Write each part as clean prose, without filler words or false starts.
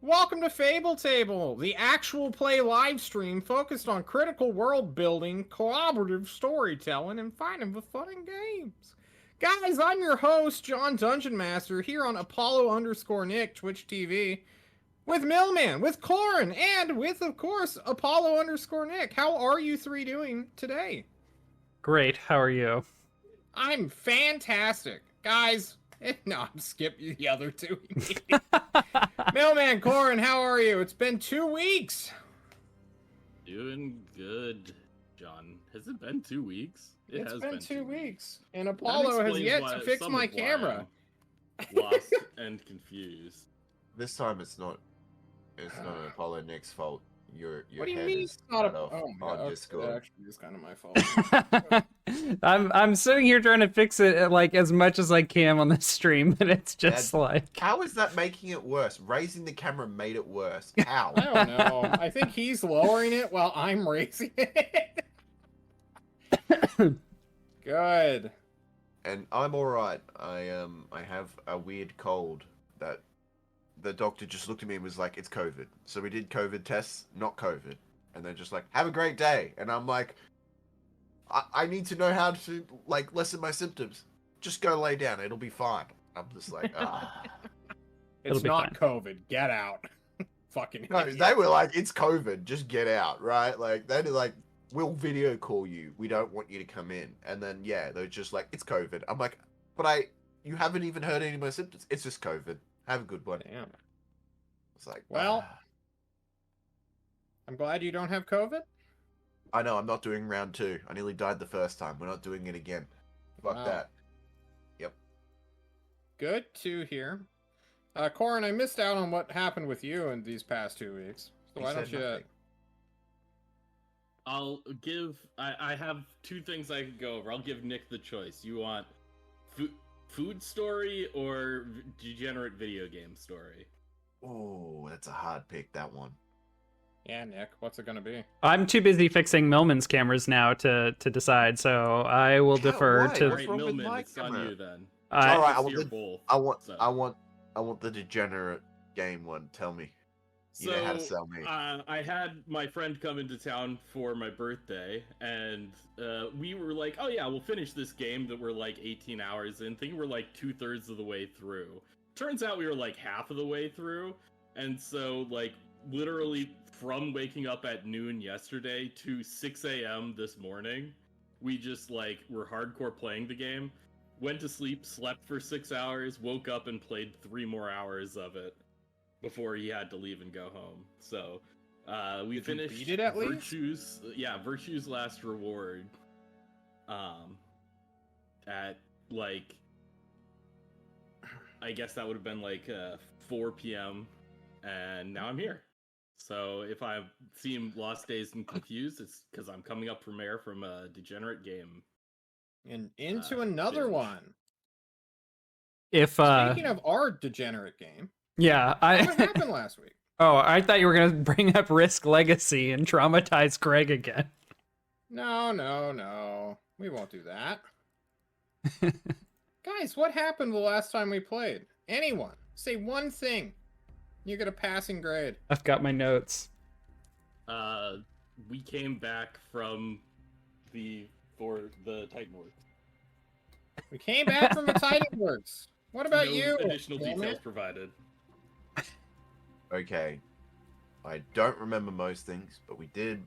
Welcome to Fable Table, the actual play live stream focused on critical world building, collaborative storytelling, and finding the fun in games. Guys, I'm your host, Jon Dungeonmaster, here on Apollo_Nick, Twitch TV, with Millman, with Coron, and with, of course, Apollo_Nick. How are you three doing today? Great, how are you? I'm fantastic. Guys, no, I'm skipping the other two. Millman, Coron, how are you? It's been 2 weeks. Doing good, John. Has it been 2 weeks? It's has been 2 weeks. weeks. And Apollo has yet to fix some my of why camera. I'm lost and confused. This time it's not ApolloNik's fault. Your What do you head mean is it's not a... cut off Oh my on god, Discord. that actually is kind of my fault. I'm sitting here trying to fix it like as much as I can on the stream, and it's just like How is that making it worse? Raising the camera made it worse. How? I don't know. I think he's lowering it while I'm raising it. Good. And I'm alright. I have a weird cold that the doctor just looked at me and was like, it's COVID. So we did COVID tests, not COVID. And they're just like, have a great day. And I'm like, I need to know how to, like, lessen my symptoms. Just go lay down. It'll be fine. I'm just like, ah. It's be not COVID. Get out. Fucking No, idiot. they were like, it's COVID. Just get out, right? Like, they're like, we'll video call you. We don't want you to come in. And then, yeah, they're just like, it's COVID. I'm like, but you haven't even heard any of my symptoms. It's just COVID. Have a good one. Damn. It's like, Well, I'm glad you don't have COVID. I know, I'm not doing round 2. I nearly died the first time. We're not doing it again. Fuck Wow. that. Yep. Good to hear. Corin, I missed out on what happened with you in these past 2 weeks. So He why said don't you... nothing. I'll give. I have 2 things I could go over. I'll give Nick the choice. You want food story or degenerate video game story? Oh, that's a hard pick, that one. Yeah, Nick, what's it gonna be? I'm too busy fixing Millman's cameras now to decide, so I will defer why? to. What's Alright, wrong with Millman, my it's on camera? you then. Alright, I It's want your the- bowl, so. I want the degenerate game one. Tell me. You know how to sell me. I had my friend come into town for my birthday, and we were like, oh yeah, we'll finish this game that we're like 18 hours in. Think we're like 2/3 of the way through. Turns out we were like half of the way through, and so like literally from waking up at noon yesterday to 6 a.m. this morning, we just like were hardcore playing the game. Went to sleep, slept for 6 hours, woke up and played 3 more hours of it before he had to leave and go home. So we Did you finished beat it at least? Virtue's Last Reward at like, I guess that would have been like 4 p.m. and now I'm here. So if I seem lost, dazed, and confused, it's because I'm coming up from air from a degenerate game. And into another binge. one. If Speaking of our degenerate game, yeah, what happened last week? Oh, I thought you were gonna bring up Risk Legacy and traumatize Greg again. No. We won't do that. Guys, what happened the last time we played? Anyone? Say one thing. You get a passing grade. I've got my notes. We came back from the Titan Wars. We came back from the Titan Works. What about No you? additional Damn details it. provided. Okay. I don't remember most things, but we did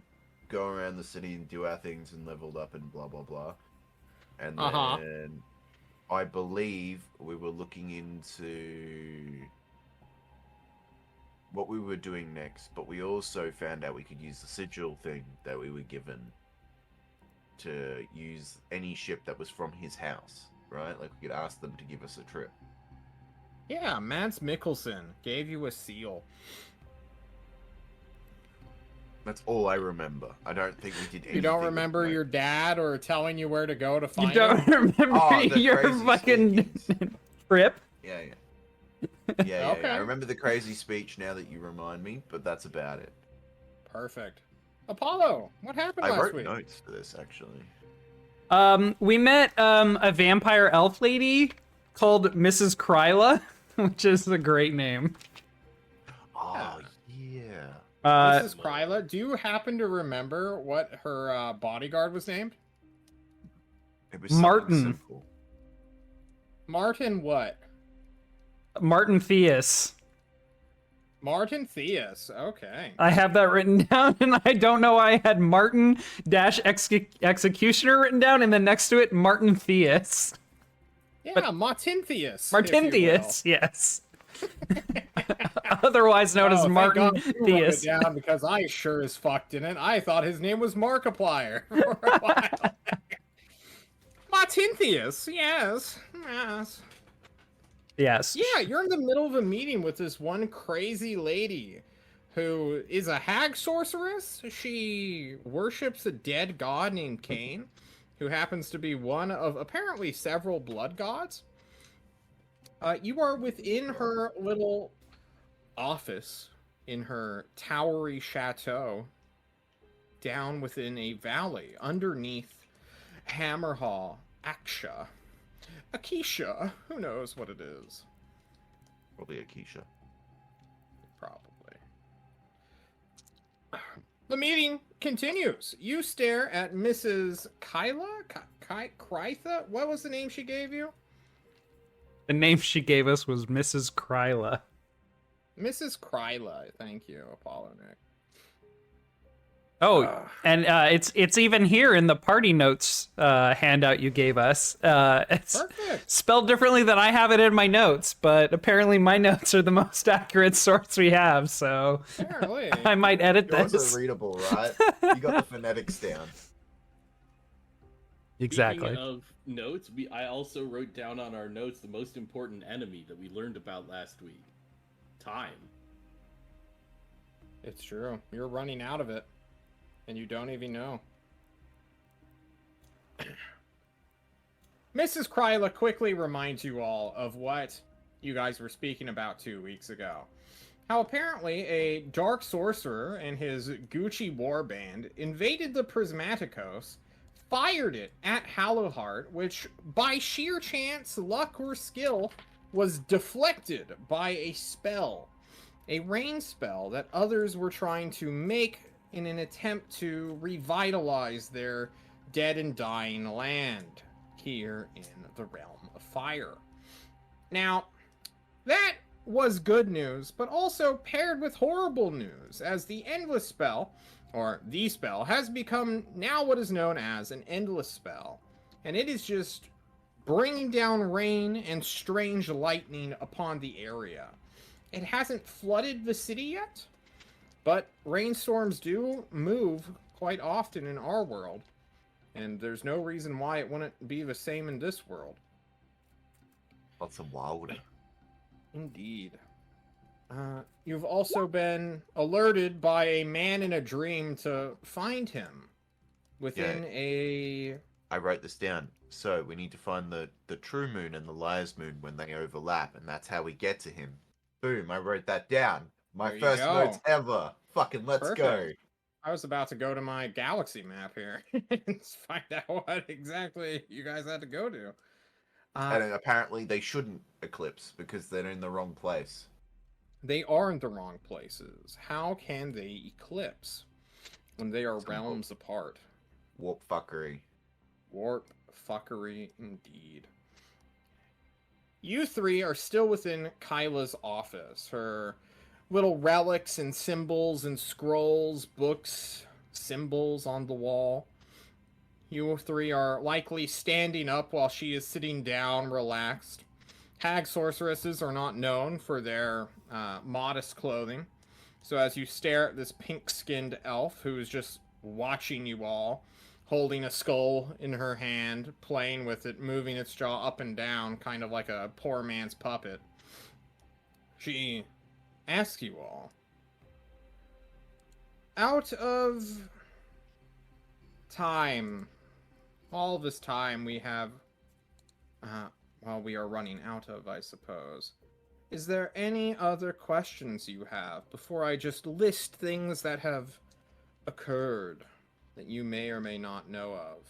go around the city and do our things and leveled up and blah blah blah. And then I believe we were looking into what we were doing next, but we also found out we could use the sigil thing that we were given to use any ship that was from his house, right? Like we could ask them to give us a trip. Yeah, Mads Mikkelsen gave you a seal. That's all I remember. I don't think we did anything. You don't with remember my- your dad or telling you where to go to find You don't him? remember Oh, the your crazy fucking speeches. trip? Yeah. Yeah. Okay. I remember the crazy speech now that you remind me, but that's about it. Perfect. Apollo, what happened I last wrote week? notes for this, actually. We met a vampire elf lady called Mrs. Kryla, which is a great name. Oh, yeah. Mrs. Kryla, do you happen to remember what her bodyguard was named? It was something Martin. simple. Martin what? Martin Theus. Martin Theus. Okay. I have that written down, and I don't know why I had Martin dash Executioner written down, and then next to it, Martin Theus. Yeah, Martin Theus. Martin if you will. Theus, yes. Otherwise known as thank Martin God you wrote Theus. it down because I sure as fuck didn't. I thought his name was Markiplier for a while. Martin Theus, yes. Yes. Yes. Yeah, you're in the middle of a meeting with this one crazy lady who is a hag sorceress. She worships a dead god named Cain, who happens to be one of apparently several blood gods. You are within her little office in her towery chateau down within a valley underneath Hammerhall, Akisha, who knows what it is? Probably Akisha. Probably. The meeting continues. You stare at Mrs. Kyla? Krytha? What was the name she gave you? The name she gave us was Mrs. Kryla. Mrs. Kryla, thank you, ApolloNik. Oh, and it's even here in the party notes handout you gave us. It's Perfect. spelled differently than I have it in my notes, but apparently my notes are the most accurate source we have, so Apparently. I might edit Yours this. are readable, right? You got the phonetics down. Exactly. Speaking of notes, I also wrote down on our notes the most important enemy that we learned about last week. Time. It's true. You're running out of it. And you don't even know. Mrs. Kryla quickly reminds you all of what you guys were speaking about 2 weeks ago. How apparently a dark sorcerer and his Gucci warband invaded the Prismaticos, fired it at Hallowheart, which by sheer chance, luck, or skill was deflected by a spell. A rain spell that others were trying to make in an attempt to revitalize their dead and dying land here in the realm of fire. Now, that was good news, but also paired with horrible news, as the Endless Spell, or the spell, has become now what is known as an Endless Spell, and it is just bringing down rain and strange lightning upon the area. It hasn't flooded the city yet, but rainstorms do move quite often in our world, and there's no reason why it wouldn't be the same in this world. Lots of wild. Indeed. You've also been alerted by a man in a dream to find him within I wrote this down. So we need to find the true moon and the liar's moon when they overlap, and that's how we get to him. Boom, I wrote that down. My There you first go. notes ever. Fucking let's go. Perfect. I was about to go to my galaxy map here and find out what exactly you guys had to go to. And then apparently they shouldn't eclipse because they're in the wrong place. They are in the wrong places. How can they eclipse when they are Some realms apart? Warp fuckery. Warp fuckery indeed. You three are still within Kyla's office. Her little relics and symbols and scrolls, books, symbols on the wall. You three are likely standing up while she is sitting down, relaxed. Hag sorceresses are not known for their modest clothing. So as you stare at this pink-skinned elf who is just watching you all, holding a skull in her hand, playing with it, moving its jaw up and down, kind of like a poor man's puppet, she asks you all, out of time, all this time we have, we are running out of, I suppose. Is there any other questions you have before I just list things that have occurred that you may or may not know of?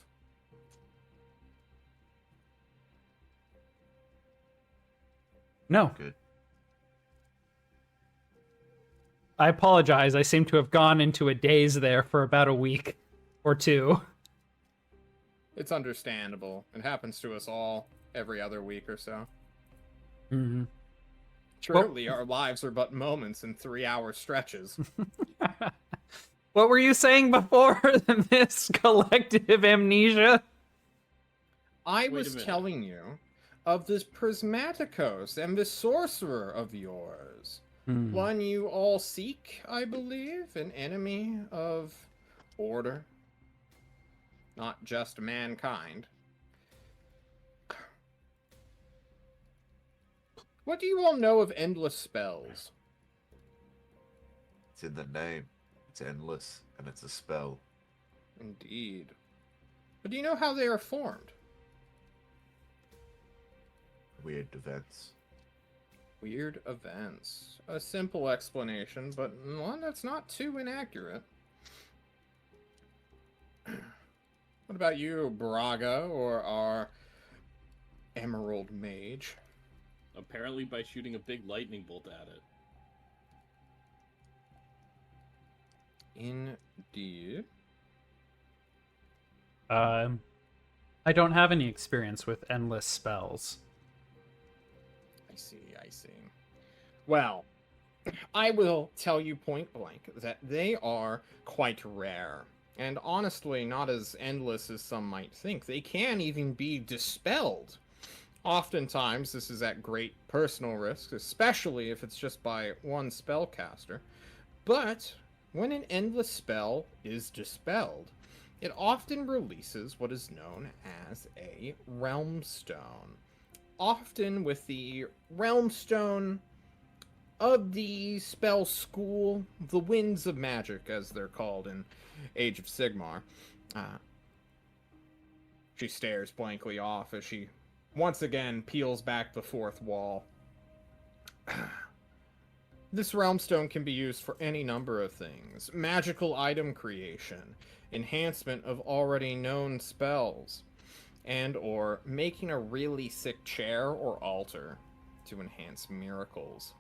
No. Good. I apologize. I seem to have gone into a daze there for about a week or two. It's understandable. It happens to us all every other week or so. Mm-hmm. Truly, our lives are but moments in 3-hour stretches. What were you saying before this collective amnesia? I Wait a was minute. telling you of this Prismaticos and this sorcerer of yours. One you all seek, I believe, an enemy of order, not just mankind. What do you all know of endless spells? It's in the name. It's endless, and it's a spell. Indeed. But do you know how they are formed? Weird events. Weird events. A simple explanation, but one that's not too inaccurate. What about you, Braga, or our Emerald Mage? Apparently by shooting a big lightning bolt at it. Indeed. I don't have any experience with endless spells. I see. Well, I will tell you point blank that they are quite rare. And honestly, not as endless as some might think. They can even be dispelled. Oftentimes, this is at great personal risk, especially if it's just by one spellcaster. But when an endless spell is dispelled, it often releases what is known as a realm stone. Often with the realm stone of the spell school, the Winds of Magic, as they're called in Age of Sigmar. She stares blankly off as she once again peels back the fourth wall. This realm stone can be used for any number of things. Magical item creation, enhancement of already known spells, and or making a really sick chair or altar to enhance miracles.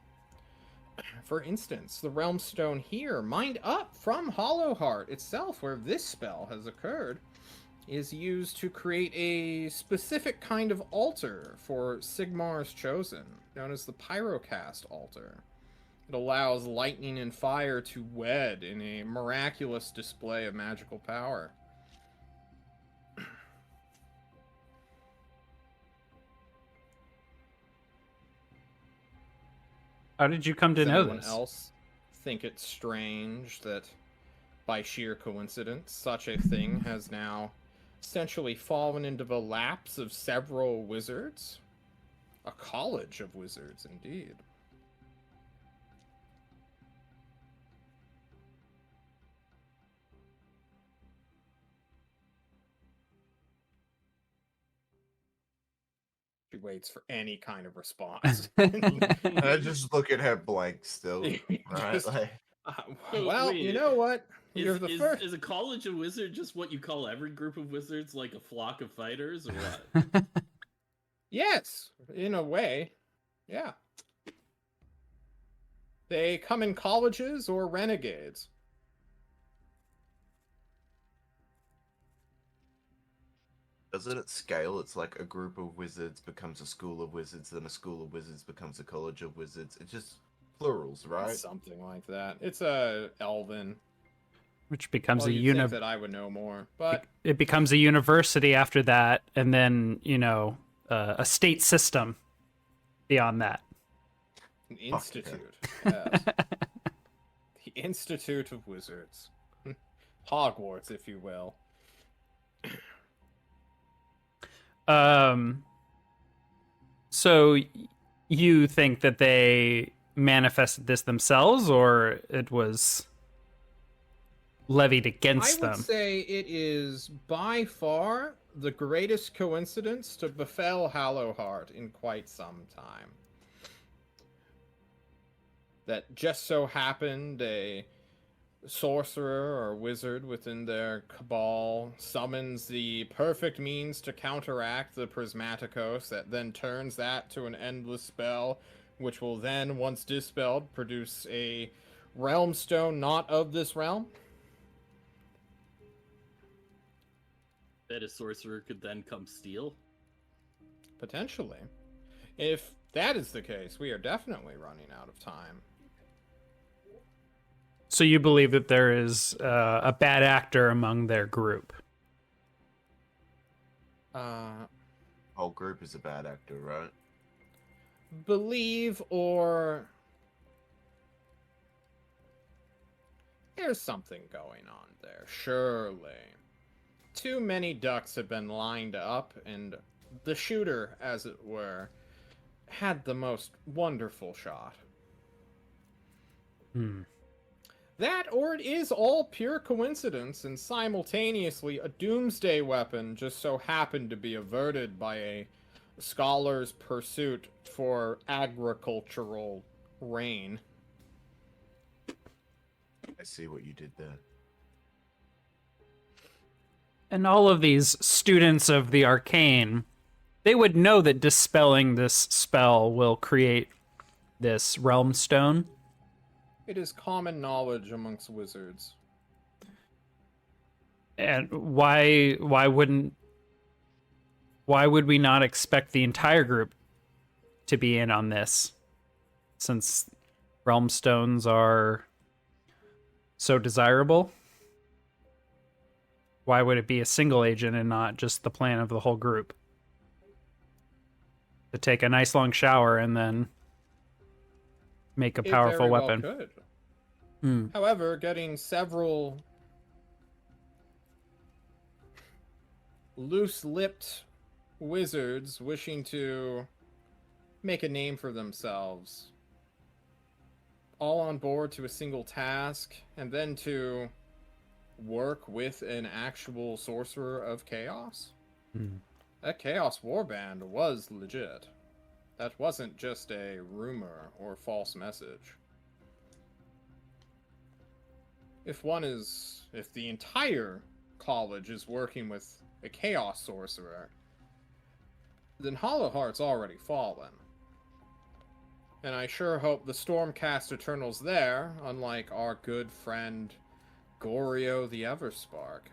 For instance, the realm stone here, mined up from Hallowheart itself, where this spell has occurred, is used to create a specific kind of altar for Sigmar's Chosen, known as the Pyrocast altar. It allows lightning and fire to wed in a miraculous display of magical power. How did you come to Does know anyone this? else think it's strange that, by sheer coincidence, such a thing has now essentially fallen into the laps of several wizards? A college of wizards, indeed. She waits for any kind of response. I just look at her blank still. Right? Just- Like, well, Wait, you know what? You're the first. Is a college of wizards just what you call every group of wizards, like a flock of fighters, or what? Yes, in a way. Yeah. They come in colleges or renegades. doesn't it scale? It's like a group of wizards becomes a school of wizards, then a school of wizards becomes a college of wizards. It's just plurals, right? Something like that. It's a elven. Which becomes Well, a you'd think that I would know more, but it becomes a university after that, and then a state system beyond that. an institute. Yes. The Institute of Wizards. Hogwarts, if you will. So you think that they manifested this themselves, or it was levied against I would them? say it is by far the greatest coincidence to befell Hallowheart in quite some time. That just so happened a sorcerer or wizard within their cabal summons the perfect means to counteract the Prismaticos that then turns that to an endless spell, which will then, once dispelled, produce a realm stone not of this realm? That a sorcerer could then come steal? Potentially. If that is the case, we are definitely running out of time. So you believe that there is a bad actor among their group? Whole group is a bad actor, right? Believe or there's something going on there, surely. Too many ducks have been lined up, and the shooter, as it were, had the most wonderful shot. That, or it is all pure coincidence, and simultaneously a doomsday weapon just so happened to be averted by a scholar's pursuit for agricultural rain. I see what you did there. And all of these students of the arcane, they would know that dispelling this spell will create this realm stone. It is common knowledge amongst wizards. And why would we not expect the entire group to be in on this, since realm stones are so desirable? Why would it be a single agent and not just the plan of the whole group? To take a nice long shower and then make a powerful It very weapon. well could. However, getting several loose-lipped wizards wishing to make a name for themselves, all on board to a single task, and then to work with an actual sorcerer of chaos. That Chaos Warband was legit. That wasn't just a rumor or false message. If the entire college is working with a chaos sorcerer, then Hallowheart's already fallen. And I sure hope the Stormcast Eternals there, unlike our good friend Gorio the Everspark,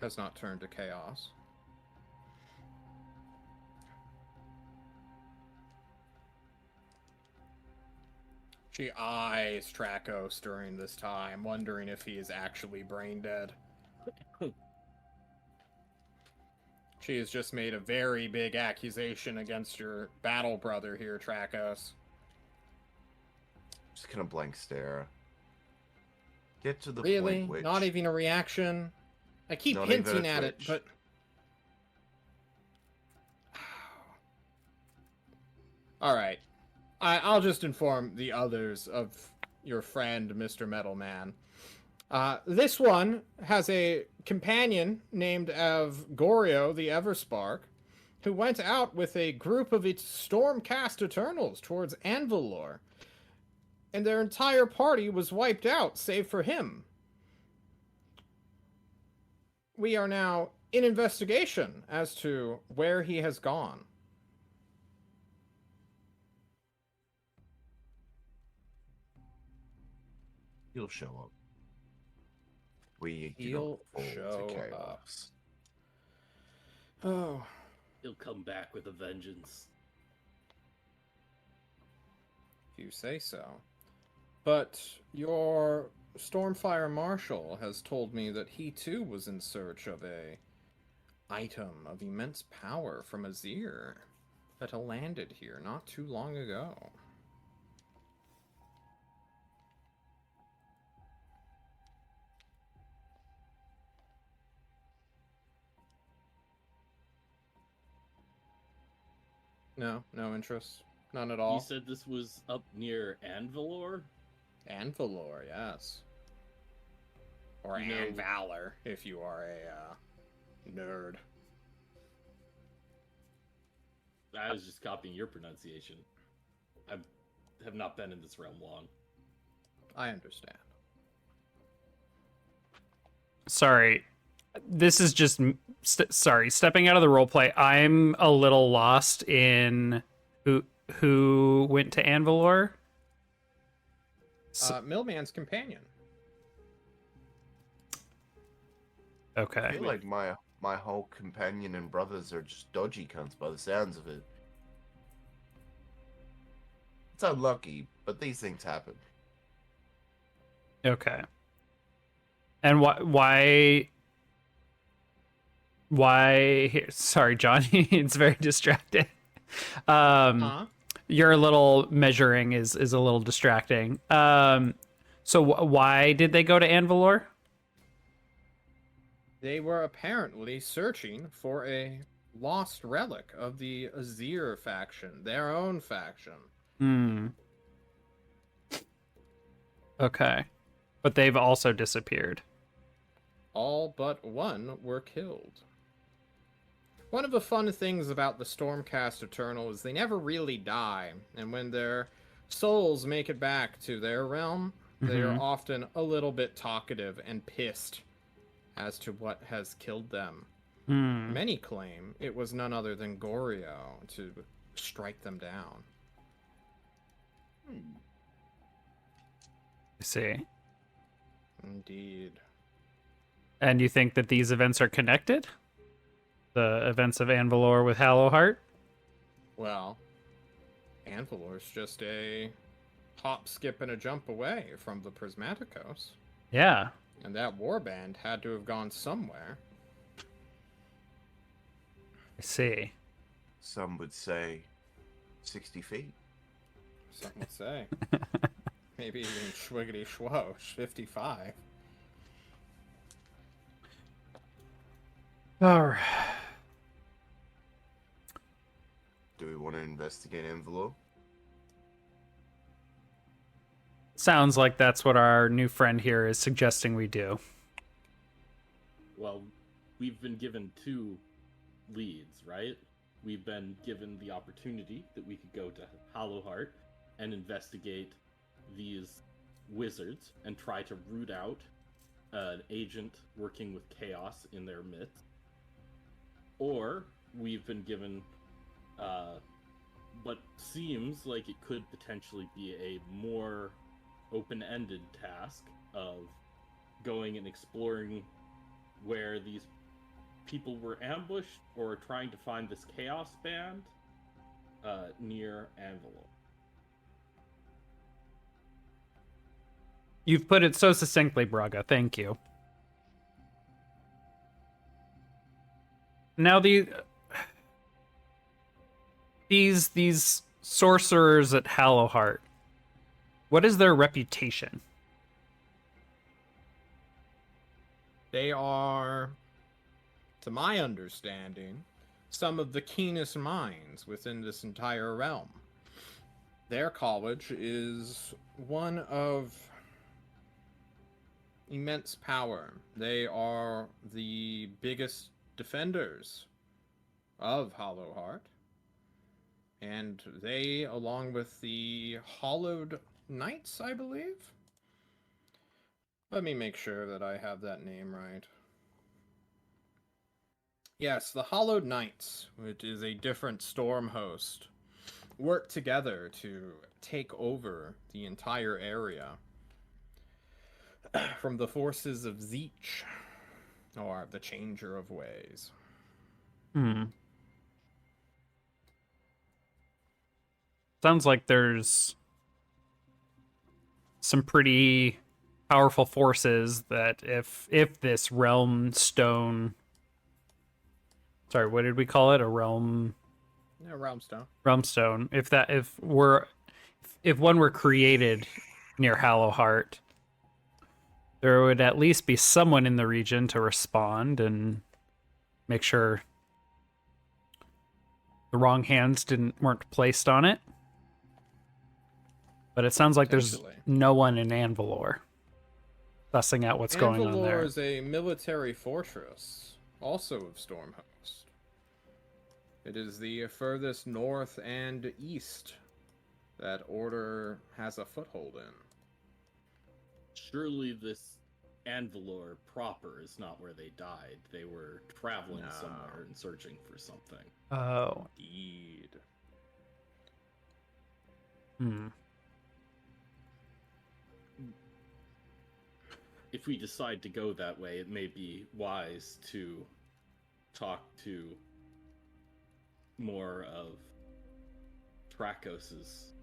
has not turned to chaos. She eyes Trackos during this time, wondering if he is actually brain dead. She has just made a very big accusation against your battle brother here, Trackos. Just kind of blank stare. Get to the Really? point, witch. Not even a reaction? I keep Not even hinting a at it, twitch. but... Alright. I'll just inform the others of your friend, Mr. Metal Man. This one has a companion named Gorio the Everspark, who went out with a group of its Stormcast Eternals towards Anvilor, and their entire party was wiped out, save for him. We are now in investigation as to where he has gone. He'll show up. We do He'll not fall show to up. chaos. Oh, He'll come back with a vengeance. if you say so. But your Stormfire Marshal has told me that he too was in search of a item of immense power from Azir that had landed here not too long ago. No interest. None at all. You said this was up near Anvilor? Anvilor, yes. Or You know- Anvalor, if you are a nerd. I was just copying your pronunciation. I have not been in this realm long. I understand. Sorry. This is just stepping out of the roleplay. I'm a little lost in who went to Anvilor. Millman's companion. Okay. I feel like my whole companion and brothers are just dodgy cunts by the sounds of it. It's unlucky, but these things happen. Okay. And why here, sorry, John, it's very distracting. Your little measuring is a little distracting. So why did they go to Anvalor? They were apparently searching for a lost relic of the Azir faction, their own faction. Okay. But they've also disappeared. All but one were killed. One of the fun things about the Stormcast Eternal is they never really die, and when their souls make it back to their realm, they are often a little bit talkative and pissed as to what has killed them. Many claim it was none other than Goryo to strike them down. I see. Indeed. And you think that these events are connected? The events of Anvalor with Hallowheart? Well, Anvalor's just a hop, skip, and a jump away from the Prismaticos. Yeah. And that warband had to have gone somewhere. I see. Some would say 60 feet. Some would say. Maybe even schwiggity schwosh, 55. All right. Do we want to investigate Envelope? Sounds like that's what our new friend here is suggesting we do. Well, we've been given 2 leads, right? We've been given the opportunity that we could go to Hallowheart and investigate these wizards and try to root out an agent working with chaos in their midst. Or we've been given what seems like it could potentially be a more open-ended task of going and exploring where these people were ambushed or trying to find this chaos band near Anvil. You've put it so succinctly, Braga. Thank you. Now these sorcerers at Hallowheart, what is their reputation? They are, to my understanding, some of the keenest minds within this entire realm. Their college is one of immense power. They are the biggest defenders of Hallowheart. And they, along with the Hollowed Knights, I believe? Let me make sure that I have that name right. Yes, the Hollowed Knights, which is a different storm host, work together to take over the entire area from the forces of Zeech, or the Changer of Ways. Sounds like there's some pretty powerful forces that if this realm stone, sorry, what did we call it? A realm? Yeah, Realmstone. Realmstone. If one were created near Hallowheart, there would at least be someone in the region to respond and make sure the wrong hands weren't placed on it. But it sounds like there's no one in Anvalor sussing out what's going on there. Anvalor is a military fortress, also of Stormhost. It is the furthest north and east that Order has a foothold in. Surely this Anvalor proper is not where they died. They were traveling somewhere and searching for something. Oh. Indeed. if we decide to go that way, it may be wise to talk to more of Trakos's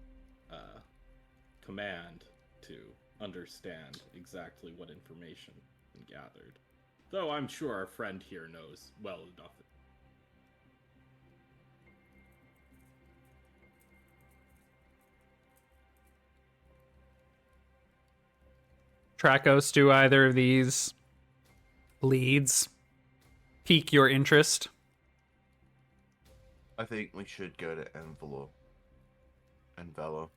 command to understand exactly what information has been gathered. Though I'm sure our friend here knows well enough. Trakos, do either of these leads pique your interest? I think we should go to Envelope and Valor,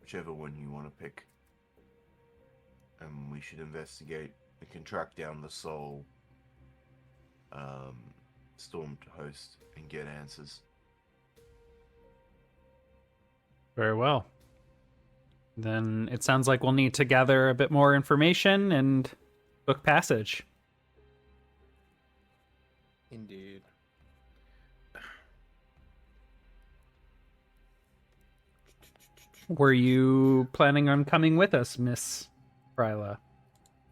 whichever one you want to pick. And we should investigate. We can track down the Soul Storm host and get answers. Very well. Then it sounds like we'll need to gather a bit more information and book passage. Indeed. Were you planning on coming with us, Miss Kryla?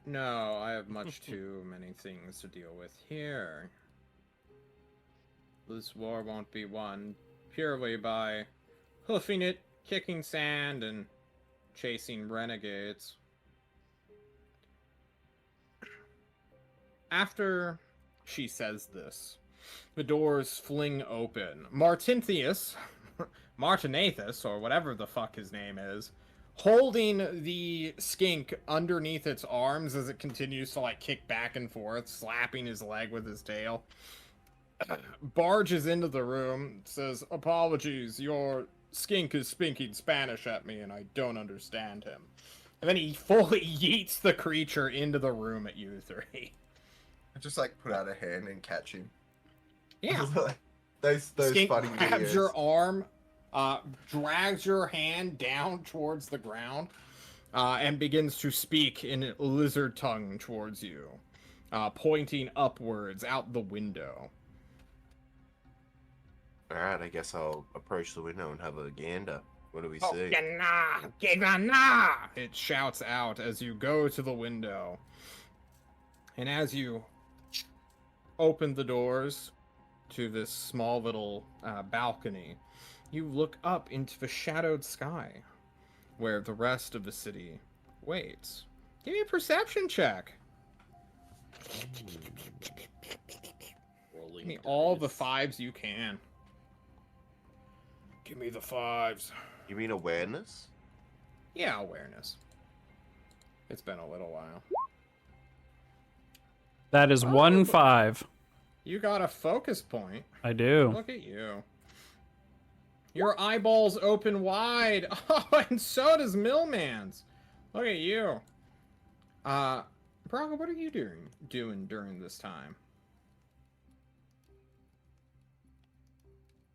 No, I have much too many things to deal with here. This war won't be won purely by hoofing it, kicking sand, and chasing renegades. After she says this, the doors fling open. Martinthius, or whatever the fuck his name is, holding the skink underneath its arms as it continues to like kick back and forth, slapping his leg with his tail, barges into the room, says, "Apologies, your skink is speaking Spanish at me and I don't understand him." And then he fully yeets the creature into the room at you three. I just like put out a hand and catch him. Yeah. those Skink funny grabs videos. your arm, drags your hand down towards the ground, and begins to speak in lizard tongue towards you, pointing upwards out the window. Alright, I guess I'll approach the window and have a gander. What do we Oh, see? it shouts out as you go to the window. And as you open the doors to this small little balcony, you look up into the shadowed sky, where the rest of the city waits. Give me a perception check. Give me all the 5s you can. Give me the 5s. You mean awareness? Yeah, awareness. It's been a little while. That is 1-5. You got a focus point. I do. Look at you. Your eyeballs open wide. Oh, and so does Millman's. Look at you. Braga, what are you doing during this time?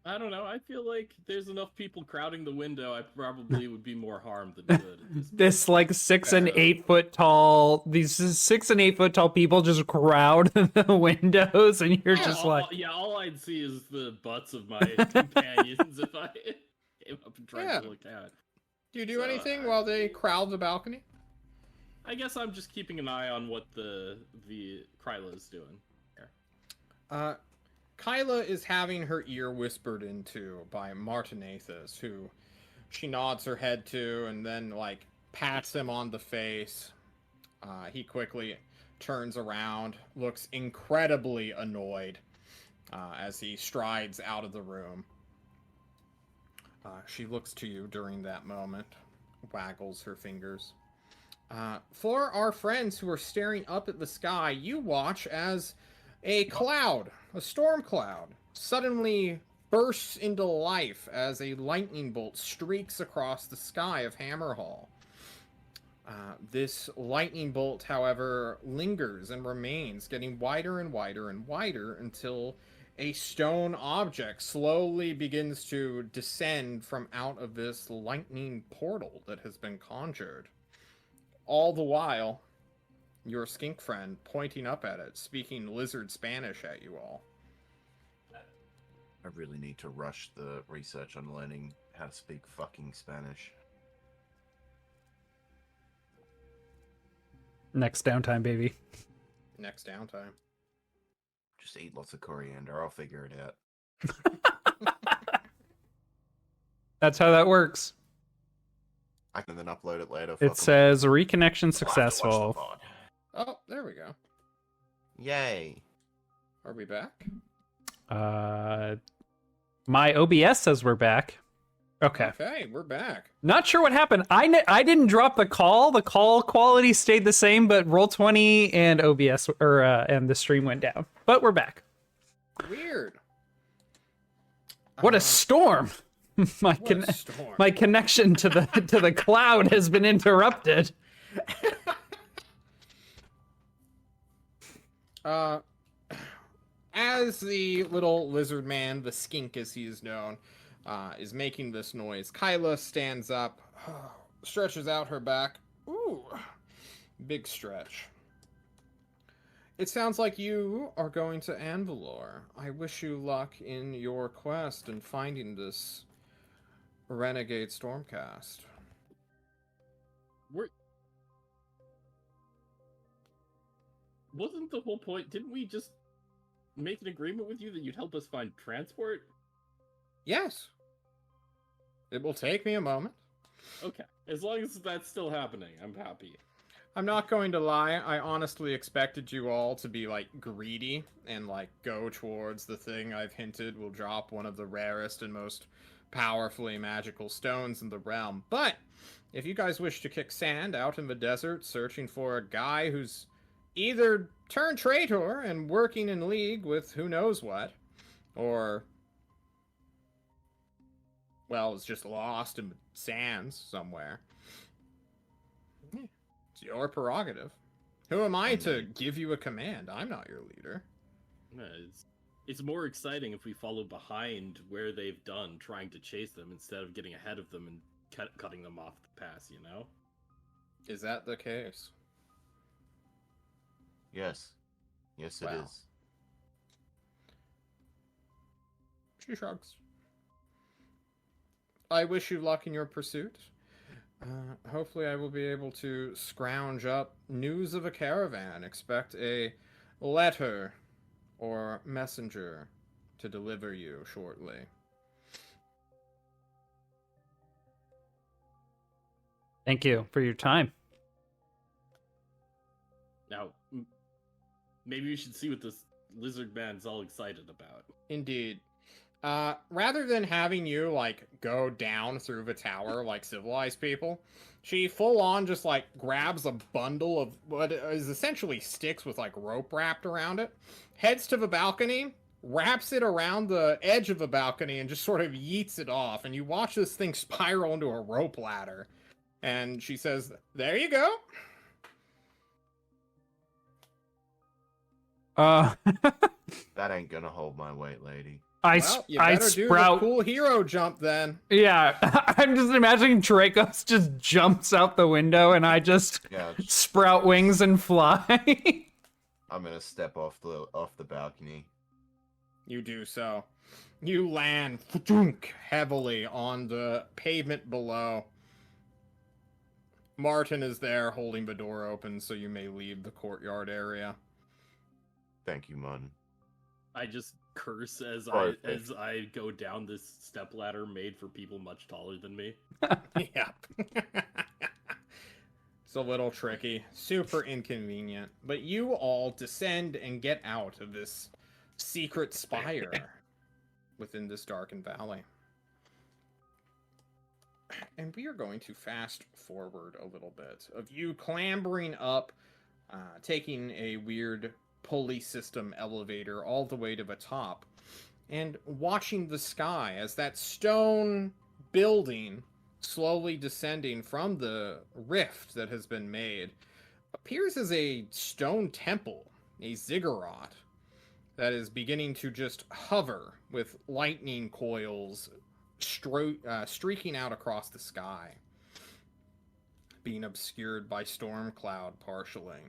I don't know. I feel like there's enough people crowding the window. I probably would be more harm than good. At this This like 6 and 8 foot tall, these 6 and 8 foot tall people just crowd the windows, and you're just like, all I'd see is the butts of my companions if I came up and tried to look out. Do you do anything while they crowd the balcony? I guess I'm just keeping an eye on what the Kryla is doing here. Kyla is having her ear whispered into by Martinathus, who she nods her head to and then, like, pats him on the face. He quickly turns around, looks incredibly annoyed as he strides out of the room. She looks to you during that moment, waggles her fingers. For our friends who are staring up at the sky, you watch as a cloud, a storm cloud, suddenly bursts into life as a lightning bolt streaks across the sky of Hammerhall. This lightning bolt, however, lingers and remains, getting wider and wider and wider until a stone object slowly begins to descend from out of this lightning portal that has been conjured. All the while, your skink friend pointing up at it, speaking lizard Spanish at you all. I really need to rush the research on learning how to speak fucking Spanish. Next downtime, baby. Next downtime. Just eat lots of coriander. I'll figure it out. That's how that works. I can then upload it later. It says reconnection successful. Oh, there we go. Yay. Are we back? My OBS says we're back. Okay. Okay, we're back. Not sure what happened. I didn't drop the call. The call quality stayed the same, but Roll20 and OBS and the stream went down. But we're back. Weird. What a storm! My storm. my connection to the cloud has been interrupted. As the little lizard man, the skink as he is known, is making this noise, Kyla stands up, stretches out her back. Ooh, big stretch. It sounds like you are going to Anvalor. I wish you luck in your quest in finding this renegade Stormcast. Wasn't the whole point? Didn't we just make an agreement with you that you'd help us find transport? Yes. It will take me a moment. Okay. As long as that's still happening, I'm happy. I'm not going to lie, I honestly expected you all to be, like, greedy and, like, go towards the thing I've hinted will drop one of the rarest and most powerfully magical stones in the realm. But, if you guys wish to kick sand out in the desert searching for a guy who's either turned traitor and working in league with who knows what, or, well, is just lost in the sands somewhere, it's your prerogative. Who am I to give you a command? I'm not your leader. It's more exciting if we follow behind where they've done, trying to chase them, instead of getting ahead of them and cutting them off the pass, you know? Is that the case? Yes. Yes, it Wow. is. She shrugs. I wish you luck in your pursuit. Hopefully I will be able to scrounge up news of a caravan. Expect a letter or messenger to deliver you shortly. Thank you for your time. Now, maybe we should see what this lizard man's all excited about. Indeed. Rather than having you, like, go down through the tower like civilized people, she full-on just, like, grabs a bundle of what is essentially sticks with, like, rope wrapped around it, heads to the balcony, wraps it around the edge of the balcony, and just sort of yeets it off, and you watch this thing spiral into a rope ladder. And she says, "There you go." That ain't gonna hold my weight, lady. Well, you better do the cool hero jump then. Yeah, I'm just imagining Dracos just jumps out the window and I just sprout wings and fly. I'm gonna step off the balcony. You do so. You land heavily on the pavement below. Martin is there holding the door open so you may leave the courtyard area. Thank you, Mun. I just curse as I go down this stepladder made for people much taller than me. Yep. It's a little tricky, super inconvenient, but you all descend and get out of this secret spire within this darkened valley. And we are going to fast forward a little bit of you clambering up, taking a weird pulley system elevator all the way to the top, and watching the sky as that stone building slowly descending from the rift that has been made appears as a stone temple, a ziggurat, that is beginning to just hover with lightning coils streaking out across the sky, being obscured by storm cloud partially.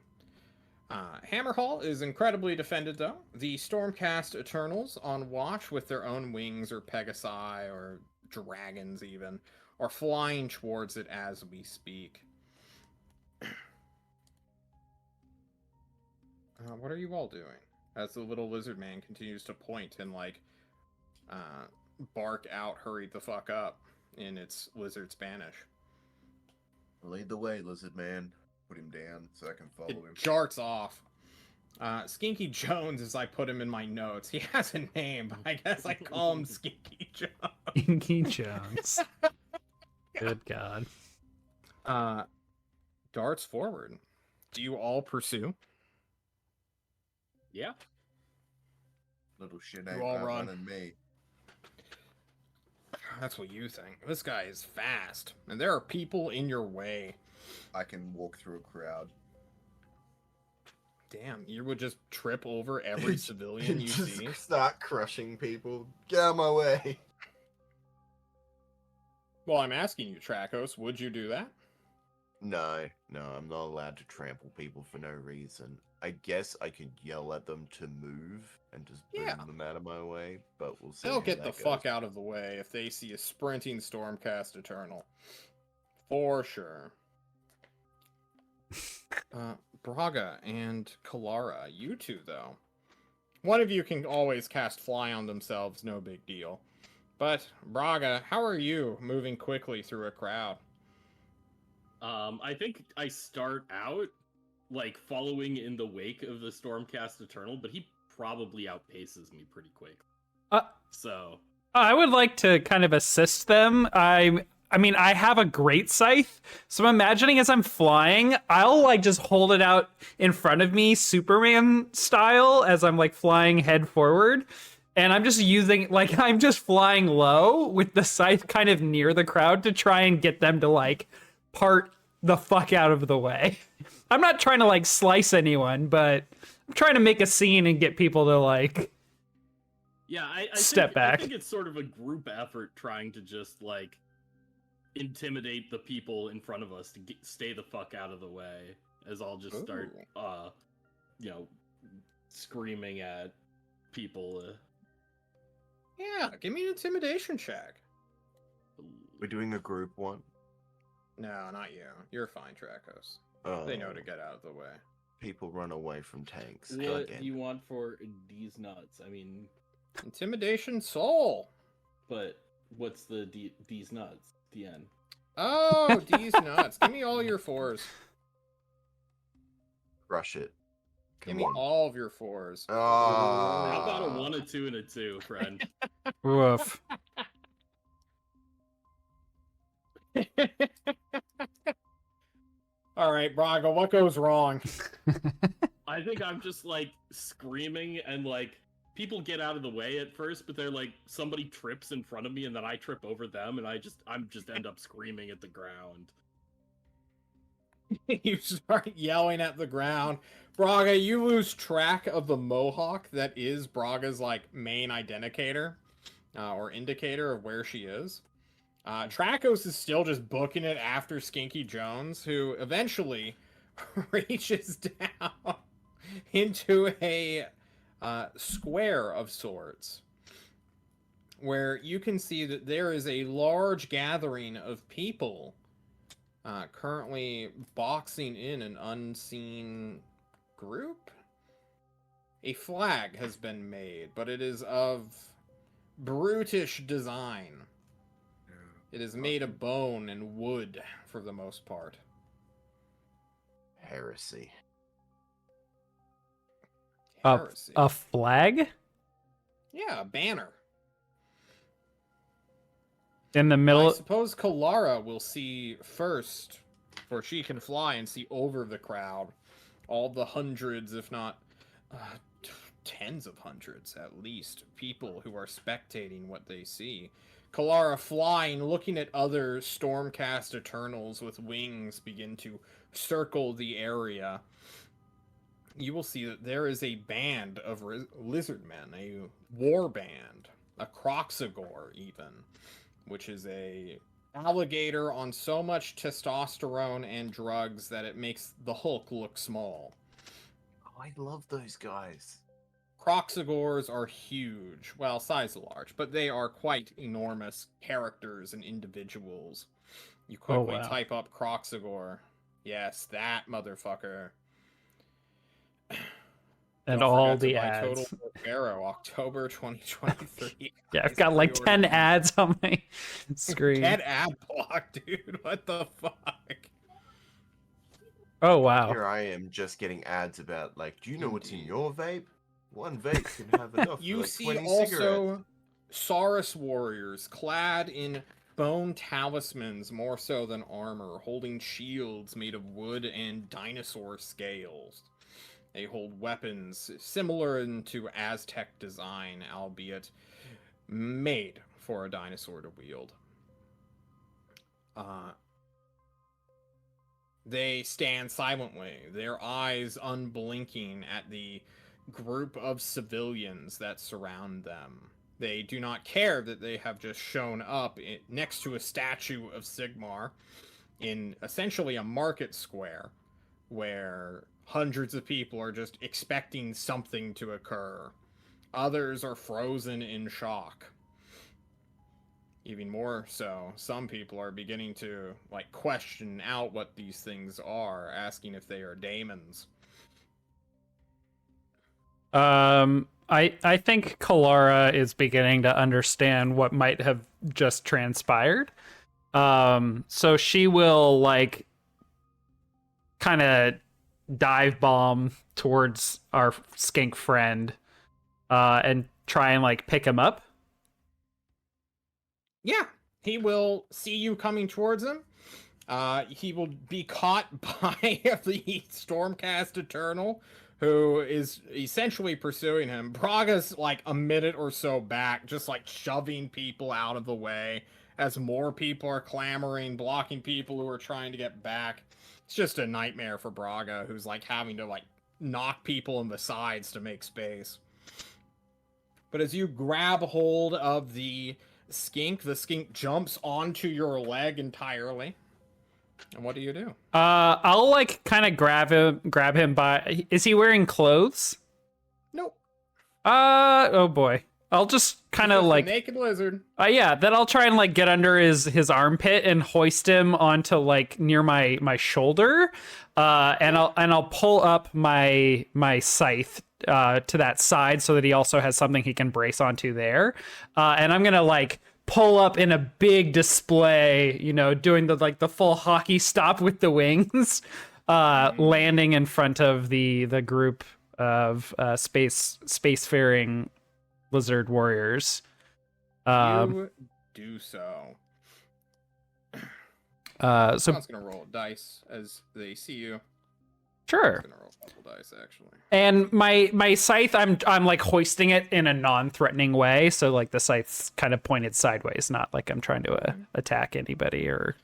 Hammerhall is incredibly defended, though. The Stormcast Eternals on watch with their own wings, or Pegasi, or dragons even, are flying towards it as we speak. what are you all doing? As the little lizard man continues to point and, like, bark out, hurry the fuck up in its lizard Spanish. Lead the way, lizard man. Put him down so I can follow It him. jarts off. Skinky Jones, as I put him in my notes. He has a name, but I guess I call him Skinky Jones. Inky Jones. Good God. Darts forward. Do you all pursue? Yeah. Little shit You ain't all run. running me. That's what you think. This guy is fast, and there are people in your way. I can walk through a crowd. Damn, you would just trip over every civilian you Just see. start crushing people. Get out of my way. Well, I'm asking you, Trakos, would you do that? No, I'm not allowed to trample people for no reason. I guess I could yell at them to move and just boom Yeah. them out of my way, but we'll see. They'll how get the that fuck goes. out of the way if they see a sprinting Stormcast Eternal. For sure. Braga and Kalara, you two, though. One of you can always cast Fly on themselves, no big deal. But, Braga, how are you moving quickly through a crowd? I think I start out like following in the wake of the Stormcast Eternal, but he probably outpaces me pretty quick. So I would like to kind of assist them. I mean, I have a great scythe, so I'm imagining as I'm flying, I'll like just hold it out in front of me, Superman style, as I'm like flying head forward. And I'm just using, like, I'm just flying low with the scythe kind of near the crowd to try and get them to like part the fuck out of the way. I'm not trying to like slice anyone, but I'm trying to make a scene and get people to like yeah, I Step think, back. I think it's sort of a group effort trying to just like intimidate the people in front of us to stay the fuck out of the way. As I'll just start, screaming at people. Yeah, give me an intimidation check. We're doing a group one. No, not you. You're fine, Trakos. Oh, They know to get out of the way. people run away from tanks. What Again. do you want for these nuts? I mean, Intimidation soul. but what's the these nuts? DN. Oh, these nuts. Give me all your fours. Crush it. Give Come me on. all of your fours. How about a 1, a 2, and a 2, friend? woof. All right, Braga, what goes wrong? I think I'm just like screaming and like people get out of the way at first, but they're like somebody trips in front of me and then I trip over them and I'm just end up screaming at the ground. You start yelling at the ground. Braga, you lose track of the mohawk that is Braga's like main identicator or indicator of where she is. Trakos is still just booking it after Skinky Jones, who eventually reaches down into a square of sorts, where you can see that there is a large gathering of people currently boxing in an unseen group. A flag has been made, but it is of brutish design. It is made of bone and wood for the most part. Heresy. Heresy. A flag Yeah, a banner. in the I middle. suppose Kalara will see first, for she can fly and see over the crowd. All the hundreds, if not tens of hundreds at least, people who are spectating what they see. Kalara flying, looking at other Stormcast Eternals with wings begin to circle the area. You will see that there is a band of lizard men, a war band, a Croxagore even, which is a alligator on so much testosterone and drugs that it makes the Hulk look small. Oh, I love those guys. Croxagores are huge, well, size large, but they are quite enormous characters and individuals. You quickly wow. type up Croxagore. Yes, that motherfucker. And Don't all forget to the buy ads. Total War Pharaoh, October 2023. Yeah, I've got like 10 ads on my screen. 10 ad block, dude. What the fuck? Oh wow. Here I am just getting ads about, like, do you know what's in your vape? One vape can have enough for You like see 20 also cigarettes. Saurus warriors clad in bone talismans more so than armor, holding shields made of wood and dinosaur scales. They hold weapons similar to Aztec design, albeit made for a dinosaur to wield. They stand silently, their eyes unblinking at the group of civilians that surround them. They do not care that they have just shown up next to a statue of Sigmar in essentially a market square where hundreds of people are just expecting something to occur. Others are frozen in shock. Even more so, some people are beginning to like question out what these things are, asking if they are daemons. I think Kalara is beginning to understand what might have just transpired. So she will like kind of dive bomb towards our skink friend, and try and like pick him up. Yeah, he will see you coming towards him. He will be caught by the Stormcast Eternal, who is essentially pursuing him. Braga's like a minute or so back, just like shoving people out of the way as more people are clamoring, blocking people who are trying to get back. It's just a nightmare for Braga, who's like having to like knock people in the sides to make space. But as you grab hold of the skink jumps onto your leg entirely. And what do you do? I'll like kind of grab him by. Is he wearing clothes? Nope. Oh boy. I'll just kind of like naked lizard. Yeah, then I'll try and like get under his armpit and hoist him onto like near my shoulder. And I'll pull up my scythe to that side so that he also has something he can brace onto there. And I'm gonna like pull up in a big display, you know, doing the full hockey stop with the wings, landing in front of the group of spacefaring lizard warriors. You do so. So I was gonna roll a dice as they see you. Sure. I'm gonna roll a couple dice actually. And my scythe, I'm like hoisting it in a non-threatening way, so like the scythe's kind of pointed sideways, not like I'm trying to attack anybody or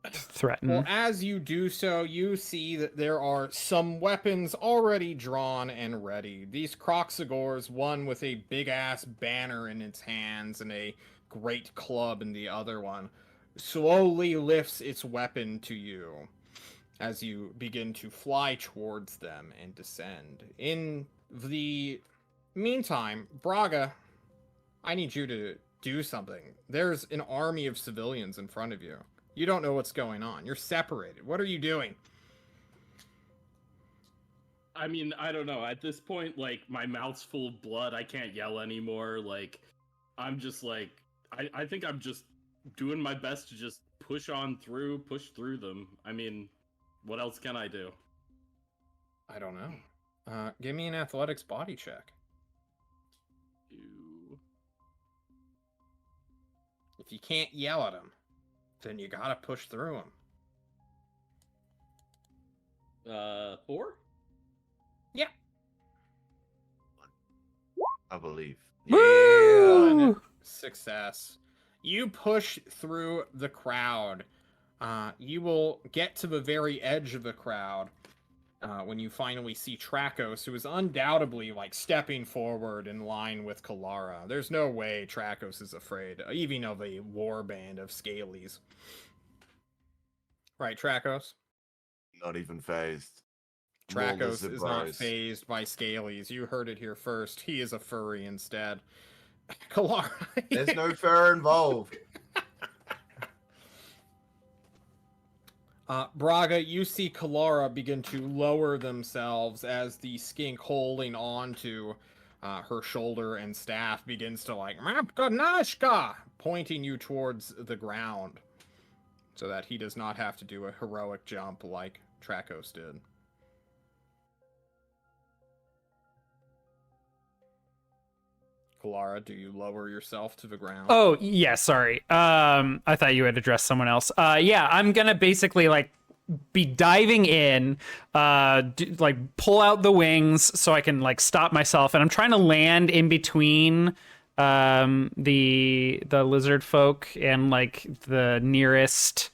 threaten. Well, as you do so, you see that there are some weapons already drawn and ready. These Croxagors, one with a big-ass banner in its hands and a great club in the other one, slowly lifts its weapon to you as you begin to fly towards them and descend. In the meantime, Braga, I need you to do something. There's an army of civilians in front of you. You don't know what's going on. You're separated. What are you doing? I mean, I don't know. At this point, like, my mouth's full of blood. I can't yell anymore. Like, I'm just like, I think I'm just doing my best to just push through them. I mean, what else can I do? I don't know. Give me an athletics body check. If you can't yell at them, then you gotta push through them. 4? Yeah. I believe. Woo! Success. You push through the crowd. You will get to the very edge of the crowd when you finally see Trakos, who is undoubtedly like stepping forward in line with Kalara. There's no way Trakos is afraid, even of a warband of Scalies. Right, Trakos? Not even phased. Trakos is not phased by Scalies. You heard it here first. He is a furry instead. Kalara. There's no fur involved. Braga, you see Kalara begin to lower themselves as the skink holding on to her shoulder and staff begins to like, Mapka Nashka, pointing you towards the ground so that he does not have to do a heroic jump like Trakos did. Kalara, do you lower yourself to the ground? Oh, yeah, sorry. I thought you had addressed someone else. Yeah, I'm gonna basically like be diving in, like pull out the wings so I can like stop myself, and I'm trying to land in between the lizard folk and like the nearest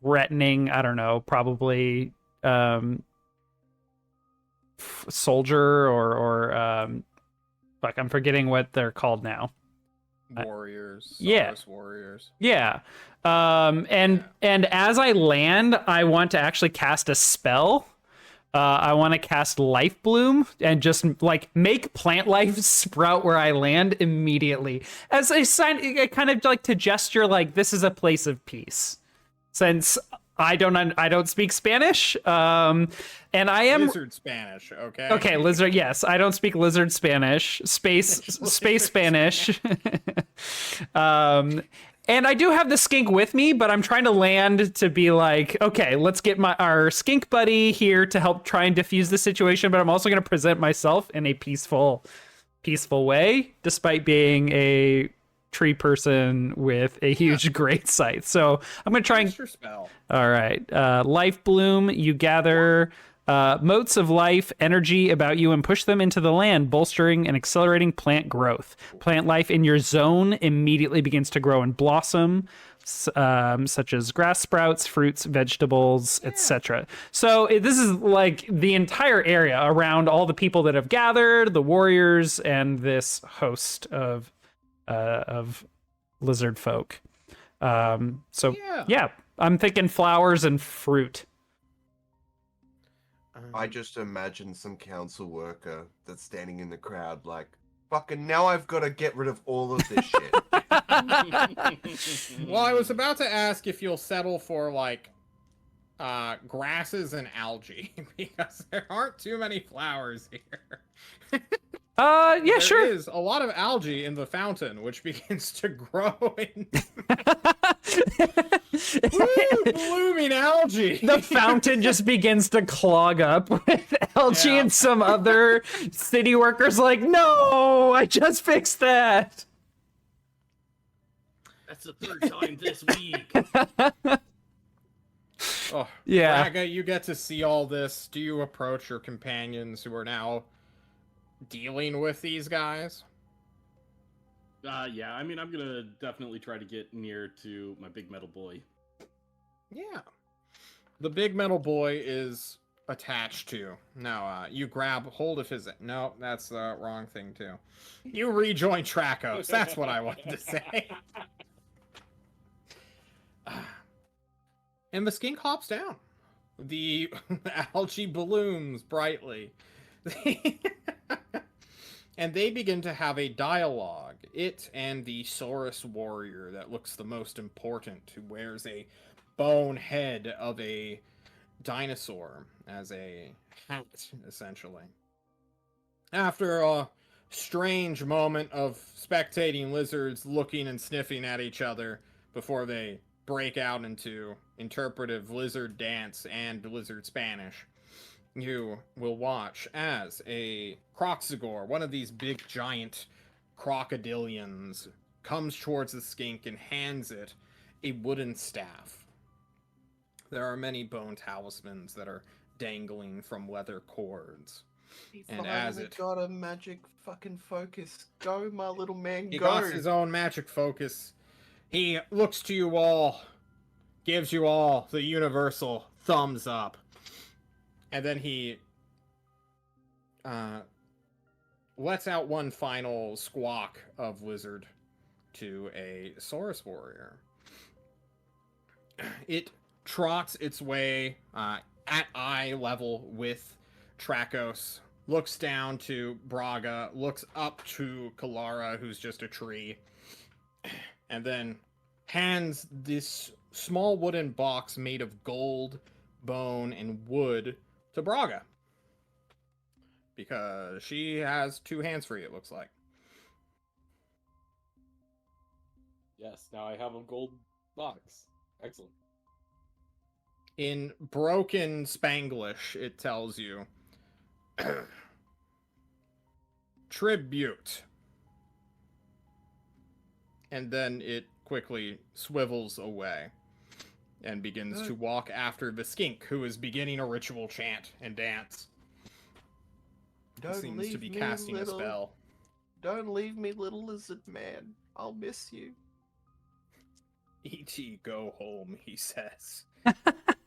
threatening, I don't know, probably soldier or like I'm forgetting what they're called now. Warriors. Yeah. Warriors. Yeah. And as I land, I want to actually cast a spell. I want to cast Life Bloom and just like make plant life sprout where I land immediately. As a sign, kind of like to gesture like this is a place of peace. Since I don't speak Spanish, and I am Lizard Spanish, okay? Okay, lizard. Yes, I don't speak lizard Spanish. Space Spanish. And I do have the skink with me, but I'm trying to land to be like, okay, let's get our skink buddy here to help try and diffuse the situation. But I'm also going to present myself in a peaceful way, despite being a tree person with a huge great sight. So I'm going to try and Your spell. all right. Life Bloom, you gather motes of life, energy about you and push them into the land, bolstering and accelerating plant growth. Plant life in your zone immediately begins to grow and blossom, such as grass sprouts, fruits, vegetables, etc. So this is like the entire area around all the people that have gathered, the warriors, and this host of lizard folk. Yeah, I'm thinking flowers and fruit. I just imagine some council worker that's standing in the crowd like, fucking now I've got to get rid of all of this shit. Well, I was about to ask if you'll settle for like grasses and algae because there aren't too many flowers here. Yeah, sure. There is a lot of algae in the fountain, which begins to grow in blooming algae. The fountain just begins to clog up with algae, Yeah. and some other city workers like, no, I just fixed that. That's the third time this week. Oh, Yeah. Braga, you get to see all this. Do you approach your companions who are now dealing with these guys? Yeah, I mean, I'm gonna definitely try to get near to my big metal boy. Yeah. The big metal boy is attached to. No, you grab hold of his... No, that's the wrong thing, too. You rejoin Trakos. That's what I wanted to say. And the skink hops down. The algae blooms brightly. And they begin to have a dialogue. It and the Saurus warrior that looks the most important, who wears a bone head of a dinosaur as a hat, essentially. After a strange moment of spectating lizards looking and sniffing at each other before they break out into interpretive lizard dance and lizard Spanish, you will watch as a Croxagore, one of these big giant crocodilians, comes towards the skink and hands it a wooden staff. There are many bone talismans that are dangling from leather cords. And as it got a magic fucking focus. Go, my little man, he go. got his own magic focus, he looks to you all, gives you all the universal thumbs up. And then he lets out one final squawk of lizard to a Saurus warrior. It trots its way at eye level with Trakos, looks down to Braga, looks up to Kalara, who's just a tree, and then hands this small wooden box made of gold, bone, and wood to Braga. Because she has 2 hands free, it looks like. Yes, now I have a gold box. Excellent. In broken Spanglish, it tells you tribute. And then it quickly swivels away and begins to walk after the skink, who is beginning a ritual chant and dance. Don't Seems leave to be me, casting little, a spell. Don't leave me, little lizard man. I'll miss you. E.T. go home, he says.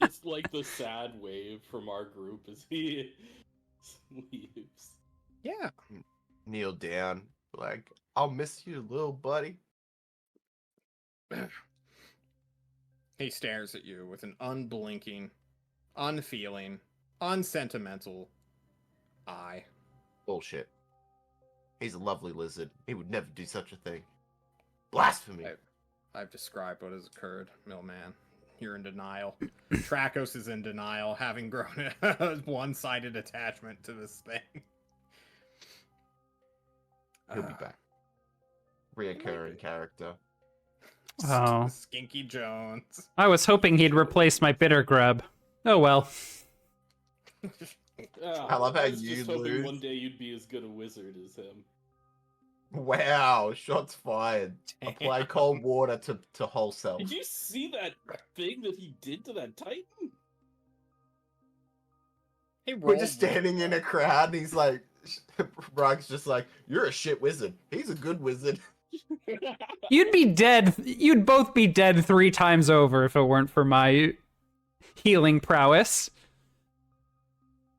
It's like the sad wave from our group as he leaves. Yeah. Kneel down. Like, I'll miss you, little buddy. He stares at you with an unblinking, unfeeling, unsentimental eye. Bullshit. He's a lovely lizard. He would never do such a thing. Blasphemy. I've described what has occurred, Millman. You're in denial. Trakos is in denial, having grown a one-sided attachment to this thing. He'll be back. Reoccurring character. Oh. Skinky Jones. I was hoping he'd replace my bitter grub. Oh well. I love how was you just hoping lose. one day you'd be as good a wizard as him. Wow, shots fired. Apply cold water to whole self. Did you see that thing that he did to that Titan? He We're just standing in a crowd and he's like, Brock's just like, you're a shit wizard. He's a good wizard. You'd be dead. You'd both be dead 3 times over if it weren't for my healing prowess.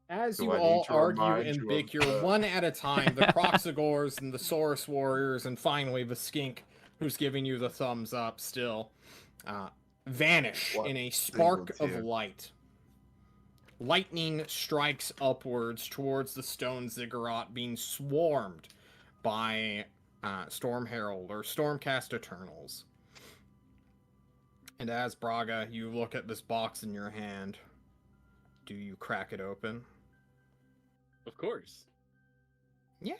As Do you I need all to argue remind and you of bicker the- one at a time, the Croxagors and the Saurus Warriors, and finally the Skink, who's giving you the thumbs up still, vanish What in a spark of single tear? light. Lightning strikes upwards towards the stone ziggurat, being swarmed by Storm Herald or Stormcast Eternals. And as Braga, you look at this box in your hand. Do you crack it open? Of course. Yeah.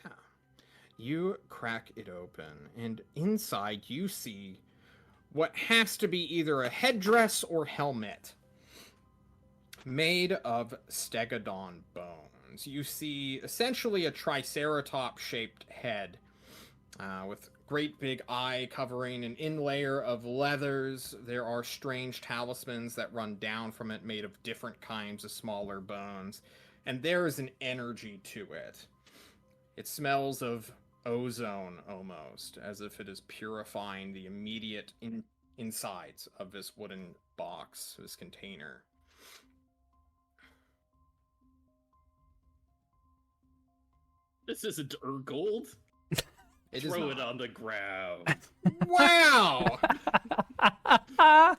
You crack it open, and inside you see what has to be either a headdress or helmet made of stegodon bones. You see essentially a triceratops-shaped head with great big eye covering an inlayer of leathers. There are strange talismans that run down from it made of different kinds of smaller bones. And there is an energy to it. It smells of ozone almost, as if it is purifying the immediate insides of this wooden box, this container. This isn't Urgold. It is Throw it not. on the ground. Wow! I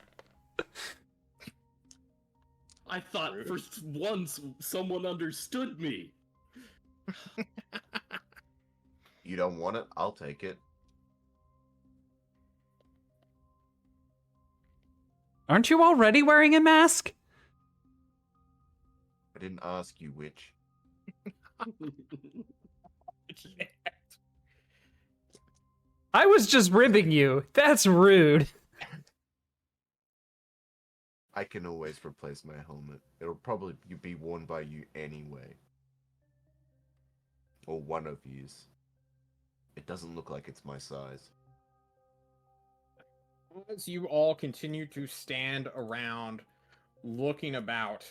thought for once someone understood me. You don't want it? I'll take it. Aren't you already wearing a mask? I didn't ask you which. I was just ribbing you. That's rude. I can always replace my helmet. It'll probably be worn by you anyway. Or one of yous. It doesn't look like it's my size. As you all continue to stand around looking about,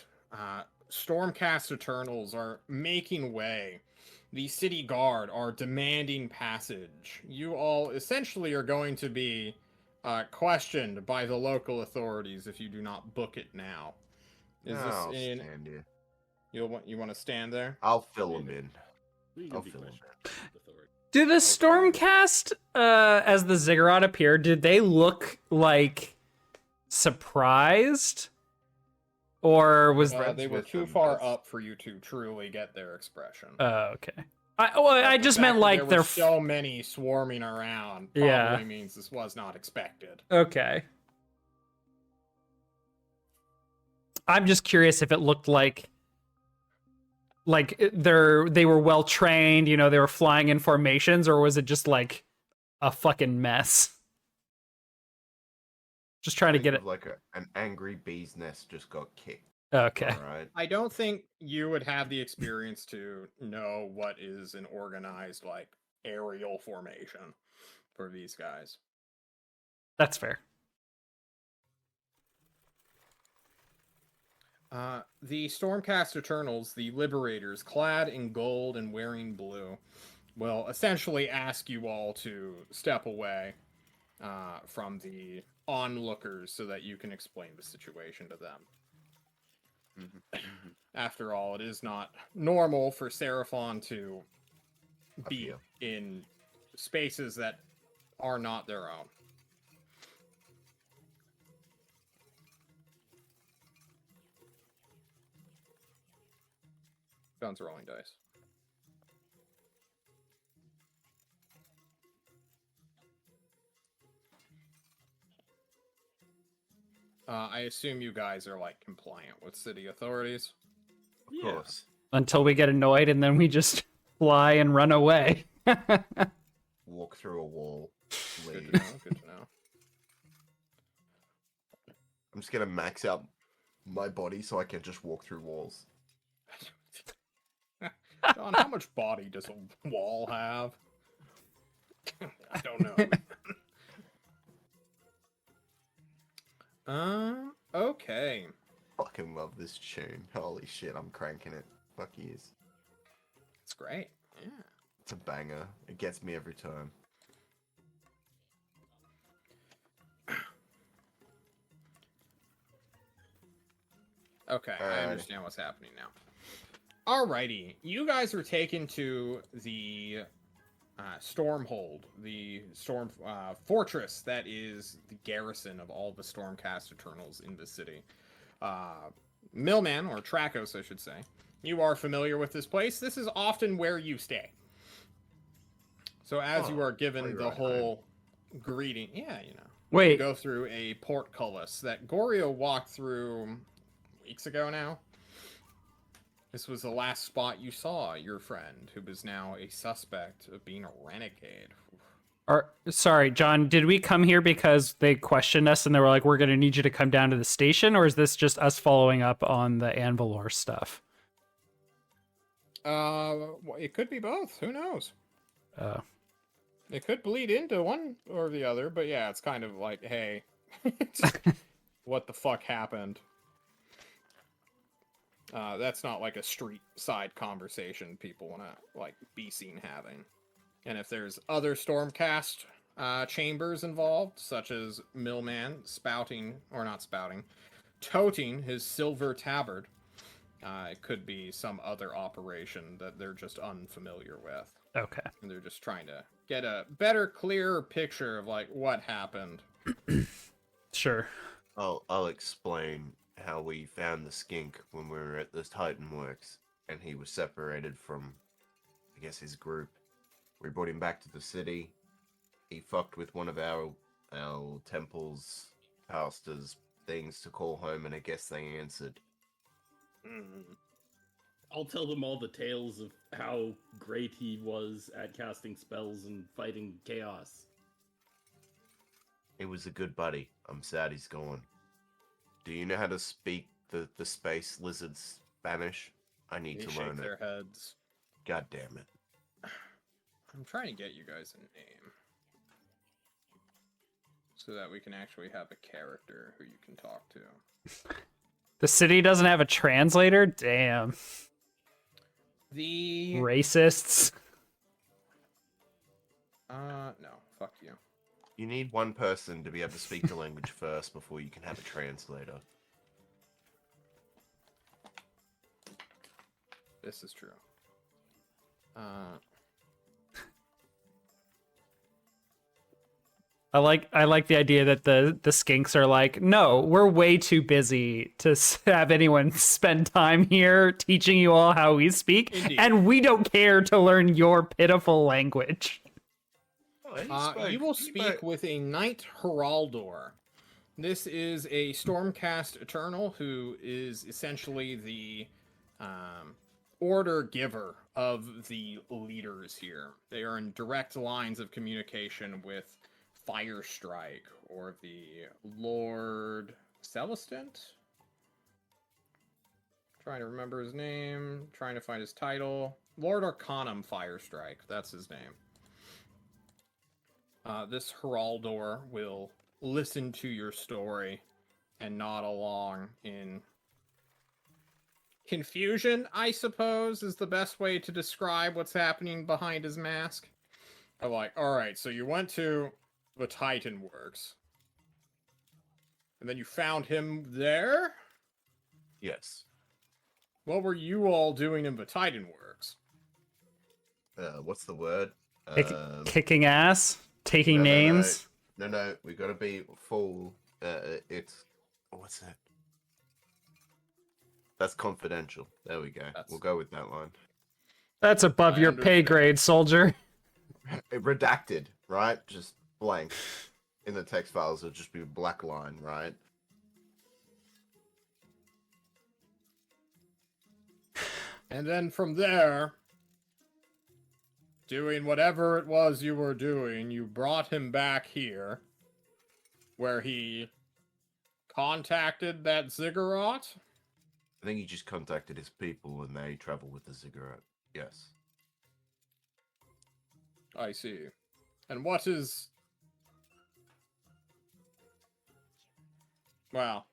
Stormcast Eternals are making way. The city guard are demanding passage. You all essentially are going to be questioned by the local authorities if you do not book it now. I'll This in? stand here. You want to stand there? I'll fill him in. We I'll can be fill him questioned in. with authority. Do the Stormcast, as the ziggurat appeared, did they look like surprised? Or was friends They were with too them, far that's- up for you to truly get their expression. okay. I The just fact meant that like there they're were so many swarming around probably Yeah. means this was not expected. okay. I'm just curious if it looked like they were well trained, you know, they were flying in formations, or was it just like a fucking mess? Just trying to Think get of it. like an angry bee's nest just got kicked. Okay. All right. I don't think you would have the experience to know what is an organized, like, aerial formation for these guys. That's fair. The Stormcast Eternals, the Liberators, clad in gold and wearing blue, will essentially ask you all to step away from the onlookers so that you can explain the situation to them. After all, it is not normal for Seraphon to be in spaces that are not their own. Guns rolling dice. I assume you guys are, like, compliant with city authorities. Of course. Until we get annoyed and then we just fly and run away. Walk through a wall. Good Leave. to know, good to know. I'm just gonna max out my body so I can just walk through walls. John, how much body does a wall have? I don't know. Okay. Fucking love this tune. Holy shit, I'm cranking it. Fuck yes. It's great. Yeah. It's a banger. It gets me every time. Okay, I Alright. understand what's happening now. Alrighty, you guys are taken to the Stormhold, the Storm Fortress that is the garrison of all the Stormcast Eternals in the city. Millman, or Trackos, I should say, you are familiar with this place. This is often where you stay. So as you are given the whole greeting, you Wait, go through a portcullis that Gorio walked through weeks ago now. This was the last spot you saw your friend, who is now a suspect of being a renegade. sorry, John, did we come here because they questioned us and they were like, we're going to need you to come down to the station, or is this just us following up on the Anvilor stuff? It could be both. Who knows? Oh. It could bleed into one or the other, but yeah, it's kind of like, hey, what the fuck happened? That's not like a street side conversation people want to, like, be seen having. And if there's other Stormcast chambers involved, such as Millman toting his silver tabard, it could be some other operation that they're just unfamiliar with. Okay. And they're just trying to get a better, clearer picture of, like, what happened. Sure. I'll explain how we found the skink when we were at the Titan Works, and he was separated from, I guess, his group. We brought him back to the city. He fucked with one of our temple's pastors' things to call home, and I guess they answered. I'll tell them all the tales of how great he was at casting spells and fighting chaos. He was a good buddy. I'm sad he's gone. Do you know how to speak the space lizard's Spanish? I need They to shake learn their it. heads. God damn it. I'm trying to get you guys a name. So that we can actually have a character who you can talk to. The city doesn't have a translator? Damn. The... Racists. No. Fuck you. You need one person to be able to speak the language first before you can have a translator. This is true. I like the idea that the skinks are like, no, we're way too busy to have anyone spend time here teaching you all how we speak, Indeed. and we don't care to learn your pitiful language. You will speak with a Knight Heraldor. This is a Stormcast Eternal who is essentially the order giver of the leaders here. They are in direct lines of communication with Firestrike or the Lord Celestant. Trying to remember his name, trying to find his title. Lord Arcanum Firestrike, that's his name. This Heraldor will listen to your story and nod along in confusion, I suppose, is the best way to describe what's happening behind his mask. I'm like, alright, so you went to the Titan Works. And then you found him there? Yes. What were you all doing in the Titan Works? What's the word? Kicking ass, taking no, names. No, we gotta be full. It's what's that? That's confidential. There we go. We'll go with that line. That's above I your pay understand. grade, soldier. Redacted, right? Just blank. In the text files, it'll just be a black line, right? And then from there, doing whatever it was you were doing, you brought him back here, where he contacted that ziggurat? I think he just contacted his people and they travel with the ziggurat. Yes. I see. And what is... Well,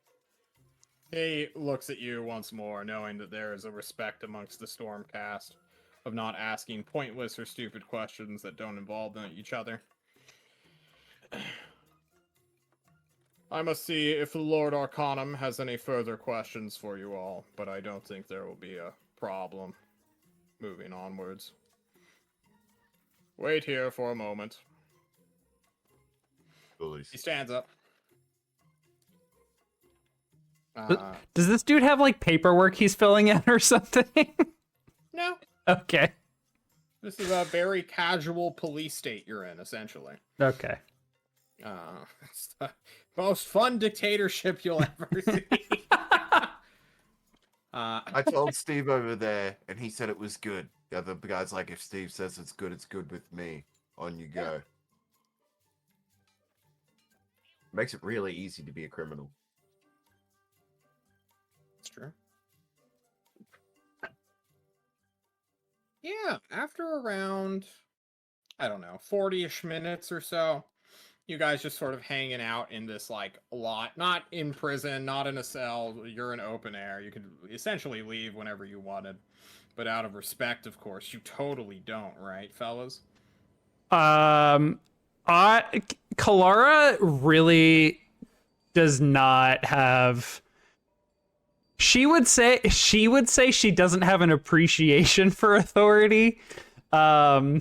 he looks at you once more, knowing that there is a respect amongst the Stormcast of not asking pointless or stupid questions that don't involve each other. I must see if the Lord Arcanum has any further questions for you all, but I don't think there will be a problem moving onwards. Wait here for a moment. Bullies. He stands up. Does this dude have like paperwork he's filling out or something? No. Okay. This is a very casual police state you're in, essentially. Okay. It's the most fun dictatorship you'll ever see. I told Steve over there, and he said it was good. The other guy's like, if Steve says it's good with me. On you go. Makes it really easy to be a criminal. It's true. Yeah, after around, I don't know, 40-ish minutes or so, you guys just sort of hanging out in this, like, lot. Not in prison, not in a cell. You're in open air. You could essentially leave whenever you wanted. But out of respect, of course, you totally don't, right, fellas? Kalara really does not have... She would say she doesn't have an appreciation for authority. Well,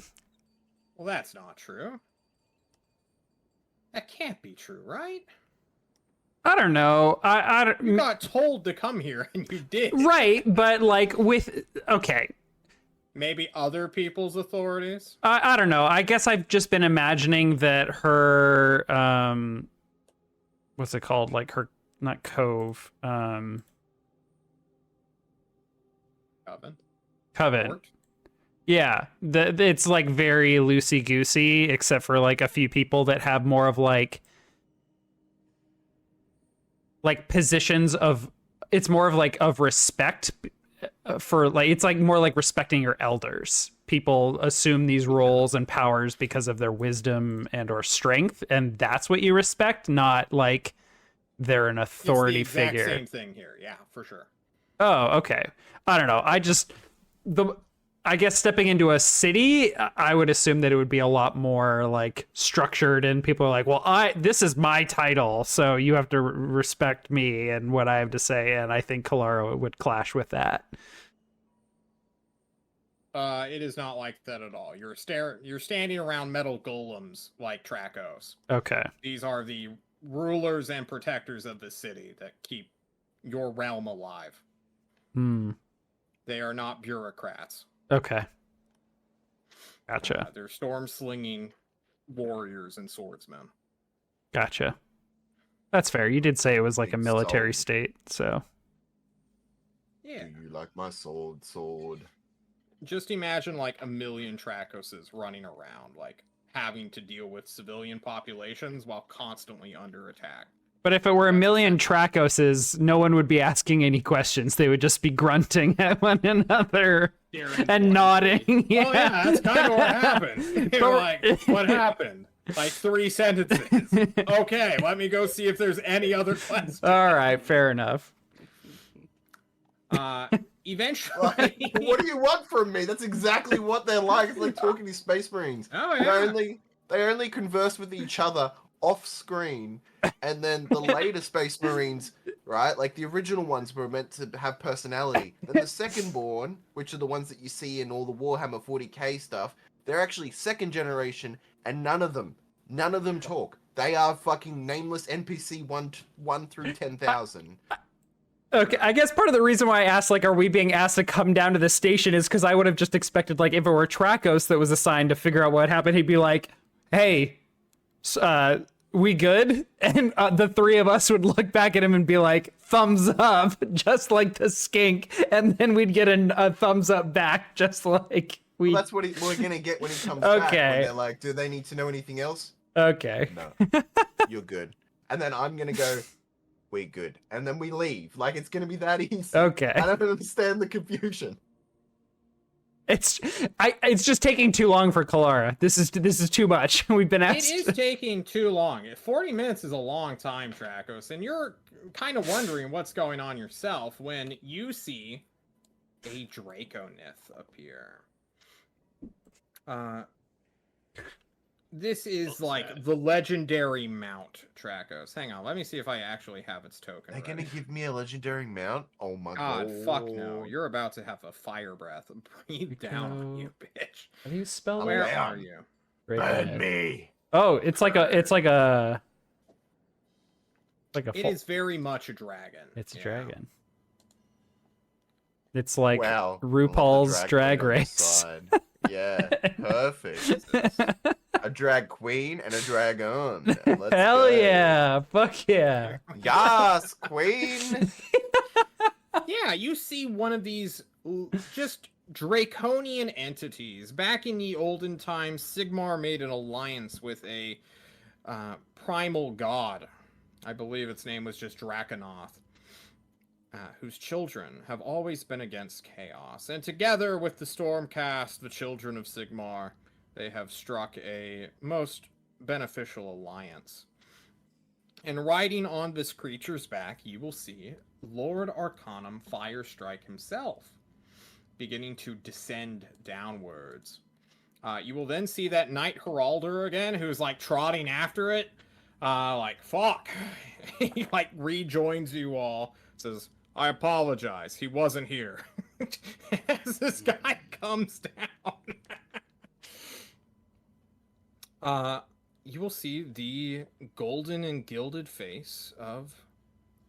that's not true. That can't be true, right? I don't know. I don't... You got told to come here, and you did. Right, but like with... Okay. Maybe other people's authorities? I don't know. I guess I've just been imagining that her... what's it called? Like her... Not cove. Coven. Court? Yeah. It's like very loosey-goosey, except for like a few people that have more of like positions of... It's more of like of respect for like... It's like more like respecting your elders. People assume these roles and powers because of their wisdom and or strength, and that's what you respect, not like they're an authority it's the exact figure. Same thing here, yeah, for sure. Oh, okay. I don't know. I guess stepping into a city, I would assume that it would be a lot more like structured, and people are like, well, this is my title, so you have to respect me and what I have to say. And I think Kalara would clash with that. It is not like that at all. You're standing around metal golems like Trakos. Okay. These are the rulers and protectors of the city that keep your realm alive. They are not bureaucrats. Okay. Gotcha. They're storm-slinging warriors and swordsmen. Gotcha. That's fair. You did say it was like a Big military soul. state, so Yeah. Do you like my sword? Just imagine like a million Trakoses running around, like having to deal with civilian populations while constantly under attack. but if it were a million Trakoses, no one would be asking any questions. They would just be grunting at one another Staring and nodding. Oh yeah, that's kind of what happened. You're like, what happened? Like 3 sentences. Okay, let me go see if there's any other questions. All right, fair enough. Eventually. Like, what do you want from me? That's exactly what they're like. It's like talking to Space Marines. Oh yeah. They only converse with each other off screen, and then the later Space Marines, right? Like the original ones were meant to have personality. Then the second born, which are the ones that you see in all the Warhammer 40k stuff, they're actually second generation, and none of them talk. They are fucking nameless NPC 1 through 10,000. Okay, I guess part of the reason why I asked, like, are we being asked to come down to the station is because I would have just expected, like, if it were Trakos that was assigned to figure out what happened, he'd be like, hey, we good? And the three of us would look back at him and be like, thumbs up, just like the skink. And then we'd get a thumbs up back, just like we... Well, that's what we're gonna get when he comes back. When Okay. they're like, do they need to know anything else? Okay. No. You're good. And then I'm gonna go, we good. And then we leave. Like, it's gonna be that easy. Okay. I don't understand the confusion. It's just taking too long for Kalara. This is too much. We've been It asked. is taking too long. 40 minutes is a long time, Trakos, and you're kind of wondering what's going on yourself when you see a Draconith appear. This is What's like that? the legendary mount, Trakos. Hang on, let me see if I actually have its token. They're gonna ready. give me a legendary mount? Oh my God, god. fuck no. You're about to have a fire breath breathe down on you, bitch. How do you spell Where man. are you? Burn me. Oh, it's like a It is very much a dragon. It's a Yeah. dragon. It's like Wow. RuPaul's Another Drag queen on the Race. side. Yeah, perfect. A drag queen and a dragon. Let's Hell go. yeah! Fuck yeah! Yes, queen. Yeah, you see one of these just draconian entities. Back in the olden times, Sigmar made an alliance with a primal god. I believe its name was just Draconoth, whose children have always been against chaos. And together with the Stormcast, the children of Sigmar, they have struck a most beneficial alliance. And riding on this creature's back, you will see Lord Arcanum Firestrike himself, beginning to descend downwards. You will then see that Knight Heralder again, who's like trotting after it, like, fuck. He like rejoins you all, says, I apologize, he wasn't here. As this guy comes down. You will see the golden and gilded face of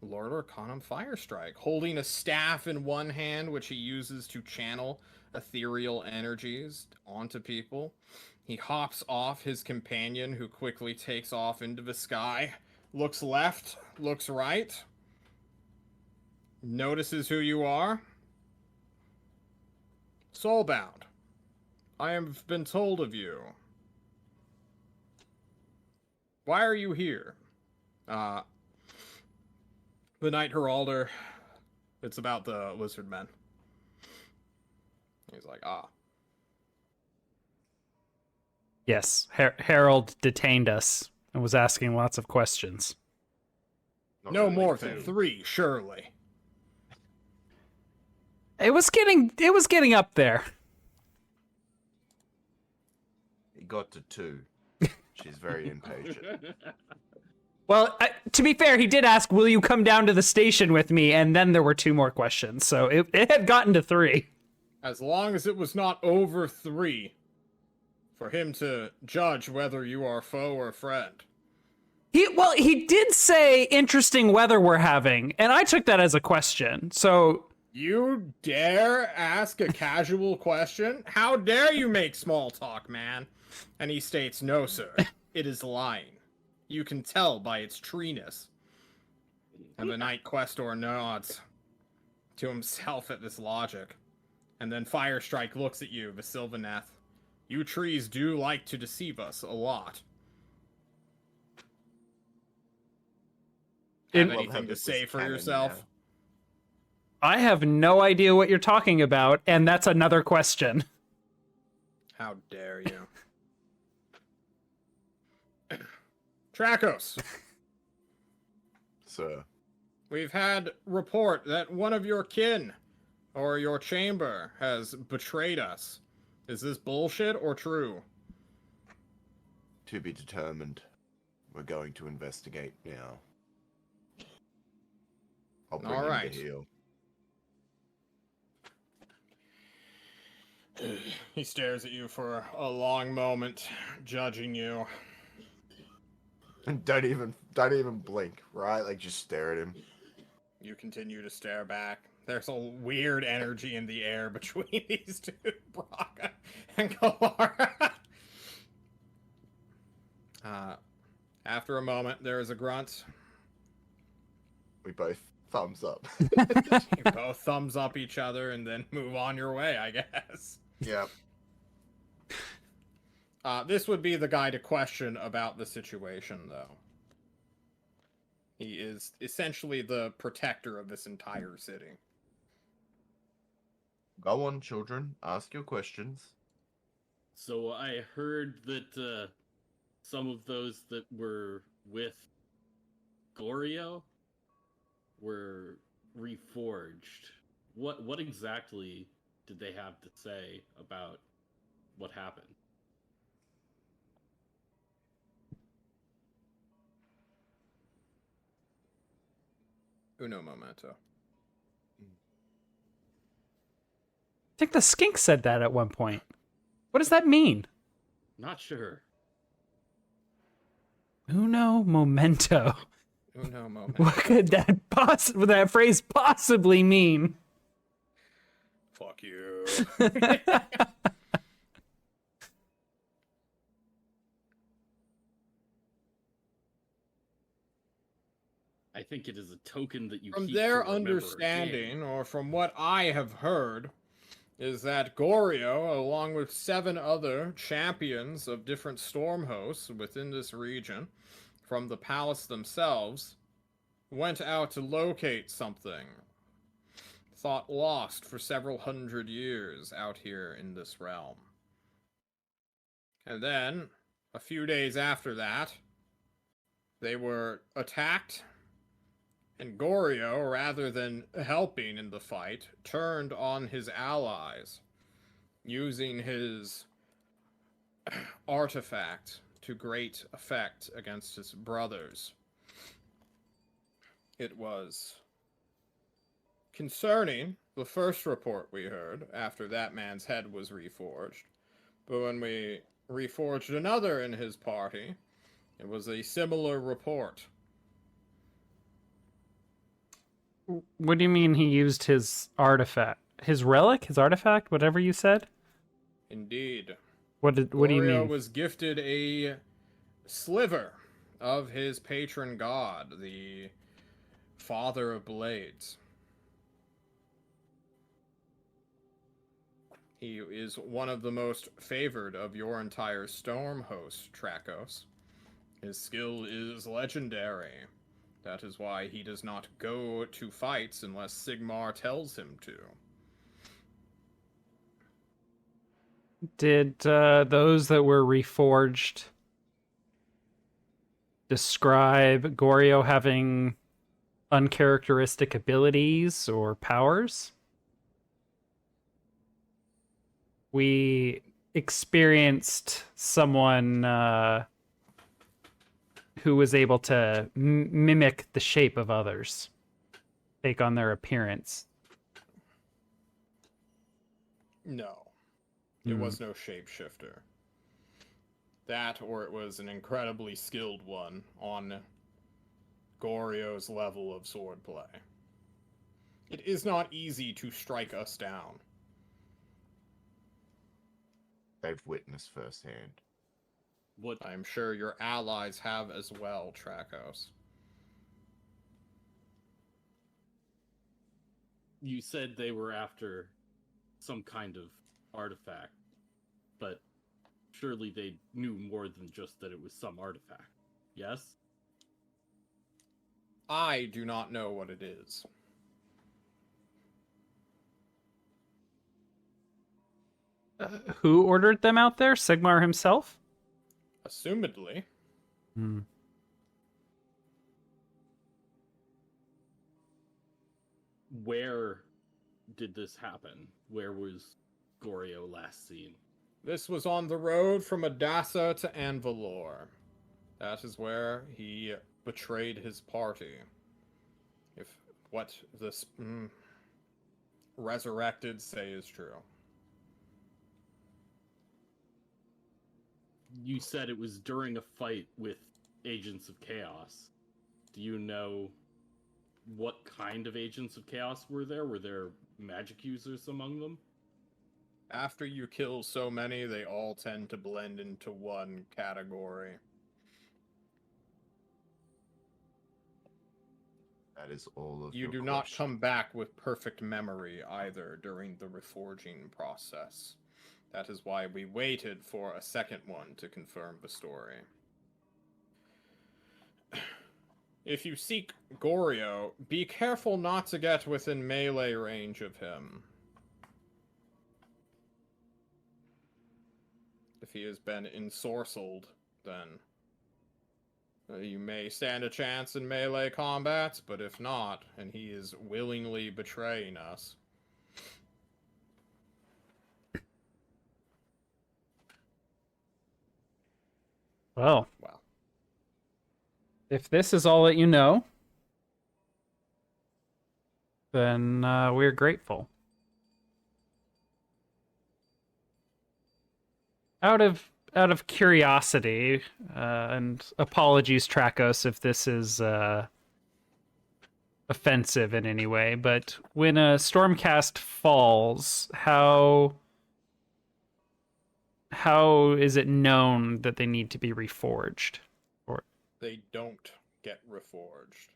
Lord Arcanum Firestrike, holding a staff in one hand, which he uses to channel ethereal energies onto people. He hops off his companion, who quickly takes off into the sky, looks left, looks right, notices who you are. Soulbound, I have been told of you. Why are you here? The Knight Heralder. It's about the Lizard Men. He's like, Yes, Harold detained us and was asking lots of questions. Not no really more two. than 3, surely. It was getting up there. He got to 2. She's very impatient. Well, to be fair, he did ask, will you come down to the station with me? And then there were 2 more questions. So it had gotten to 3. As long as it was not over 3, for him to judge whether you are foe or friend. He did say interesting weather we're having, and I took that as a question. So You dare ask a casual question? How dare you make small talk, man? And he states, no, sir. It is lying. You can tell by its treeness. And the Night Questor nods to himself at this logic. And then Firestrike looks at you, Vasilvaneth. You trees do like to deceive us a lot. Have Well, anything to say for yourself? I have no idea what you're talking about, and that's another question. How dare you? Trakos. Sir. We've had report that one of your kin or your chamber has betrayed us. Is this bullshit or true? To be determined. We're going to investigate now. I'll bring him Alright. to heal. He stares at you for a long moment, judging you. And don't even blink, right? Like, just stare at him. You continue to stare back. There's a weird energy in the air between these two, Braga and Galara. After a moment, there is a grunt. We both thumbs up. You both thumbs up each other and then move on your way, I guess. Yeah. This would be the guy to question about the situation, though. He is essentially the protector of this entire city. Go on, children. Ask your questions. So I heard that some of those that were with Goryo were reforged. What exactly did they have to say about what happened? Uno momento. I think the skink said that at one point. What does that mean? Not sure. Uno momento. Uno momento. What could that phrase possibly mean? Fuck you. I think it is a token that you From keep their to remember a understanding, game. or from what I have heard, is that Goryo, along with 7 other champions of different storm hosts within this region, from the palace themselves, went out to locate something thought lost for several hundred years out here in this realm. And then, a few days after that, they were attacked, and Goryo, rather than helping in the fight, turned on his allies, using his artifact to great effect against his brothers. It was concerning, the first report we heard, after that man's head was reforged. But when we reforged another in his party, it was a similar report. What do you mean he used his artifact? His relic? His artifact? Whatever you said? Indeed. What do you Goryo mean? was gifted a sliver of his patron god, the Father of Blades. He is one of the most favored of your entire storm host, Trakos. His skill is legendary. That is why he does not go to fights unless Sigmar tells him to. Did those that were reforged describe Goryo having uncharacteristic abilities or powers? We experienced someone who was able to mimic the shape of others, take on their appearance. No. It was no shapeshifter. That, or it was an incredibly skilled one on Goryo's level of swordplay. It is not easy to strike us down. They've witnessed firsthand. What I'm sure your allies have as well, Trakos. you said they were after some kind of artifact, but surely they knew more than just that it was some artifact. Yes? I do not know what it is. Who ordered them out there? Sigmar himself? Assumedly. Hmm. Where did this happen? Where was Goryo last seen? This was on the road from Adassa to Anvalor. That is where he betrayed his party. If what this resurrected say is true. You said it was during a fight with Agents of Chaos. Do you know what kind of Agents of Chaos were there? Were there magic users among them? After you kill so many, they all tend to blend into one category. That is all of You your do not question. come back with perfect memory either during the reforging process. That is why we waited for a second one to confirm the story. If you seek Goryo, be careful not to get within melee range of him. If he has been ensorcelled, then you may stand a chance in melee combat, but if not, and he is willingly betraying us... Well, Well, if this is all that you know, then we're grateful. Out of curiosity, and apologies, Trakos, if this is offensive in any way, but when a Stormcast falls, how is it known that they need to be reforged? Or they don't get reforged.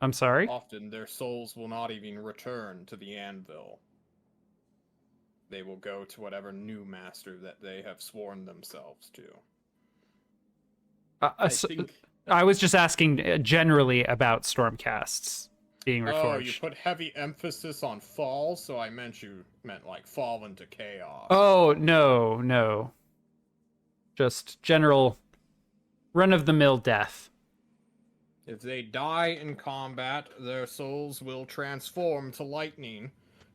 I'm sorry? Often their souls will not even return to the anvil. They will go to whatever new master that they have sworn themselves to. I think I was just asking generally about Stormcasts being reforged. Oh, you put heavy emphasis on fall, so I meant you meant like fall into chaos. Oh, no. Just general run-of-the-mill death. If they die in combat, their souls will transform to lightning,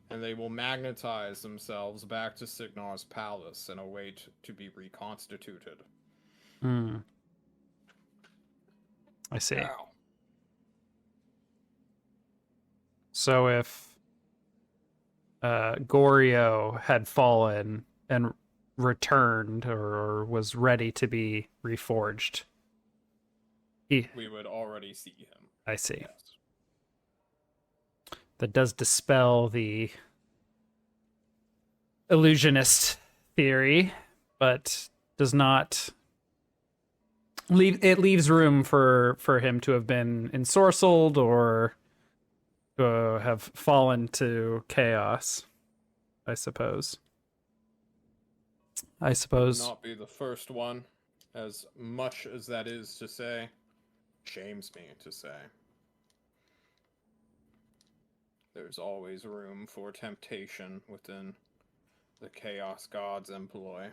and they will magnetize themselves back to Signar's palace and await to be reconstituted. Hmm. I see. Ow. So if Goryo had fallen and returned or was ready to be reforged, We would already see him. I see. Yes. That does dispel the illusionist theory, but does not leaves room for him to have been ensorcelled or have fallen to chaos, I suppose. Not be the first one, as much as that is to say. Shames me to say. There's always room for temptation within the Chaos God's employ.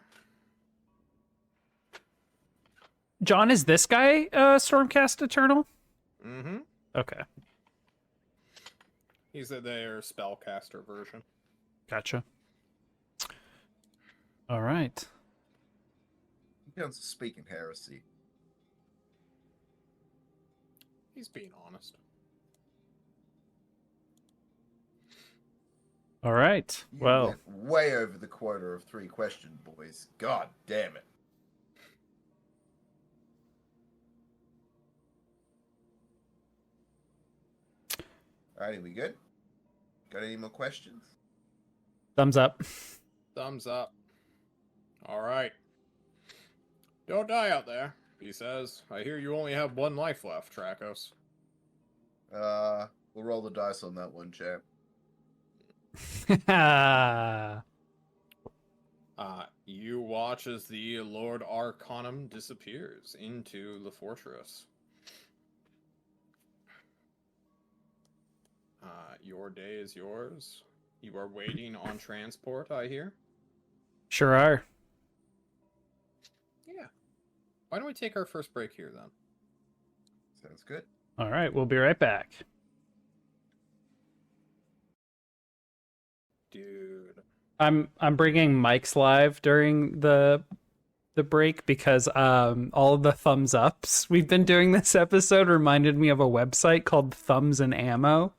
John, is this guy Stormcast Eternal? Mm-hmm. Okay, He's their spellcaster version. gotcha. All right. He comes to speaking heresy. He's being honest. All right. You Well, went way over the quota of 3 questions, boys. God damn it. Alrighty, we good? Got any more questions? thumbs up. Thumbs up. Alright. Don't die out there, he says. I hear you only have 1 life left, Trakos. We'll roll the dice on that one, chap. You watch as the Lord Arcanum disappears into the fortress. Your day is yours. You are waiting on transport, I hear. Sure are. Yeah. Why don't we take our first break here, then? Sounds good. All right, we'll be right back. Dude. I'm bringing mics live during the break because all of the thumbs ups we've been doing this episode reminded me of a website called Thumbs and Ammo.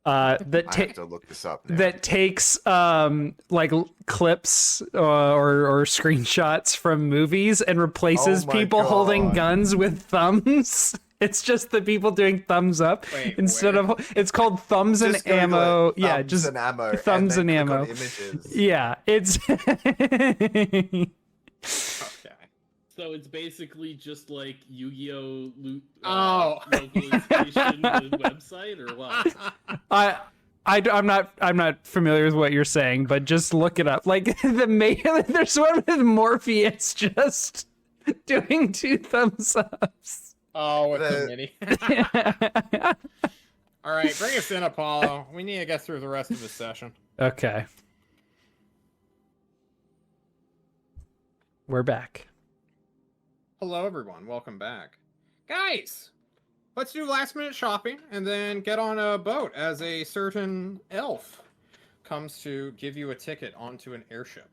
I have to look this up now. That takes like clips or screenshots from movies and replaces Oh my people holding God. guns with thumbs. It's just the people doing thumbs up Wait, instead where? of. It's called Thumbs and Just Google Ammo. it. Yeah, Thumbs just and ammo. Thumbs and, and then Ammo. click on images. Yeah, it's. Okay. So it's basically just like Yu-Gi-Oh! Oh. Localization the website, or what? I'm not familiar with what you're saying, but just look it up. Like there's one with Morpheus just doing 2 thumbs ups. Oh, with the The- mini. All right, bring us in, Apollo. We need to get through the rest of the session. Okay. We're back. Hello, everyone. Welcome back. Guys, let's do last-minute shopping and then get on a boat as a certain elf comes to give you a ticket onto an airship.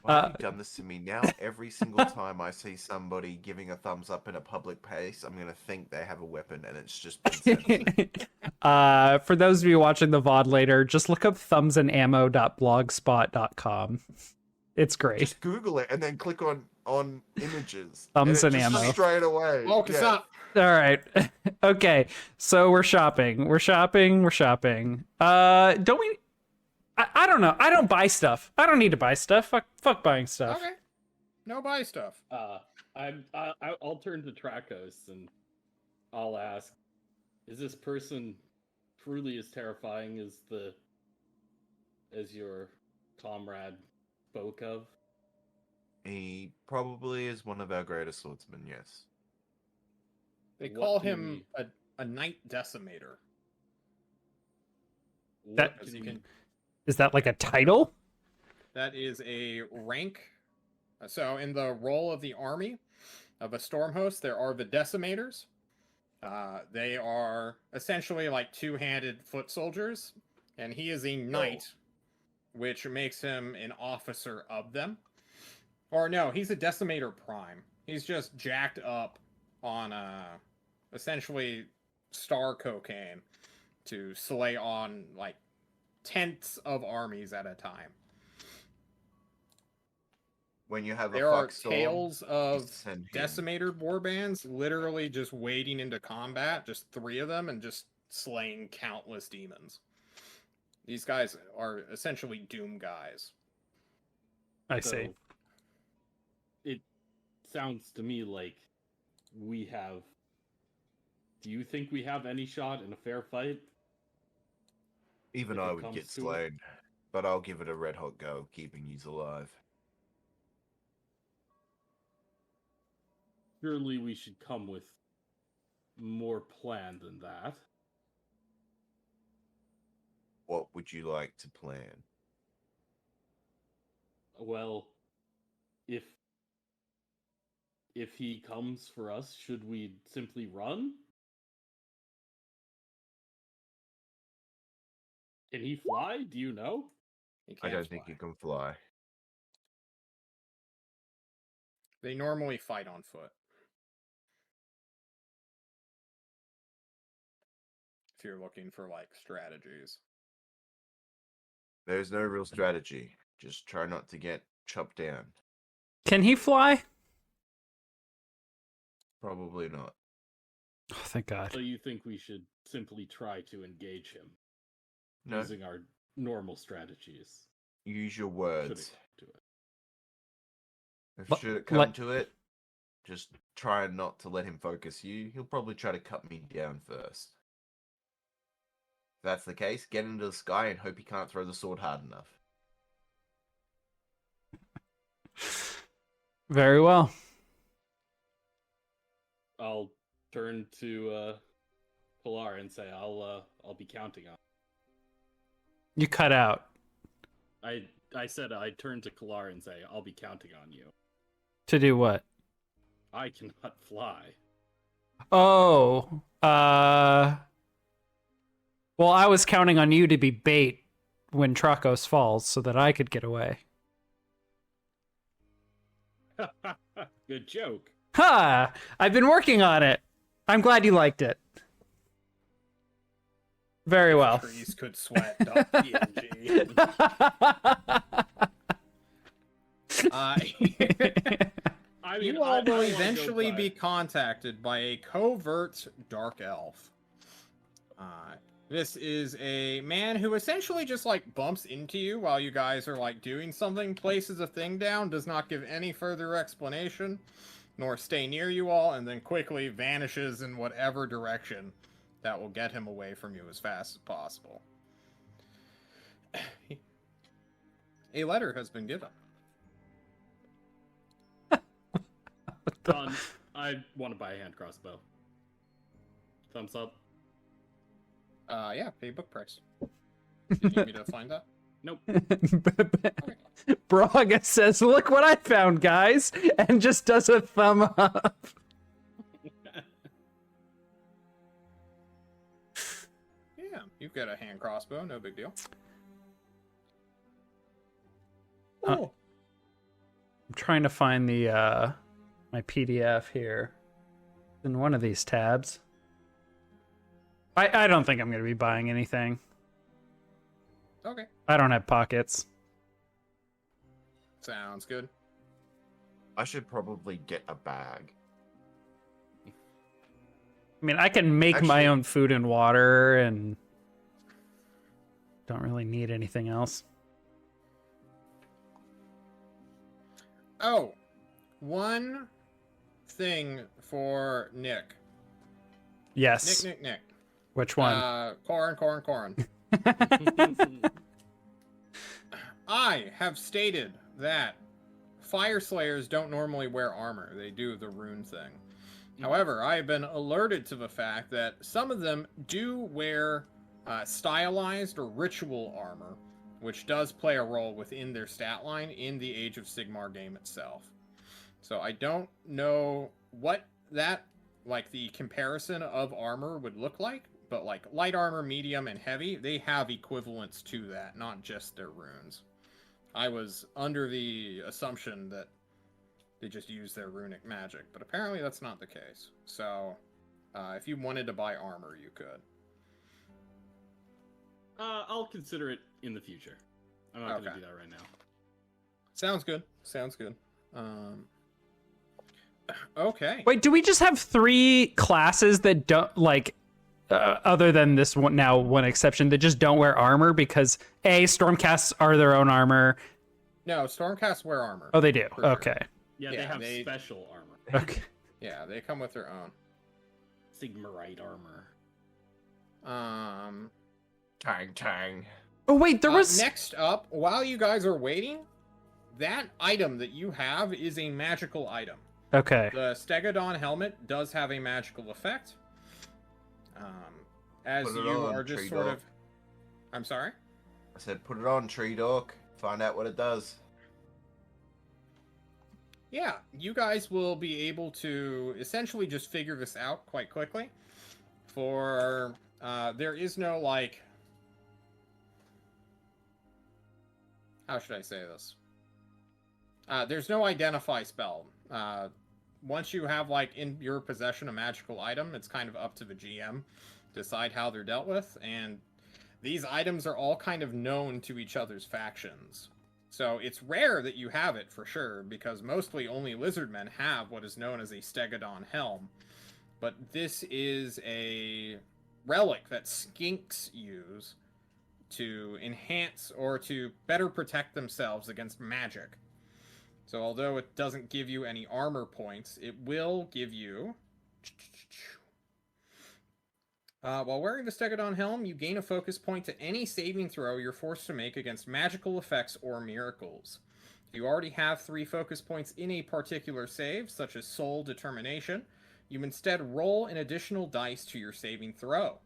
Why have you done this to me now? Every single time I see somebody giving a thumbs up in a public place, I'm gonna think they have a weapon, and it's just been censored. For those of you watching the VOD later, just look up thumbsandammo.blogspot.com. It's great. Just Google it and then click on images. Thumbs and it just ammo. straight away. Focus Yeah. up. All right. Okay. So we're shopping. Don't we? I don't know. I don't buy stuff. I don't need to buy stuff. Fuck buying stuff. Okay. No buy stuff. I'll turn to Trakos and I'll ask: is this person truly as terrifying as your comrade spoke of? He probably is one of our greatest swordsmen. Yes. They What call do him a Knight Decimator. That- What do You we- can- Is that like a title? That is a rank. So in the role of the army of a storm host, there are the Decimators. They are essentially like 2-handed foot soldiers, and he is a knight, which makes him an officer of them. Or no, he's a Decimator Prime. He's just jacked up on essentially star cocaine to slay on like tenths of armies at a time. When you have There a are fuck storm, tales of send him. Decimator warbands literally just wading into combat, just 3 of them, and just slaying countless demons. These guys are essentially Doom guys. I see. So, it sounds to me like we have. Do you think we have any shot in a fair fight? Even if I it would comes get to it. slain, but I'll give it a red hot go, keeping you alive. Surely we should come with more plan than that. What would you like to plan? Well, if he comes for us, should we simply run? Can he fly? Do you know? He I can't don't think fly. you can fly. They normally fight on foot. If you're looking for like strategies. There's no real strategy. Just try not to get chopped down. Can he fly? Probably not. Oh, thank God. So you think we should simply try to engage him No. using our normal strategies? Use your Should words. it come to it? If But- should it come like- to it, just try not to let him focus you. He'll probably try to cut me down first. If that's the case, get into the sky and hope he can't throw the sword hard enough. Very well. I'll turn to Pilar and say I'll be counting on. You cut out. I said I'd turn to Pilar and say I'll be counting on you. To do what? I cannot fly. Oh. Well, I was counting on you to be bait when Tracos falls so that I could get away. Good joke. Ha! I've been working on it. I'm glad you liked it. Very well. Trees could sweat. .png. I mean, You all will I wanna go eventually by- be contacted by a covert dark elf. This is a man who essentially just like bumps into you while you guys are like doing something, places a thing down, does not give any further explanation, nor stay near you all, and then quickly vanishes in whatever direction that will get him away from you as fast as possible. A letter has been given. Don, I want to buy a hand crossbow. Thumbs up. Yeah, pay book price. Do you need me to find that? Nope. Braga says, "Look what I found, guys," and just does a thumb up. Yeah, you've got a hand crossbow, no big deal. I'm trying to find the my PDF here in one of these tabs. I don't think I'm going to be buying anything. Okay, I don't have pockets. sounds good. I should probably get a bag. I mean, I can make my Actually- own food and water and don't really need anything else. Oh, one thing for Nick. Yes. Nick. Which one? Coron. I have stated that Fire Slayers don't normally wear armor. They do the rune thing. However, I have been alerted to the fact that some of them do wear stylized or ritual armor, which does play a role within their stat line in the Age of Sigmar game itself. So I don't know what that, like the comparison of armor would look like, but like light armor, medium, and heavy, they have equivalents to that, not just their runes. I was under the assumption that they just use their runic magic, but apparently that's not the case. So, if you wanted to buy armor, you could. I'll consider it in the future. I'm not going to Okay. do that right now. Sounds good. Okay. Wait, do we just have 3 classes that don't, like, other than this one, now one exception, that just don't wear armor? Because, A, Stormcasts are their own armor. No, Stormcasts wear armor. Oh, they do? For sure. Okay. Yeah, Yeah, they have they- special armor. Okay. Yeah, they come with their own. Sigmarite armor. Tang. Oh, wait, there was... Next up, while you guys are waiting, that item that you have is a magical item. Okay. The Stegodon helmet does have a magical effect. As Put it you on, are just Tree sort Dog. of... I'm sorry? I said, put it on, Tree Dog. Find out what it does. Yeah, you guys will be able to essentially just figure this out quite quickly. For, there is no, like... How should I say this? There's no identify spell. Once you have, like, in your possession a magical item, it's kind of up to the GM to decide how they're dealt with, and these items are all kind of known to each other's factions. So it's rare that you have it, for sure, because mostly only lizardmen have what is known as a Stegodon helm. But this is a relic that skinks use to enhance or to better protect themselves against magic. So although it doesn't give you any armor points, it will give you... while wearing the Stegodon helm, you gain a focus point to any saving throw you're forced to make against magical effects or miracles. If you already have 3 focus points in a particular save, such as Soul Determination, you instead roll an additional dice to your saving throw.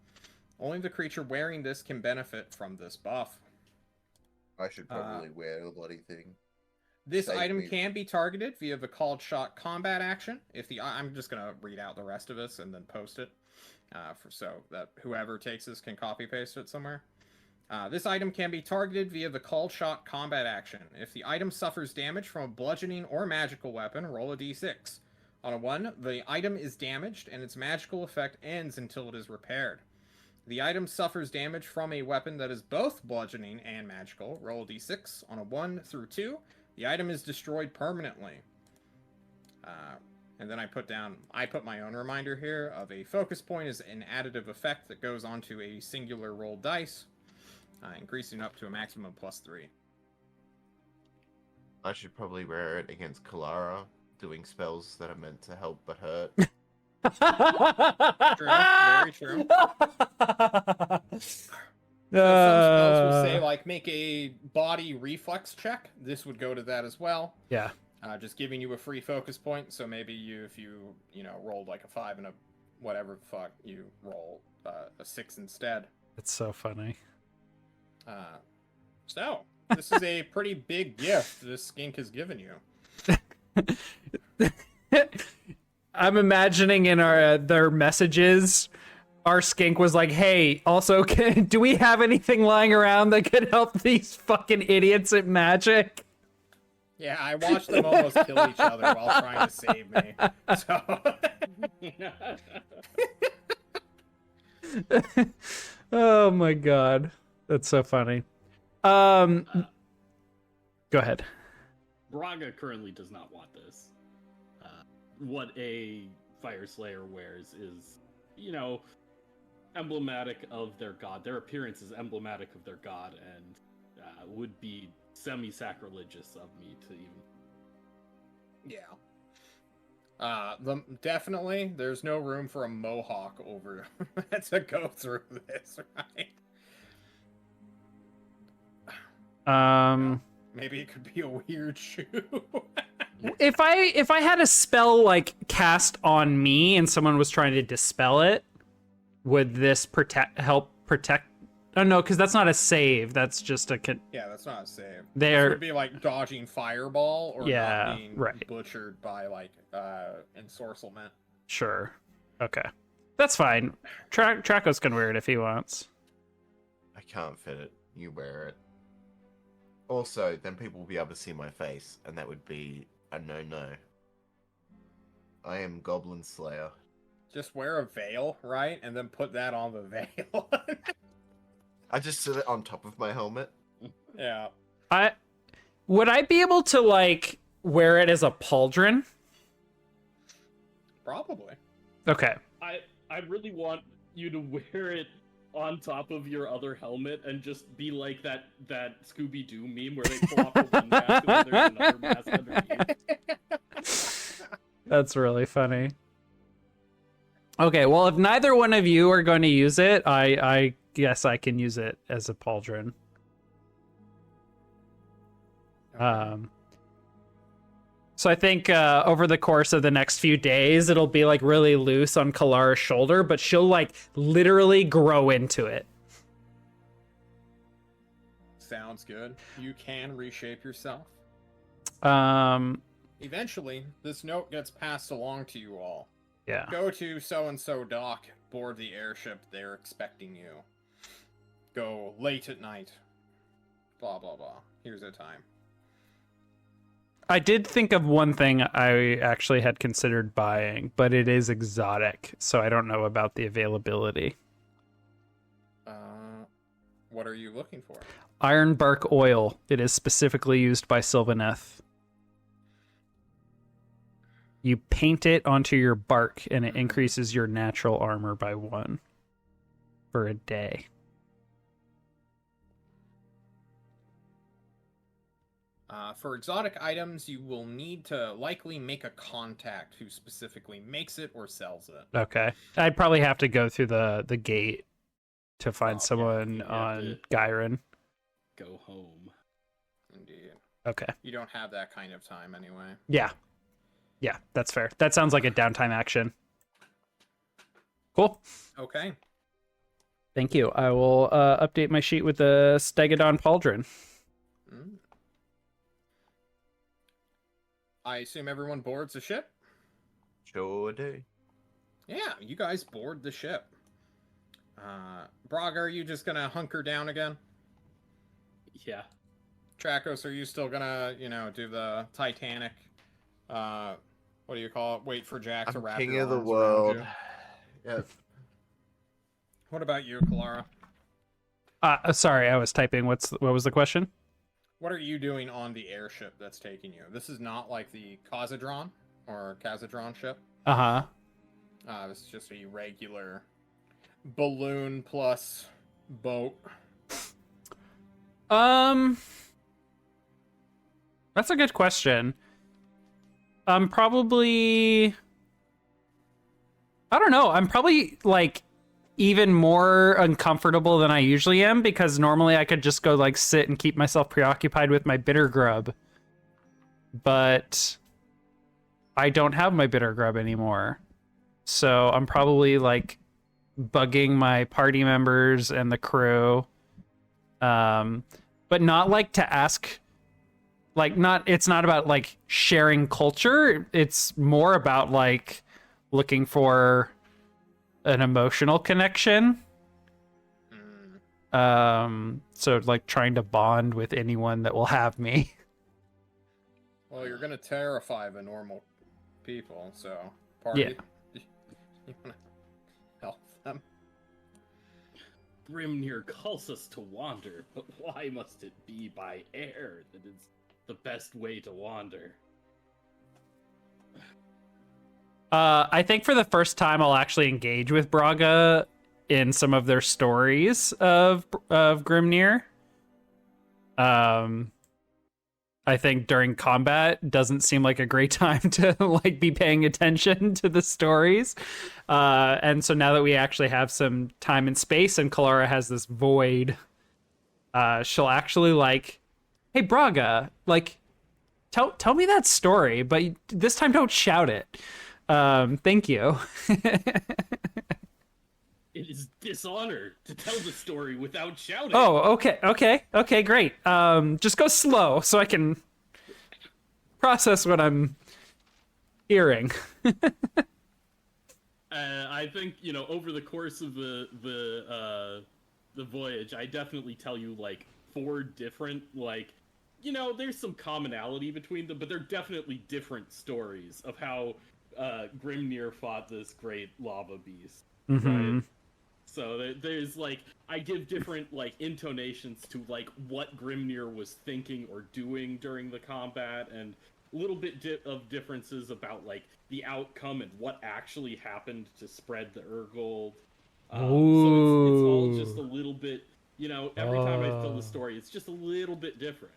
Only the creature wearing this can benefit from this buff. I should probably wear the bloody thing. This Save item me. can be targeted via the called shot combat action. I'm just gonna read out the rest of this and then post it, so that whoever takes this can copy paste it somewhere. This item can be targeted via the called shot combat action. If the item suffers damage from a bludgeoning or magical weapon, roll a d6. On a 1, the item is damaged and its magical effect ends until it is repaired. The item suffers damage from a weapon that is both bludgeoning and magical. Roll a d6. On a 1 through 2, the item is destroyed permanently. And then I put my own reminder here of a focus point is an additive effect that goes onto a singular rolled dice, increasing up to a maximum +3. I should probably wear it against Kalara, doing spells that are meant to help but hurt. True, very true. So some spells will say, like, make a body reflex check. This would go to that as well. Yeah. Just giving you a free focus point. So maybe if you rolled like a 5 and a whatever the fuck, you roll a 6 instead. It's so funny. So this is a pretty big gift this skink has given you. I'm imagining in their messages, our skink was like, hey, also, do we have anything lying around that could help these fucking idiots at Magic? Yeah, I watched them almost kill each other while trying to save me. So... Oh my god. That's so funny. Go ahead. Braga currently does not want this. What a Fire Slayer wears is, emblematic of their god. Their appearance is emblematic of their god, and would be semi-sacrilegious of me to even... Yeah. Definitely, there's no room for a mohawk over to go through this, right? Maybe it could be a weird shoe. If I had a spell like cast on me and someone was trying to dispel it, would this help protect? Oh no, because that's not a save. That's just a. Yeah, that's not a save. This would be like dodging fireball or not being butchered by like ensorcelment. Sure. Okay, that's fine. Trackos can wear it if he wants. I can't fit it. You wear it. Also, then people will be able to see my face, and that would be a no-no. I am Goblin Slayer. Just wear a veil, right? And then put that on the veil. I just sit it on top of my helmet. Yeah. Would I be able to, like, wear it as a pauldron? Probably. Okay. I really want you to wear it on top of your other helmet and just be like that Scooby-Doo meme where they pull off the one mask and then there's another mask underneath. That's really funny. Okay, well, if neither one of you are going to use it, I guess I can use it as a pauldron. So I think over the course of the next few days, it'll be like really loose on Kalara's shoulder, but she'll like literally grow into it. Sounds good. You can reshape yourself. Eventually, this note gets passed along to you all. Yeah. Go to so-and-so dock, board the airship, they're expecting you. Go late at night. Blah, blah, blah. Here's a time. I did think of one thing I actually had considered buying, but it is exotic, so I don't know about the availability. What are you looking for? Ironbark oil. It is specifically used by Sylvaneth. You paint it onto your bark, and it increases your natural armor by 1 for a day. For exotic items, you will need to likely make a contact who specifically makes it or sells it. Okay. I'd probably have to go through the gate to find someone you have on to- Gyron. Go home. Indeed. Okay. You don't have that kind of time anyway. Yeah. Yeah, that's fair. That sounds like a downtime action. Cool. Okay. Thank you. I will update my sheet with the Stegodon Pauldron. Mm. I assume everyone boards the ship? Sure do. Yeah, you guys board the ship. Braga, are you just gonna hunker down again? Yeah. Tracos, are you still gonna, do the Titanic? What do you call it? Wait for Jack to I'm wrap king your of the arms around world. you? Yep. What about you, Kalara? Sorry, I was typing. What was the question? What are you doing on the airship that's taking you? This is not like the Kazadron or Kazadron ship. Uh-huh. This is just a regular balloon plus boat. That's a good question. Probably, I don't know. I'm probably like even more uncomfortable than I usually am, because normally I could just go like sit and keep myself preoccupied with my bitter grub. But I don't have my bitter grub anymore. So I'm probably like bugging my party members and the crew. But not like to ask, like it's not about like sharing culture. It's more about like looking for an emotional connection. So like trying to bond with anyone that will have me. Well, you're gonna terrify the normal people, so party. Yeah. You wanna help them? Grimnir calls us to wander, but why must it be by air that is the best way to wander? I think for the first time I'll actually engage with Braga in some of their stories of Grimnir. I think during combat doesn't seem like a great time to like be paying attention to the stories. And so now that we actually have some time and space and Kalara has this void, she'll actually like, hey Braga, like tell me that story, but this time don't shout it. Thank you. It is dishonor to tell the story without shouting. Oh, okay, great. Just go slow so I can process what I'm hearing. I think over the course of the voyage, I definitely tell you like 4 different there's some commonality between them, but they're definitely different stories of how Grimnir fought this great lava beast. Mm-hmm. Right? So there's I give different intonations to what Grimnir was thinking or doing during the combat, and a little bit of differences about the outcome and what actually happened to spread the Urgold. So it's all just a little bit, every time I tell the story, it's just a little bit different.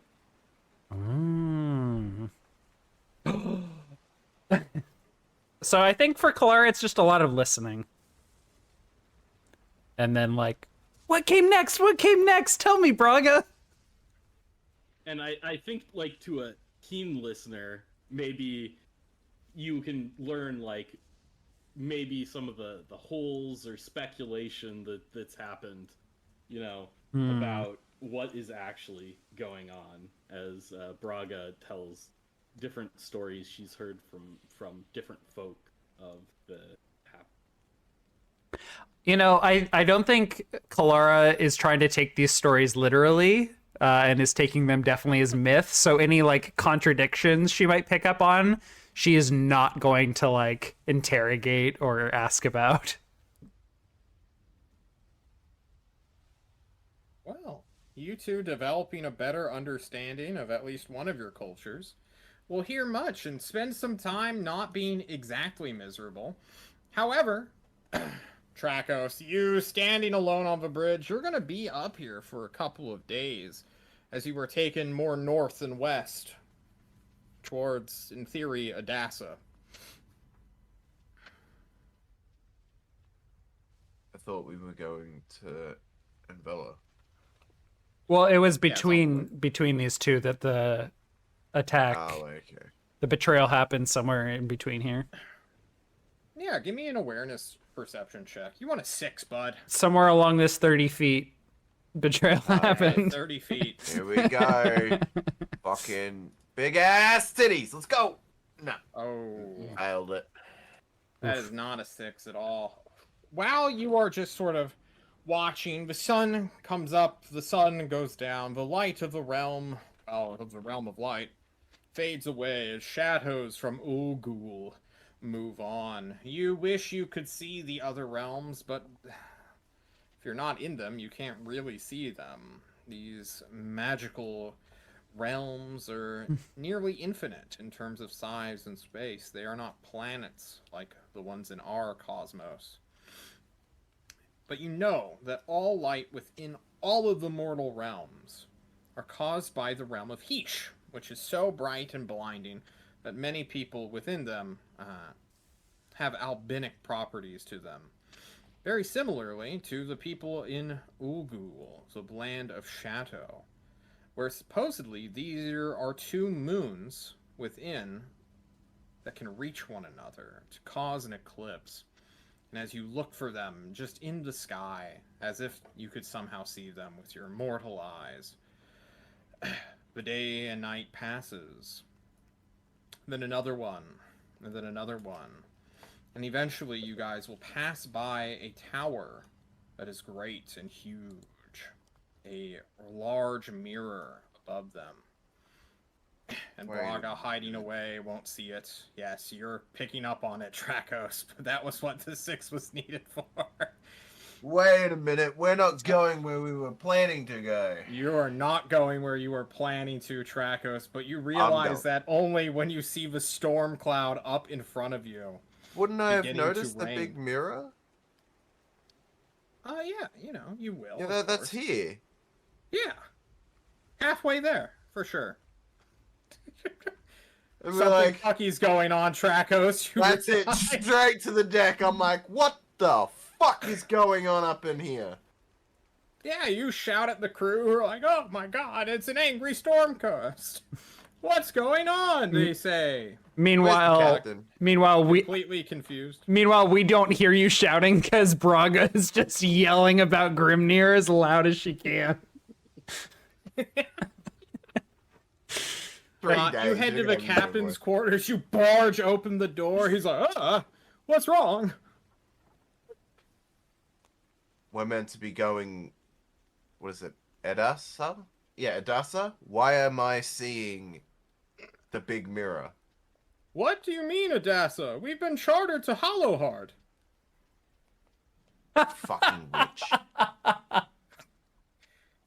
So I think for Kalara, it's just a lot of listening. And then what came next? What came next? Tell me, Braga. And I think to a keen listener, maybe you can learn maybe some of the holes or speculation that's happened, about what is actually going on as Braga tells different stories she's heard from different folk of the I don't think Kalara is trying to take these stories literally, and is taking them definitely as myth. So any contradictions she might pick up on, she is not going to interrogate or ask about. Well, you two developing a better understanding of at least one of your cultures will hear much and spend some time not being exactly miserable. However, Tracos, you standing alone on the bridge, you're going to be up here for a couple of days. as you were taken more north and west towards, in theory, Adassa. I thought we were going to Envela. Well, it was Yeah, between these two that the attack, Oh, okay. the betrayal happened somewhere in between here. Yeah, give me an awareness perception check. You want a 6, bud. Somewhere along this 30 feet, betrayal happened. 30 feet. Here we go. Fucking big ass titties. Let's go. No, Oh, failed it. that is not a 6 at all. While you are just sort of watching, the sun comes up, the sun goes down, the light of the realm, of the realm of light, fades away as shadows from Ulgul move on. You wish you could see the other realms, but if you're not in them, you can't really see them. These magical realms are nearly infinite in terms of size and space. They are not planets like the ones in our cosmos. But you know that all light within all of the mortal realms are caused by the realm of Heesh, which is so bright and blinding that many people within them have albinic properties to them. Very similarly to the people in Ulgul, the land of Shadow, where supposedly these are two moons within that can reach one another to cause an eclipse. And as you look for them just in the sky, as if you could somehow see them with your mortal eyes, the day and night passes. Then another one, and then another one. And eventually you guys will pass by a tower that is great and huge. A large mirror above them. And Wait. Braga hiding away won't see it. Yes, you're picking up on it, Trakos, but that was what the 6 was needed for. Wait a minute. We're not going where we were planning to go. You are not going where you were planning to, Trakos, but you realize that only when you see the storm cloud up in front of you. Wouldn't I have Beginning to noticed the rain. big mirror? Yeah, you know, you will. Yeah, of that's course. here. Yeah. Halfway there, for sure. And we're Something like, fucky's going on, Trakos. You that's it, realize. straight to the deck. I'm like, what the fuck is going on up in here? Yeah, you shout at the crew who are like, oh my god, it's an angry storm ghost. What's going on, they say. Where's the Meanwhile, captain? Completely confused. we don't hear you shouting because Braga is just yelling about Grimnir as loud as she can. Three You days, head to you're the gonna have no captain's voice. quarters, you barge open the door, he's like, what's wrong? We're meant to be going. What is it? Edassa? Yeah, Edassa? Why am I seeing the big mirror? What do you mean, Adassa? We've been chartered to Hallowheart. Fucking witch.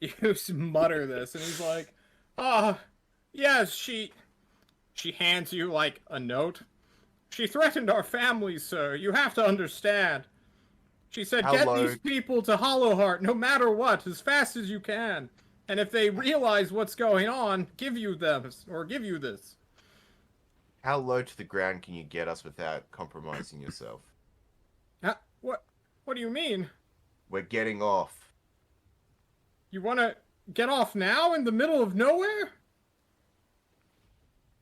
You mutter this, and he's like, yes, she hands you, like, a note. She threatened our families, sir. You have to understand. She said, get Hello. these people to Hallowheart, no matter what, as fast as you can. And if they realize what's going on, give you this. How low to the ground can you get us without compromising yourself? What do you mean? We're getting off. You want to get off now in the middle of nowhere?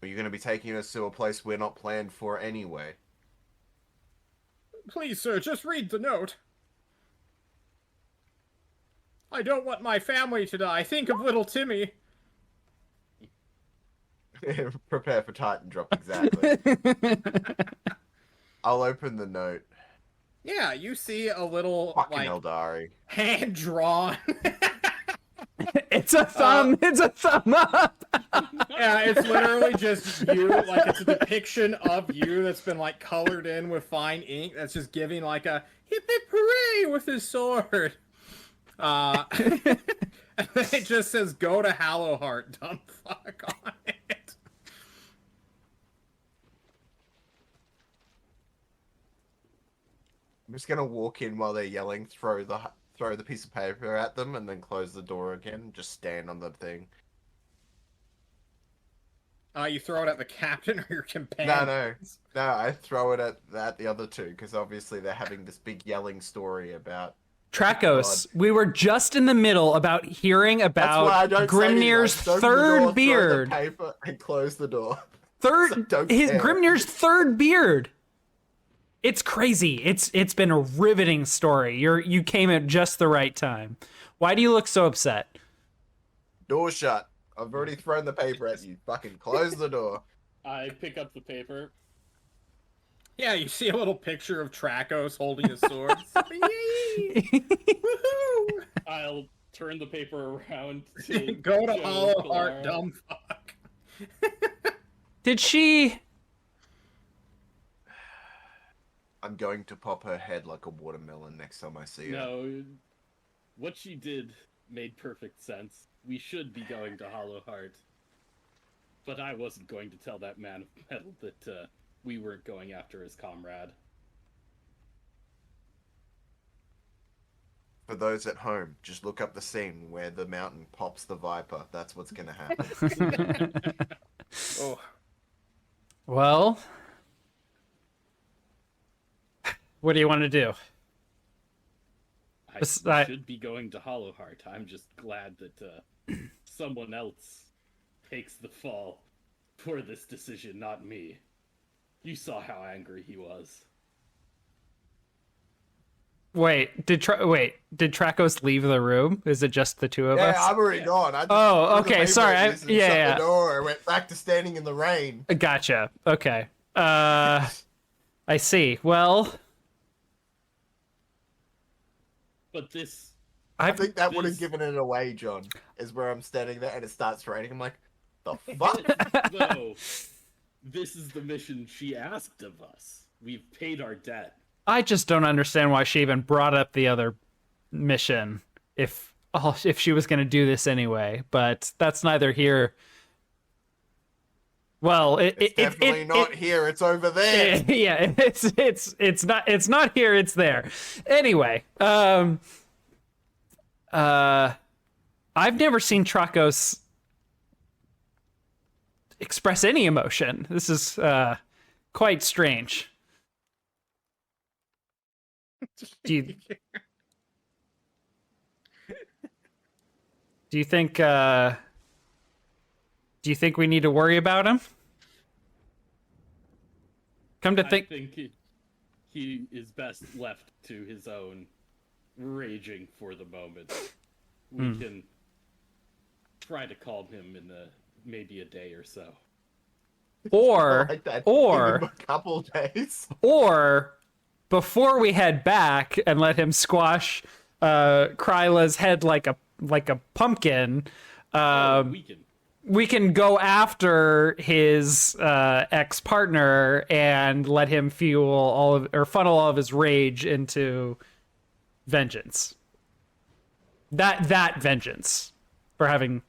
Are you going to be taking us to a place we're not planned for anyway? Please, sir, just read the note. I don't want my family to die. Think of little Timmy. Prepare for Titan drop, exactly. I'll open the note. Yeah, you see a little, Fucking like, Eldari. hand-drawn. It's a thumb. It's a thumb up. Yeah, it's literally just you. Like, it's a depiction of you that's been, like, colored in with fine ink. That's just giving, like, a hip hip hooray with his sword. And then it just says, go to Hallowheart, dumb fuck on it. I'm just gonna walk in while they're yelling, throw the piece of paper at them, and then close the door again. Just stand on the thing. You throw it at the captain or your companion? No, I throw it at the other two, because obviously they're having this big yelling story about... Tracos, we were just in the middle about hearing That's why I about don't Grimnir's say anything. I open the door, third beard. Throw the paper, and close the door. His Grimnir's third beard. It's crazy. It's been a riveting story. You came at just the right time. Why do you look so upset? Door shut. I've already thrown the paper at you. Fucking close the door. I pick up the paper. Yeah, you see a little picture of Tracos holding a sword. Yay! Woohoo! I'll turn the paper around to Go to show Hallowheart, Clara. dumb fuck. Did she? I'm going to pop her head like a watermelon next time I see her. No, what she did made perfect sense. We should be going to Hallowheart. But I wasn't going to tell that man of metal that we weren't going after his comrade. For those at home, just look up the scene where the mountain pops the viper. That's what's gonna happen. Oh, Well, what do you want to do? I should be going to Hallowheart. I'm just glad that someone else takes the fall for this decision, not me. You saw how angry he was. Wait, did Tracos leave the room? Is it just the two of Yeah, us? I'm already gone. I just Oh, threw the okay, paper sorry, at I- you and yeah, shut yeah. the door and went back to standing in the rain. Gotcha. Okay. I see. Well, But this, I think that would have This- given it away, John. Is where I'm standing there and it starts raining. I'm like, the fuck? though, this is the mission she asked of us. We've paid our debt. I just don't understand why she even brought up the other mission if she was going to do this anyway. But that's neither here. Well, It's definitely not here. It's over there. yeah, it's not here. It's there. Anyway, I've never seen Tracos express any emotion. This is quite strange. Do you think we need to worry about him? Come to I think, think he is best left to his own raging for the moment. We can try to calm him in maybe a day or so. or Like that. or Give him a couple days. or before we head back and let him squash Kryla's head like a pumpkin, we can go after his ex-partner and let him funnel all of his rage into vengeance. That vengeance for having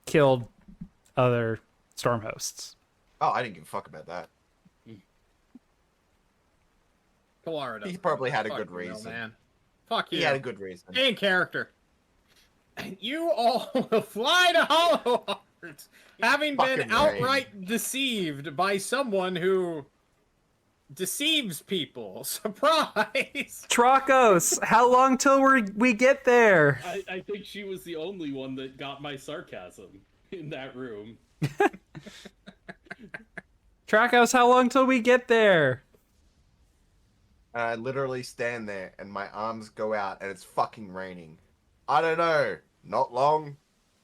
killed other storm hosts. Oh, I didn't give a fuck about that. Kalara doesn't He probably know. had a Fuck good you, reason. man. Fuck you. He had a good reason. In character. You all will fly to Hallowheart, having been Fucking outright deceived by someone who deceives people. Surprise! Tracos, how long till we get there? I think she was the only one that got my sarcasm in that room. Tracos, how long till we get there? I literally stand there and my arms go out and it's fucking raining. I don't know. Not long.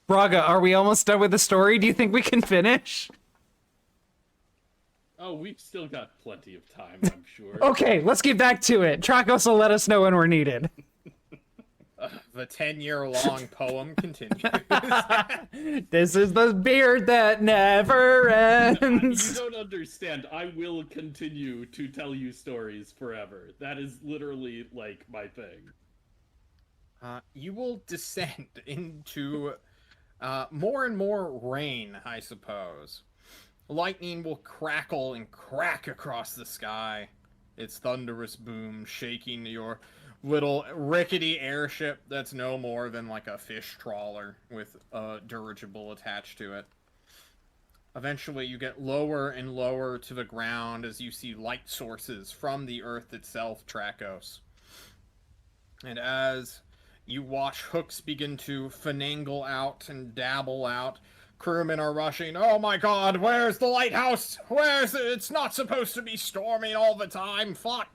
Braga, are we almost done with the story? Do you think we can finish? Oh, we've still got plenty of time, I'm sure. Okay, let's get back to it. Tracos will let us know when we're needed. The 10-year-long poem continues. This is the beard that never You ends. don't understand. I will continue to tell you stories forever. That is literally, like, my thing. You will descend into more and more rain, I suppose. Lightning will crackle and crack across the sky. Its thunderous boom shaking your little rickety airship that's no more than like a fish trawler with a dirigible attached to it. Eventually, you get lower and lower to the ground as you see light sources from the earth itself, Trakos. And as you watch hooks begin to finagle out and dabble out, crewmen are rushing. Oh my god, where's the lighthouse? Where's it? It's not supposed to be storming all the time. Fuck.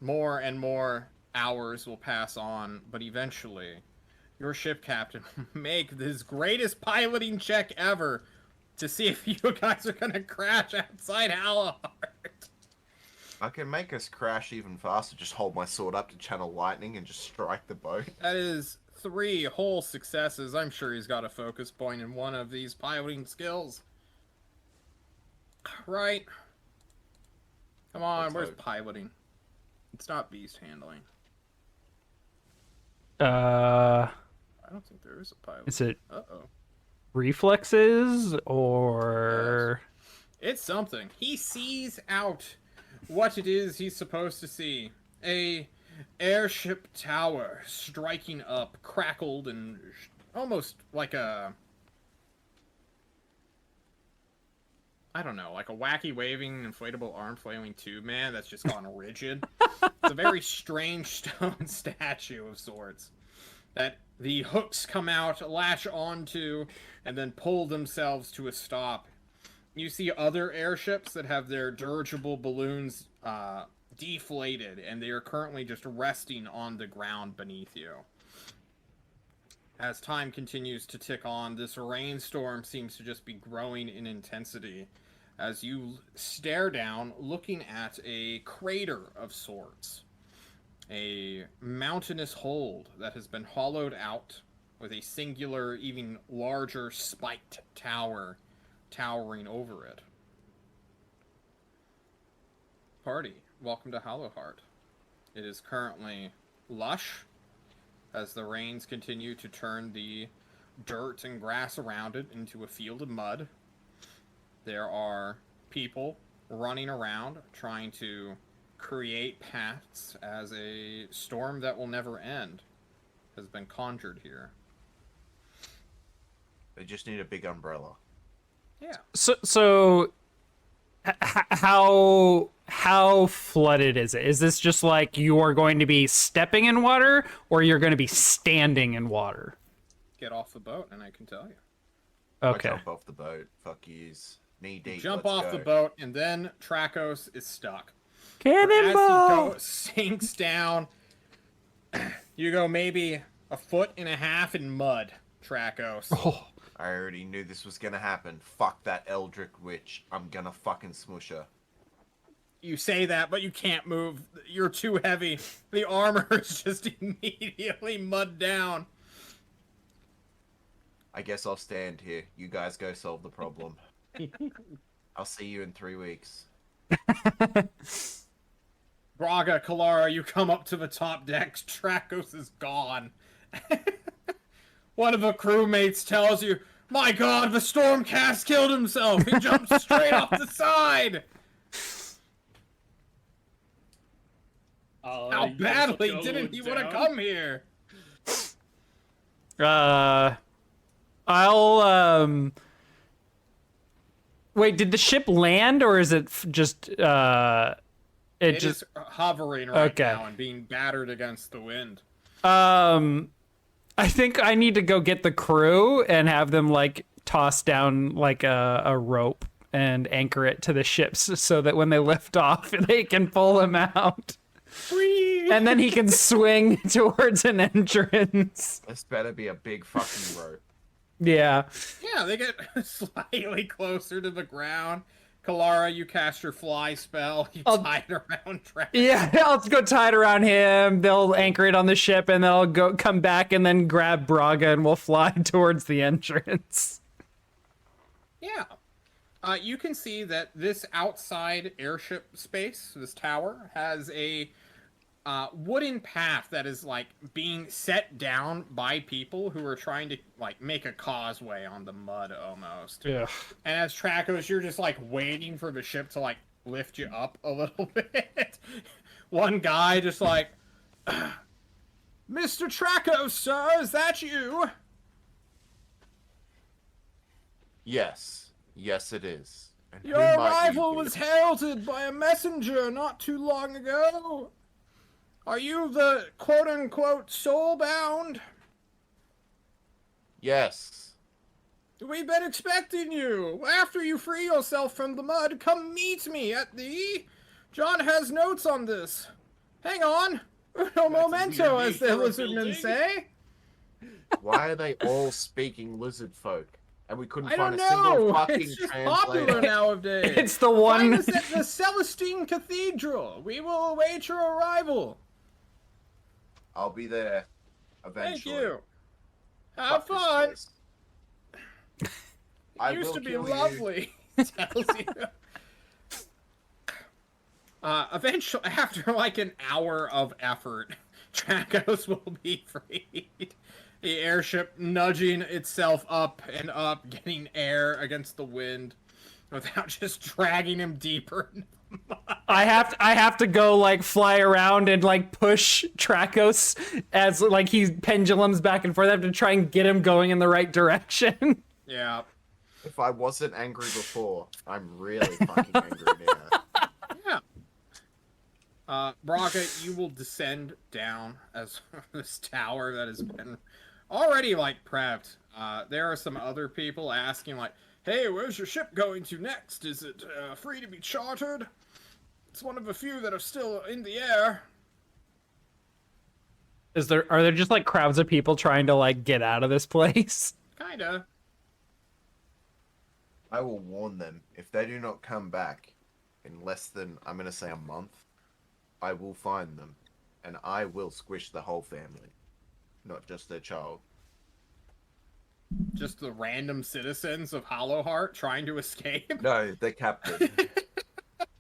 More and more hours will pass on, but eventually, your ship captain will make his greatest piloting check ever to see if you guys are gonna crash outside Hallowheart. I can make us crash even faster. Just hold my sword up to channel lightning and just strike the boat. That is 3 whole successes. I'm sure he's got a focus point in one of these piloting skills. Right. Come on, Let's where's hope. piloting? It's not beast handling. Uh, I don't think there is a pilot. is it Uh-oh. reflexes or? It's something. He sees out what it is he's supposed to see. A airship tower striking up, crackled, and almost like a... I don't know, like a wacky waving inflatable arm flailing tube man that's just gone rigid. It's a very strange stone statue of sorts that the hooks come out, latch onto, and then pull themselves to a stop. You see other airships that have their dirigible balloons deflated, and they are currently just resting on the ground beneath you. As time continues to tick on, this rainstorm seems to just be growing in intensity as you stare down, looking at a crater of sorts. A mountainous hold that has been hollowed out with a singular, even larger spiked tower towering over it. Party, welcome to Hallowheart. It is currently lush as the rains continue to turn the dirt and grass around it into a field of mud. There are people running around trying to create paths as a storm that will never end has been conjured here. They just need a big umbrella. Yeah. So how flooded is it? Is this just like you are going to be stepping in water, or you're going to be standing in water? Get off the boat and I can tell you. Okay. I jump off the boat. Fuck yous. Knee deep. Jump let's off go. the boat and then Trakos is stuck. As Cannonball! he sinks down, you go maybe 1.5 feet in mud, Trakos. Oh, I already knew this was gonna happen. Fuck that Eldritch witch. I'm gonna fucking smush her. You say that, but you can't move. You're too heavy. The armor is just immediately mud down. I guess I'll stand here. You guys go solve the problem. I'll see you in 3 weeks. Braga, Kalara, you come up to the top deck. Trakos is gone. One of the crewmates tells you, "My god, the Stormcast killed himself! He jumped straight off the side!" How badly didn't he want to come here? I'll wait, did the ship land, or is it just it It just is hovering right Okay. now and being battered against the wind. I think I need to go get the crew and have them like toss down like a rope and anchor it to the ships so that when they lift off they can pull him out. And then he can swing towards an entrance. This better be a big fucking rope. Yeah. Yeah, they get slightly closer to the ground. Kalara, you cast your fly spell. You tie it around Trakos. Yeah, I'll go tie it around him. They'll anchor it on the ship, and they'll come back and then grab Braga, and we'll fly towards the entrance. Yeah. You can see that this outside airship space, this tower, has a wooden path that is like being set down by people who are trying to like make a causeway on the mud almost. Yeah. And as Trakos, you're just like waiting for the ship to like lift you up a little bit. One guy just like, "Mr. Trakos, sir, is that you?" Yes. Yes, it is. And who Your might you arrival be? was heralded by a messenger not too long ago. Are you the quote-unquote soulbound? Yes. We've been expecting you. After you free yourself from the mud, come meet me at the... John has notes on this. Hang on. Uno momento, as the lizardmen say. Why are they all speaking lizard folk? And we couldn't I find don't a single know. fucking It's just translator. popular nowadays. It's the Find one. us at the Celestine Cathedral. We will await your arrival. I'll be there eventually. Thank you. Have Fuck this fun. place. I It used will to be kill you. lovely. Tells you. Eventually, after like an hour of effort, Tracos will be freed. The airship nudging itself up and up, getting air against the wind, without just dragging him deeper. I have to go like fly around and like push Tracos as like he pendulums back and forth. I have to try and get him going in the right direction. Yeah. If I wasn't angry before, I'm really fucking angry now. Yeah. Braga, you will descend down as this tower that has been already like prepped. There are some other people asking like, "Hey, where's your ship going to next? Is it free to be chartered?" It's one of a few that are still in the air. Are there just like crowds of people trying to like get out of this place? Kinda. I will warn them. If they do not come back in less than, I'm going to say, a month, I will find them. And I will squish the whole family. Not just their child. Just the random citizens of Hallowheart trying to escape. No, the captain.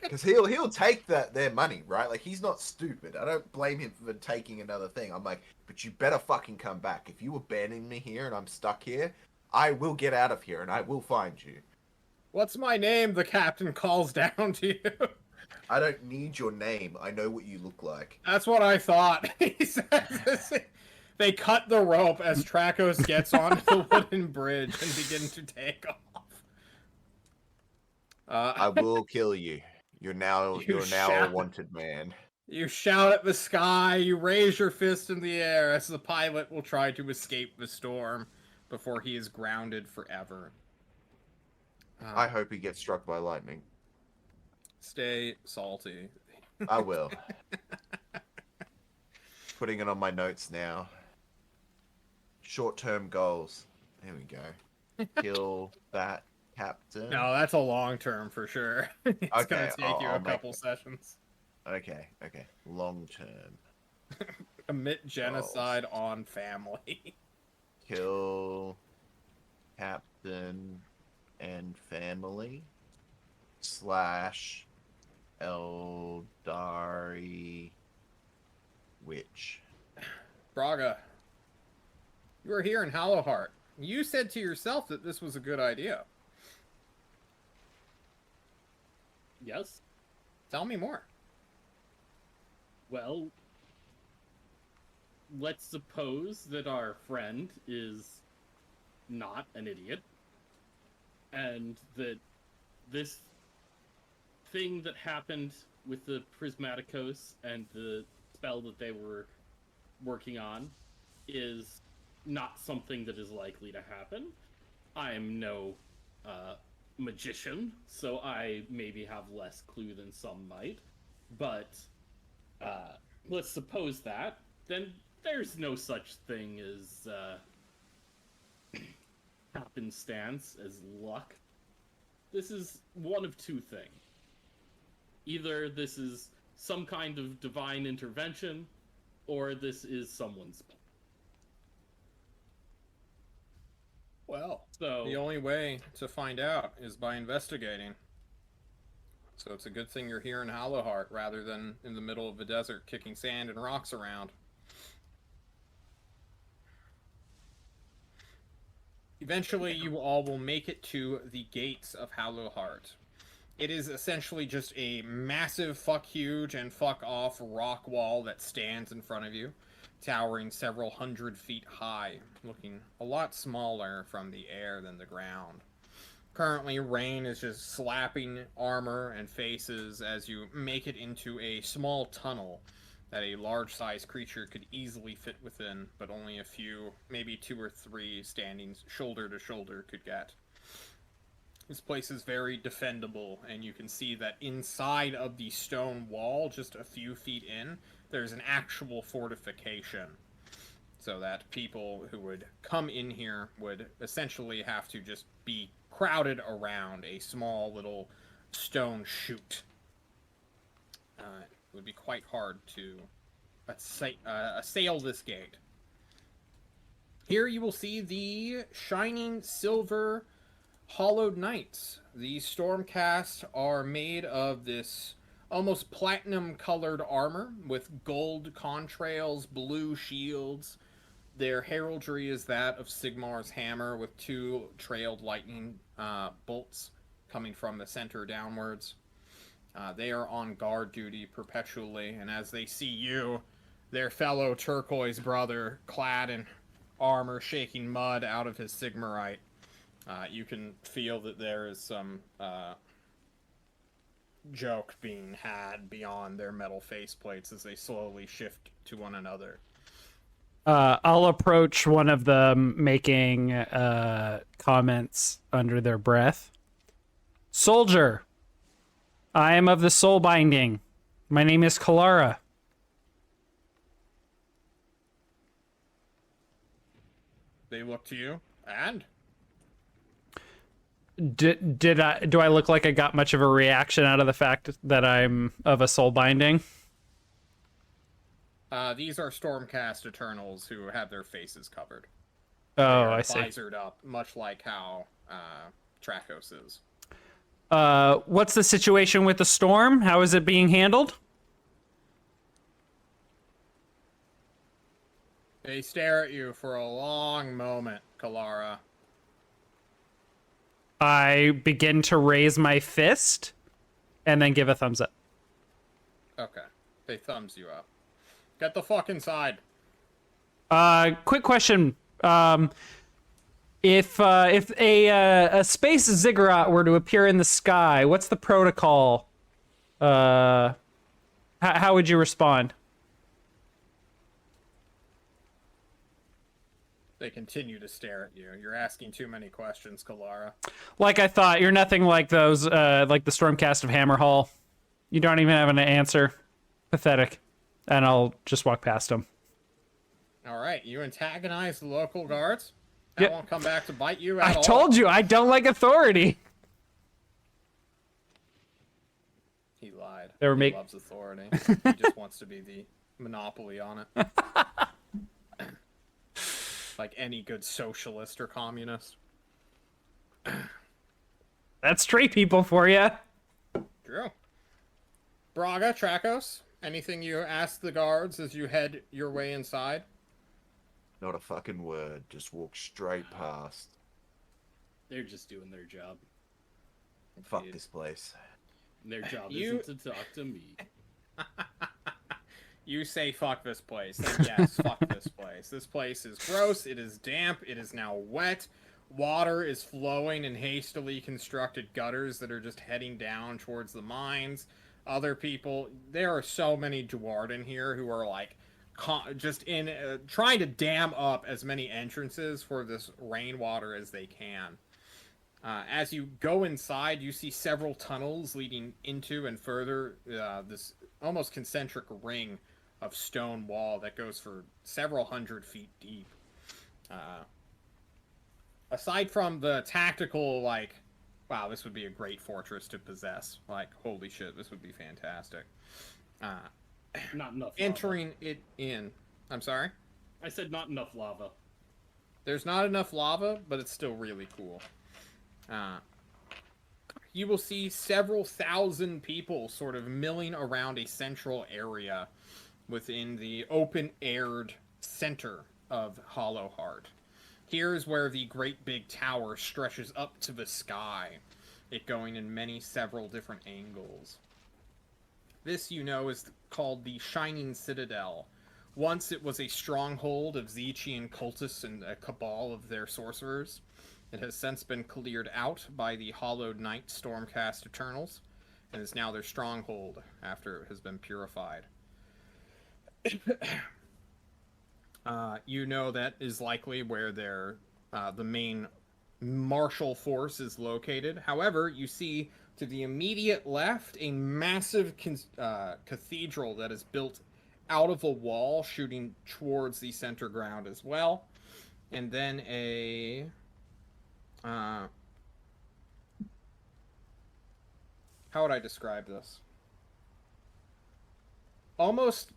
Because he'll take their money, right? Like, he's not stupid. I don't blame him for taking another thing. I'm like, but you better fucking come back. If you abandon me here and I'm stuck here, I will get out of here and I will find you. What's my name? The captain calls down to you. I don't need your name. I know what you look like. That's what I thought. He says. They cut the rope as Tracos gets onto the wooden bridge and begin to take off. I will kill you. You're now a shout. wanted man. You shout at the sky, you raise your fist in the air as the pilot will try to escape the storm before he is grounded forever. I hope he gets struck by lightning. Stay salty. I will. Putting it on my notes now. Short-term goals. There we go. Kill that captain. No, that's a long term for sure. It's Okay, gonna take you I'll a make couple it. sessions. Okay. Long-term. Commit genocide on family. Kill captain and family / Eldari witch. Braga, you are here in Hallowheart. You said to yourself that this was a good idea. Yes. Tell me more. Well, let's suppose that our friend is not an idiot, and that this thing that happened with the Prismaticos and the spell that they were working on is not something that is likely to happen. I am no magician, so I maybe have less clue than some might, but let's suppose that, then there's no such thing as happenstance, as luck. This is one of two things. Either this is some kind of divine intervention, or this is someone's plan. Well, So the only way to find out is by investigating. So it's a good thing you're here in Hallowheart rather than in the middle of the desert kicking sand and rocks around. Eventually, you all will make it to the gates of Hallowheart. It is essentially just a massive fuck huge and fuck off rock wall that stands in front of you, towering several 100 feet high, looking a lot smaller from the air than the ground. Currently, rain is just slapping armor and faces as you make it into a small tunnel that a large-sized creature could easily fit within, but only a few, maybe 2 or 3 standing shoulder to shoulder could get. This place is very defendable, and you can see that inside of the stone wall, just a few feet in, there's an actual fortification. So that people who would come in here would essentially have to just be crowded around a small little stone chute. It would be quite hard to assail this gate. Here you will see the shining silver hollowed knights. These Stormcast are made of this almost platinum colored armor with gold contrails, blue shields. Their heraldry is that of Sigmar's hammer with 2 trailed lightning bolts coming from the center downwards. They are on guard duty perpetually, and as they see you, their fellow turquoise brother, clad in armor, shaking mud out of his Sigmarite, you can feel that there is some joke being had beyond their metal faceplates as they slowly shift to one another. I'll approach one of them making comments under their breath. Soldier, I am of the soul binding. My name is Kalara. They look to you, and? Do I look like I got much of a reaction out of the fact that I'm of a soul binding? These are Stormcast Eternals who have their faces covered. Oh, I see. Visored up, much like how Trackos is. What's the situation with the storm? How is it being handled? They stare at you for a long moment, Kalara. I begin to raise my fist and then give a thumbs up. Okay. They thumbs you up. Get the fuck inside. Quick question. If a space ziggurat were to appear in the sky, what's the protocol? How would you respond? They continue to stare at you. You're asking too many questions, Kalara. Like I thought, you're nothing like those, like the Stormcast of Hammerhall. You don't even have an answer. Pathetic. And I'll just walk past them. All right, you antagonize the local guards. That won't come back to bite you at all. I told you, I don't like authority. He lied. They were He loves authority. He just wants to be the monopoly on it. Like any good socialist or communist. That's straight people for you. True. Braga, Trackos, anything you ask the guards as you head your way inside? Not a fucking word. Just walk straight past. They're just doing their job. Fuck this place. Their job You- isn't to talk to me. You say fuck this place. Then yes, fuck this place. This place is gross, it is damp, it is now wet. Water is flowing in hastily constructed gutters that are just heading down towards the mines. Other people, there are so many Dwarden here who are like just in trying to dam up as many entrances for this rainwater as they can. As you go inside, you see several tunnels leading into and further this almost concentric ring of stone wall that goes for several hundred feet deep. Aside from the tactical, like, wow, this would be a great fortress to possess. Like, holy shit, this would be fantastic. Not enough lava. Entering it in. I'm sorry? I said not enough lava. There's not enough lava, but it's still really cool. You will see several thousand people sort of milling around a central area within the open-aired center of Hallowheart. Here's where the great big tower stretches up to the sky, it going in several different angles. This, you know, is called the Shining Citadel. Once it was a stronghold of Zechian cultists and a cabal of their sorcerers. It has since been cleared out by the Hollowed Knight Stormcast Eternals, and is now their stronghold after it has been purified. You know that is likely where their the main martial force is located. However, you see to the immediate left a massive cathedral that is built out of a wall shooting towards the center ground as well. And then a... how would I describe this? Almost...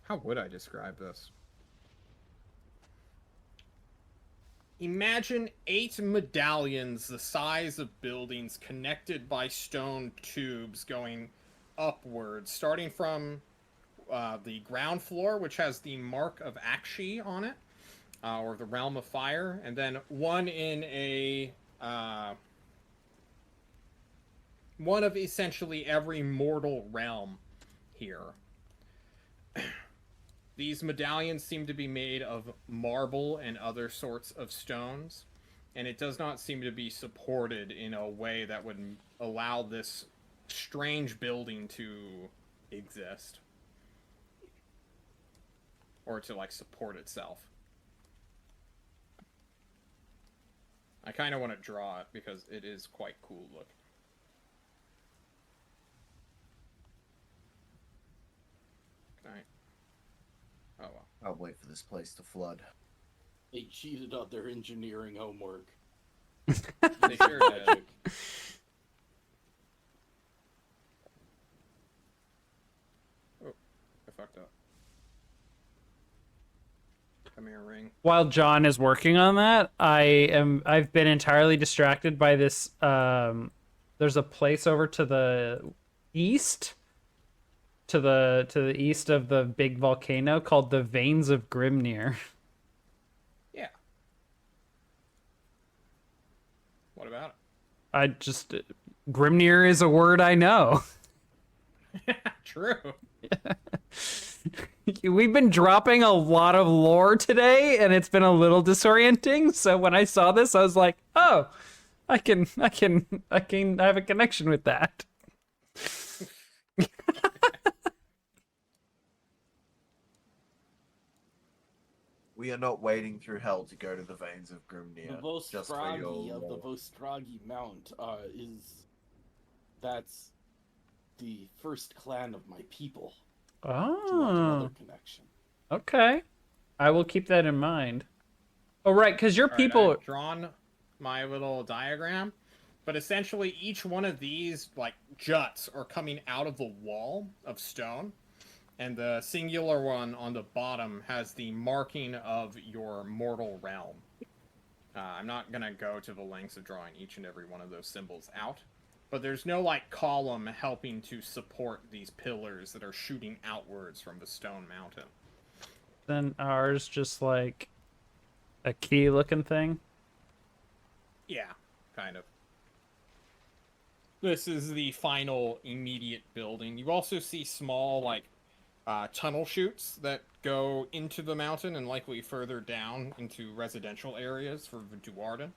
How would I describe this? Imagine 8 medallions the size of buildings connected by stone tubes going upwards, starting from the ground floor, which has the mark of Akshi on it, or the Realm of Fire, and then one in a... one of essentially every mortal realm here. These medallions seem to be made of marble and other sorts of stones, and it does not seem to be supported in a way that would allow this strange building to exist. Or to, like, support itself. I kind of want to draw it because it is quite cool looking. Alright. Oh well. I'll wait for this place to flood. They cheated on their engineering homework. They sure did. Oh, I fucked up. Come here, ring. While John is working on that, I've been entirely distracted by this. There's a place over to the east, to the east of the big volcano called the Veins of Grimnir. Yeah. What about Grimnir is a word I know. it? True. We've been dropping a lot of lore today, and it's been a little disorienting. So when I saw this, I was like, "Oh, I can have a connection with that." We are not wading through hell to go to the veins of Grimnir. The just for Vostragi your of the lore. Vostragi Mount that's the first clan of my people. Do you want Oh, another connection? okay. I will keep that in mind. Oh, right, because your All right, people. I've drawn my little diagram, but essentially each one of these like juts are coming out of the wall of stone, and the singular one on the bottom has the marking of your mortal realm. I'm not gonna go to the lengths of drawing each and every one of those symbols out, but there's no like column helping to support these pillars that are shooting outwards from the stone mountain. Then ours just like a key looking thing. Yeah, kind of. This is the final immediate building. You also see small, like, tunnel chutes that go into the mountain and likely further down into residential areas for Duarden,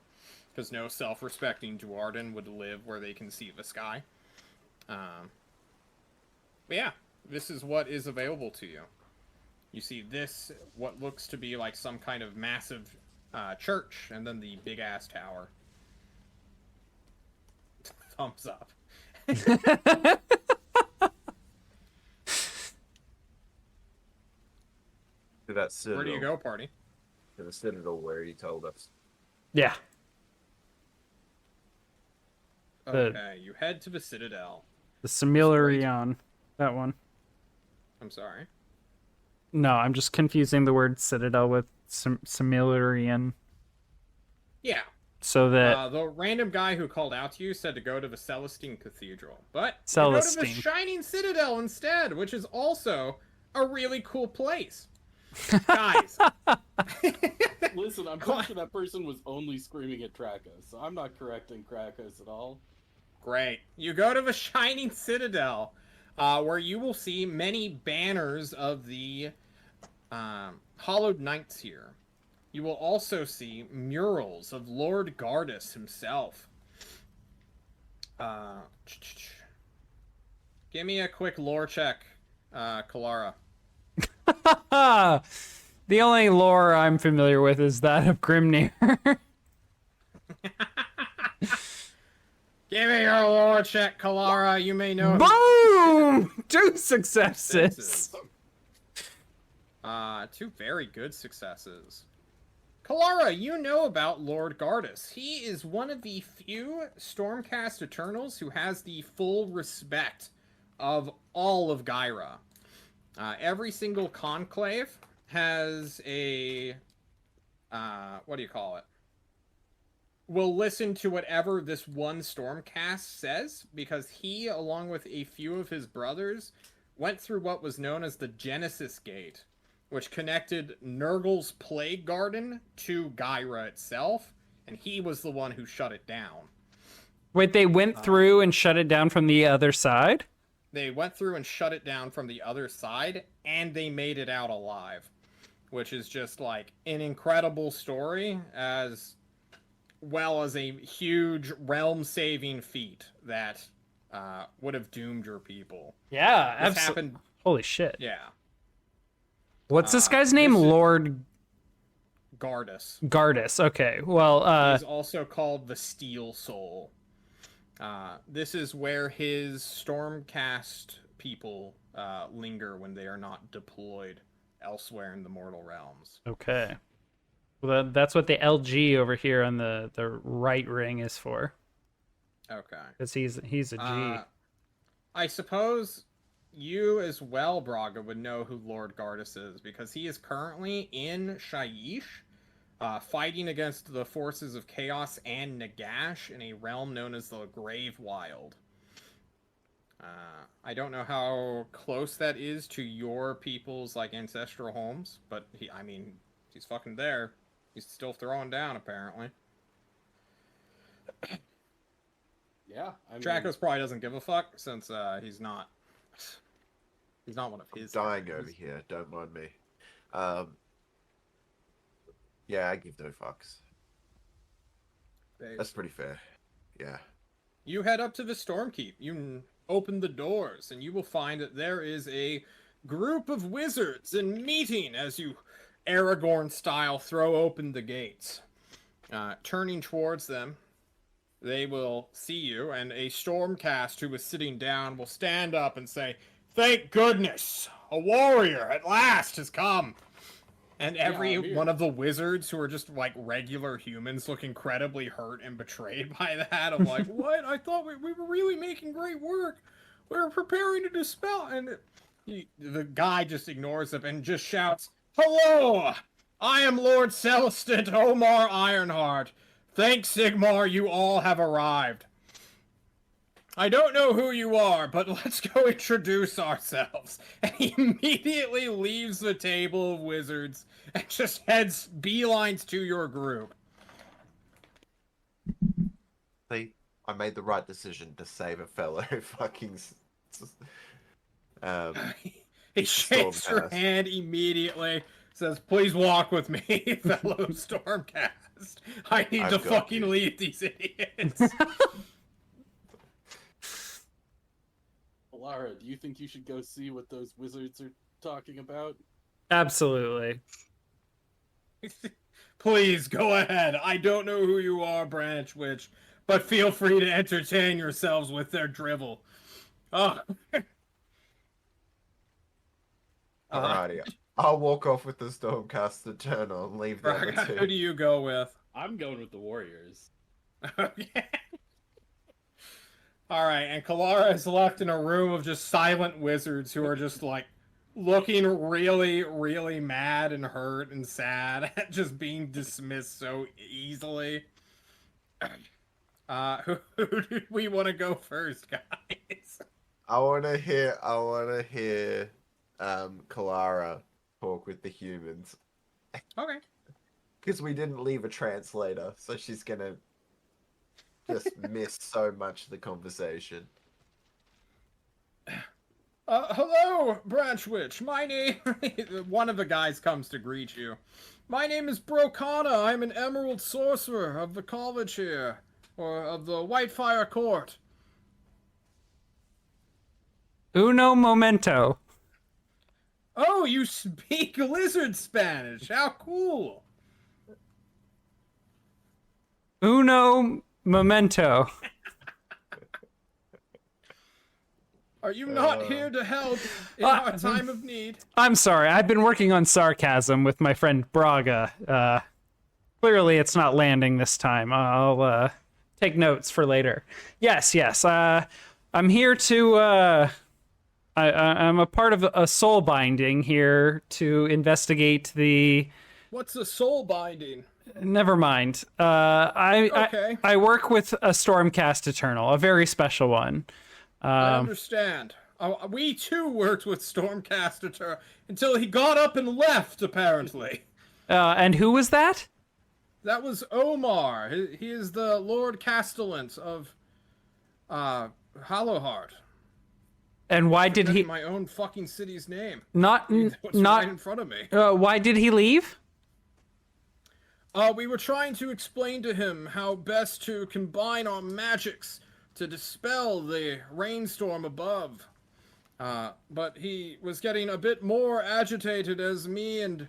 because no self-respecting Duarden would live where they can see the sky. But yeah, this is what is available to you. You see this, what looks to be like some kind of massive church, and then the big-ass tower. Thumbs up. To that citadel. Where do you go, party? To the citadel where he told us. Yeah. Okay, you head to the Citadel. The Similarion. That one. I'm sorry. No, I'm just confusing the word citadel with Similarion. Yeah. So that The random guy who called out to you said to go to the Celestine Cathedral. But you Celestine. go to the Shining Citadel instead, which is also a really cool place. Guys. Listen, I'm pretty sure that person was only screaming at Krakos, so I'm not correcting Krakos at all. Great. You go to the Shining Citadel, where you will see many banners of the Hollowed Knights here. You will also see murals of Lord Gardas himself. Give me a quick lore check, Kalara. The only lore I'm familiar with is that of Grimnir. Give me your lore check, Kalara. You may know. Boom! 2 successes. Two very good successes. Kalara, you know about Lord Gardas. He is one of the few Stormcast Eternals who has the full respect of all of Gyra. Every single conclave has a, what do you call it? Will listen to whatever this one Stormcast says, because he, along with a few of his brothers, went through what was known as the Genesis Gate, which connected Nurgle's Plague Garden to Gyra itself, and he was the one who shut it down. Wait, they went through and shut it down from the other side? They went through and shut it down from the other side, and they made it out alive, which is just like an incredible story, as well as a huge realm-saving feat that would have doomed your people. Yeah, This happened. Holy shit. Yeah, What's this guy's name? this is- Lord Gardas. Gardas. Okay, well, He's also called the Steel Soul. This is where his Stormcast people linger when they are not deployed elsewhere in the mortal realms. okay. Well, that's what the LG over here on the right ring is for. Okay. Because he's a G. I suppose you as well, Braga, would know who Lord Gardas is, because he is currently in Shyish, fighting against the forces of Chaos and Nagash in a realm known as the Grave Wild. I don't know how close that is to your people's like ancestral homes, but he's fucking there. He's still throwing down, apparently. Yeah, I mean, Dracos probably doesn't give a fuck since he's not one of his. Dying characters. over here, don't mind me. Yeah, I give no fucks. That's pretty fair. Yeah. You head up to the Stormkeep. You open the doors, and you will find that there is a group of wizards in meeting as you, Aragorn-style, throw open the gates. Turning towards them, they will see you, and a Stormcast who is sitting down will stand up and say, "Thank goodness! A warrior at last has come!" And every I'm here. one of the wizards who are just like regular humans look incredibly hurt and betrayed by that. I'm like, what? I thought we were really making great work. We were preparing to dispel. And the guy just ignores them and just shouts, "Hello! I am Lord Celestin Omar Ironheart. Thanks, Sigmar, you all have arrived. I don't know who you are, but let's go introduce ourselves." And he immediately leaves the table of wizards and just heads beelines to your group. See, I made the right decision to save a fellow fucking. He shakes your Stormcast. hand immediately, says, "Please walk with me, fellow Stormcast. I need to I've got fucking you." lead these idiots." Lara, do you think you should go see what those wizards are talking about? Absolutely. Please, go ahead. I don't know who you are, Branch Witch, but feel free to entertain yourselves with their drivel. Oh. Alrighty. I'll walk off with the Stormcast to turn on, leave the other Who two. do you go with? I'm going with the Warriors. Okay. Alright, and Kalara is left in a room of just silent wizards who are just like looking really, really mad and hurt and sad at just being dismissed so easily. Who do we want to go first, guys? I wanna hear Kalara talk with the humans. Okay. Because we didn't leave a translator, so she's gonna just miss so much of the conversation. Hello, Branch Witch. My name... One of the guys comes to greet you. My name is Brokana. I'm an Emerald Sorcerer of the college here. Or of the Whitefire Court. Uno momento. Oh, you speak lizard Spanish. How cool. Uno momento. Are you not here to help in our time of need? I'm sorry, I've been working on sarcasm with my friend Braga. Clearly it's not landing this time. I'll take notes for later. Yes. I'm here to... I'm a part of a soul binding here to investigate the... What's a soul binding? Never mind. Okay. I work with a Stormcast Eternal, a very special one. I understand. We too worked with Stormcaster until he got up and left, apparently. And who was that? That was Omar. He is the Lord Castellan of Hallowheart. And why did he... My own fucking city's name. Not right in front of me. Why did he leave? We were trying to explain to him how best to combine our magics to dispel the rainstorm above. But he was getting a bit more agitated as me and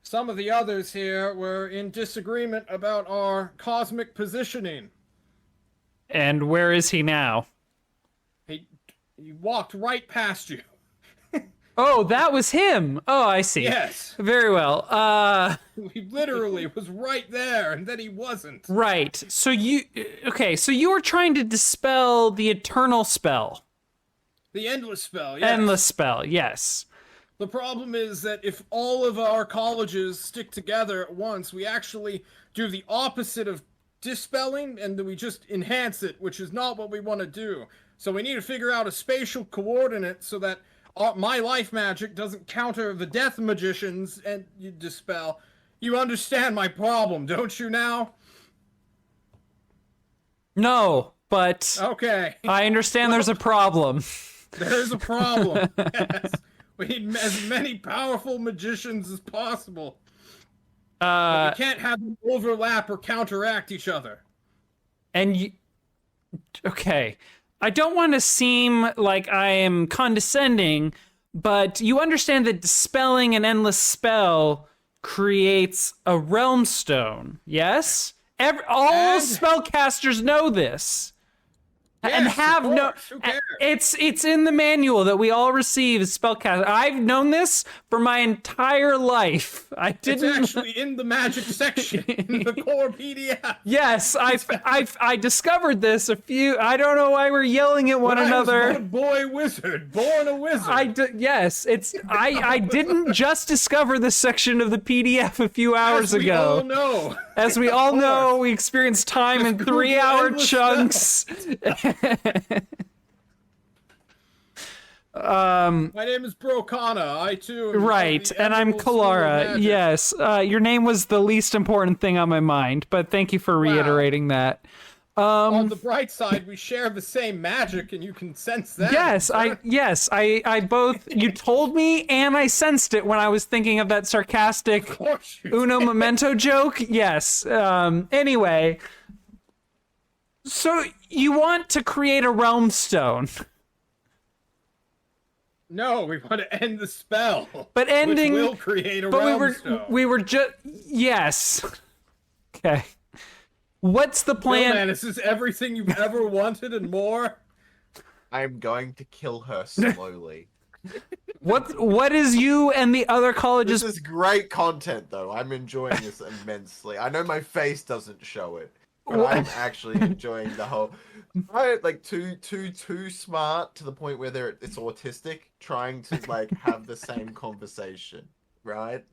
some of the others here were in disagreement about our cosmic positioning. And where is he now? He walked right past you. Oh, that was him. Oh, I see. Yes. Very well. He literally was right there, and then he wasn't. Right. So you were trying to dispel the eternal spell. The endless spell, yes. Endless spell, yes. The problem is that if all of our colleges stick together at once, we actually do the opposite of dispelling, and we just enhance it, which is not what we want to do. So we need to figure out a spatial coordinate so that my life magic doesn't counter the death magicians and you dispel. You understand my problem, don't you now? No, but... Okay. I understand there's a problem. There's a problem, yes. We need as many powerful magicians as possible. But we can't have them overlap or counteract each other. And you... Okay. I don't want to seem like I am condescending, but you understand that dispelling an endless spell creates a realm stone, yes? All spellcasters know this. Yes, and have of course. Who cares? It's in the manual that we all receive as spellcasters. I've known this for my entire life. It's actually in the magic section in the core PDF. Yes, I discovered this I don't know why we're yelling at one another. I was one boy wizard, born a wizard. Yes, I didn't just discover this section of the PDF a few hours ago. As we all know, we experience time in 3-hour chunks. My name is Brokana. I too am right, and I'm Kalara. Yes, your name was the least important thing on my mind, but thank you for reiterating that. On the bright side, we share the same magic, and you can sense that. Yes, I both. You told me, and I sensed it when I was thinking of that sarcastic Uno Memento joke. Yes. Anyway, so you want to create a realm stone? No, we want to end the spell. But ending which will create a realm stone. We were just yes. Okay. What's the plan? Man, is this everything you've ever wanted and more? I'm going to kill her slowly. What is you and the other colleges? This is great content, though. I'm enjoying this immensely. I know my face doesn't show it, but I'm actually enjoying the whole. Right, like too smart to the point where it's autistic, trying to like have the same conversation. Right?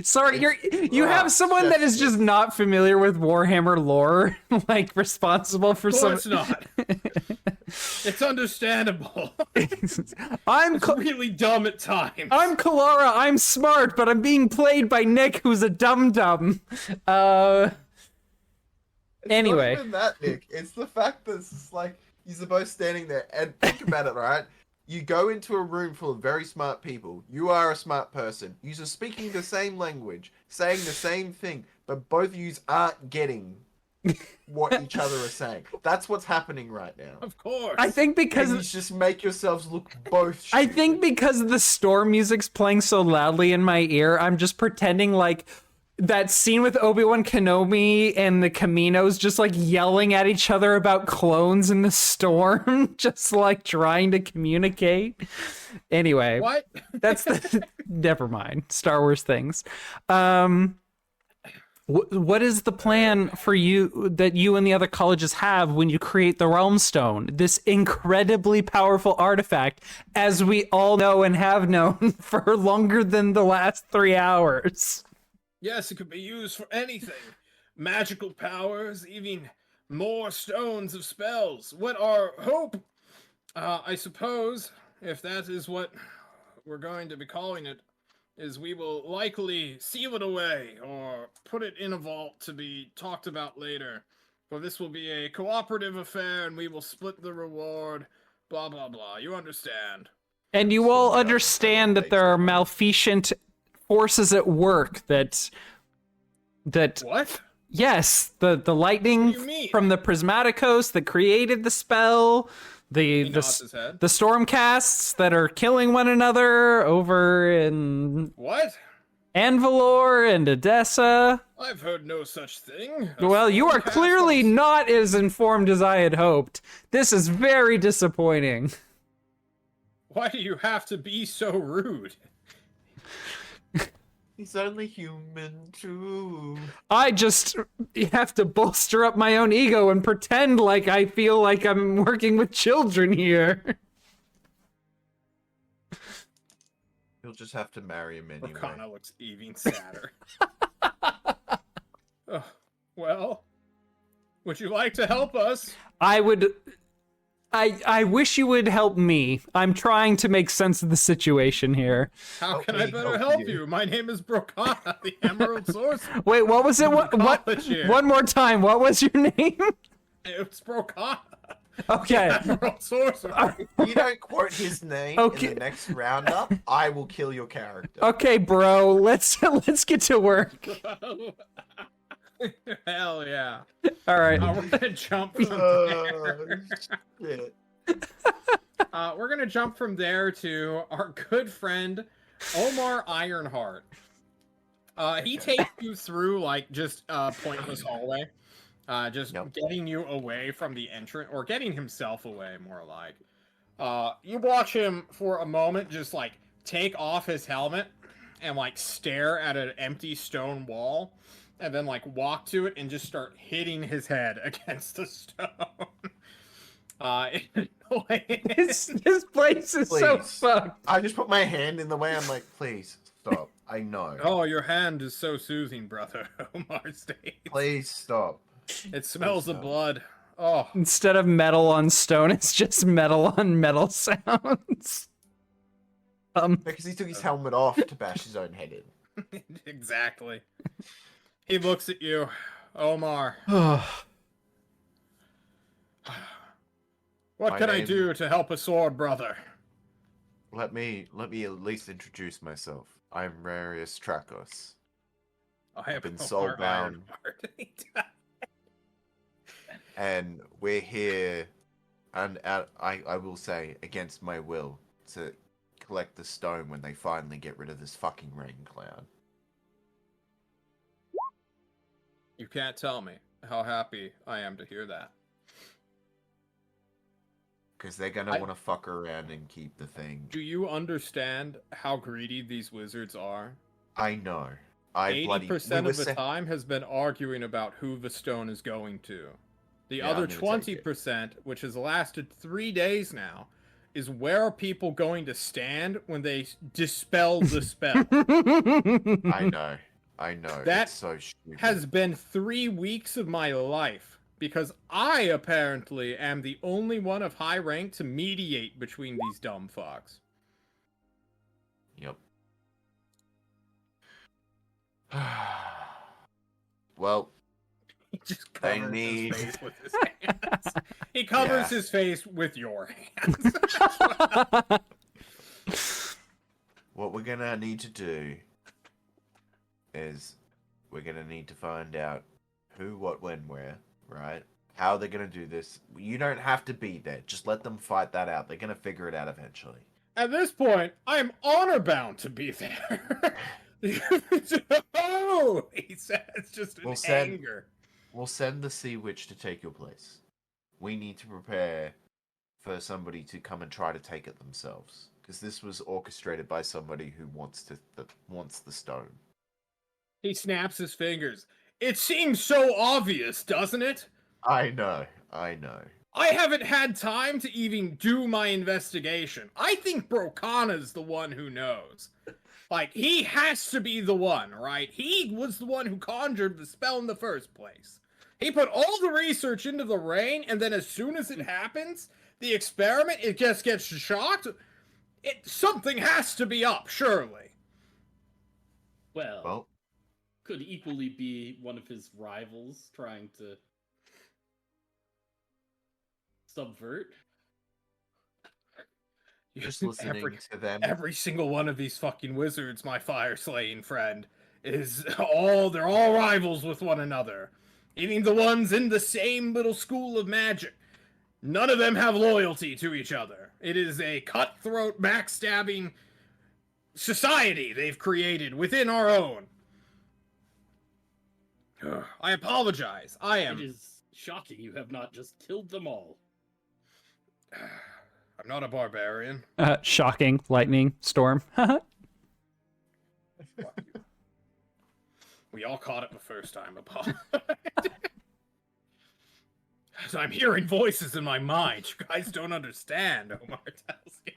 Sorry, you have someone that is just not familiar with Warhammer lore, like responsible for some. Of course not. It's understandable. It's really dumb at times. I'm Kalara. I'm smart, but I'm being played by Nick, who's a dum-dum. Anyway, It's not even that, Nick. It's the fact that it's just like he's both standing there and think about it, right? You go into a room full of very smart people. You are a smart person. You are speaking the same language, saying the same thing, but both of you aren't getting what each other are saying. That's what's happening right now. Of course. I think because And you just make yourselves look both stupid. I think because the storm music's playing so loudly in my ear, I'm just pretending like that scene with Obi-Wan Kenobi and the Caminos just like yelling at each other about clones in the storm, just like trying to communicate. Anyway, What? that's the never mind. Star Wars things. What is the plan for you that you and the other colleges have when you create the Realm Stone, this incredibly powerful artifact, as we all know and have known for longer than the last 3 hours? Yes, it could be used for anything. Magical powers, even more stones of spells. What our hope, I suppose, if that is what we're going to be calling it, is we will likely seal it away or put it in a vault to be talked about later. For this will be a cooperative affair and we will split the reward, blah, blah, blah. You understand? And you all understand that there are maleficent forces at work that What? yes, the lightning What do you mean? from the Prismaticos that created the spell, He nods his head. the Stormcasts that are killing one another over in What? Anvalor and Edessa. I've heard no such thing. Well, you are clearly not as informed as I had hoped. This is very disappointing. Why do you have to be so rude? He's only human too. I just have to bolster up my own ego and pretend like I feel like I'm working with children here. You'll just have to marry him anyway. Rakana looks even sadder. Oh, well, would you like to help us? I wish you would help me. I'm trying to make sense of the situation here. How can I me better help help you. you? My name is Brokana, the Emerald Sorcerer. Wait, what was it? What? College here. One more time. What was your name? It's Brokana, Okay. Emerald Sorcerer. If you don't quote his name Okay. in the next roundup, I will kill your character. Okay, bro. Let's get to work. Hell yeah. All right. We're gonna jump from there. Shit. We're gonna jump from there to our good friend Omar Ironheart. He takes you through like just a pointless hallway, just Yep. getting you away from the entrance, or getting himself away, more like. You watch him for a moment, just like take off his helmet and like stare at an empty stone wall, and then like walk to it and just start hitting his head against the stone. This place is so Please. fucked. I just put my hand in the way. I'm like, please stop. I know. Oh, your hand is so soothing, brother. Omar states. Please stop. It smells of stop. blood. Oh, Instead of metal on stone, it's just metal on metal sounds. Because he took his helmet off to bash his own head in. exactly. He looks at you, Omar. What My can I name- do to help a sword brother? Let me at least introduce myself. I'm Rarius Trakos. I have been Omar soulbound. Ironheart. And we're here, and I will say, against my will, to collect the stone when they finally get rid of this fucking rain cloud. You can't tell me how happy I am to hear that. Because they're gonna want to fuck around and keep the thing. Do you understand how greedy these wizards are? I know. I bloody... 80% we of the were sa- time has been arguing about who the stone is going to. The Yeah, other I'm gonna take it. 20%, which has lasted 3 days now, is where are people going to stand when they dispel the spell? I know. I know. That it's so stupid. Has been 3 weeks of my life, because I apparently am the only one of high rank to mediate between these dumb fucks. Yep. Well, He just They covers need- his face with his hands. He covers Yeah. his face with your hands. What we're gonna need to do is we're gonna need to find out who, what, when, where, right? How they're gonna do this. You don't have to be there. Just let them fight that out. They're gonna figure it out eventually. At this point, I am honor bound to be there. Oh, he says, just in anger. We'll send the Sea Witch to take your place. We need to prepare for somebody to come and try to take it themselves, because this was orchestrated by somebody who wants the stone. He snaps his fingers. It seems so obvious, doesn't it? I know. I haven't had time to even do my investigation. I think Brokana's the one who knows. Like, he has to be the one, right? He was the one who conjured the spell in the first place. He put all the research into the rain, and then as soon as it happens, the experiment, it just gets shocked. Something has to be up, surely. Well, could equally be one of his rivals trying to subvert. just listening to them. Every single one of these fucking wizards, my fire slaying friend, they're all rivals with one another. Even the ones in the same little school of magic. None of them have loyalty to each other. It is a cutthroat, backstabbing society they've created within our own. I apologize. It is shocking you have not just killed them all. I'm not a barbarian. Shocking. Lightning. Storm. We all caught it the first time, Apollo. So I'm hearing voices in my mind. You guys don't understand, Omar tells you.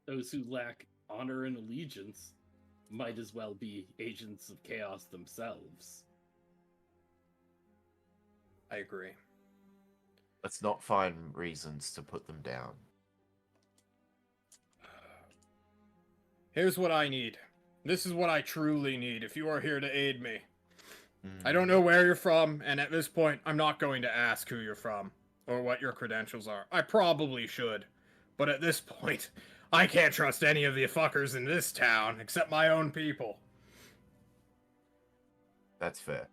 Those who lack honor and allegiance might as well be agents of chaos themselves. I agree. Let's not find reasons to put them down. Here's what I need. This is what I truly need if you are here to aid me. I don't know where you're from, and at this point, I'm not going to ask who you're from or what your credentials are. I probably should, but at this point, I can't trust any of the fuckers in this town except my own people. That's fair.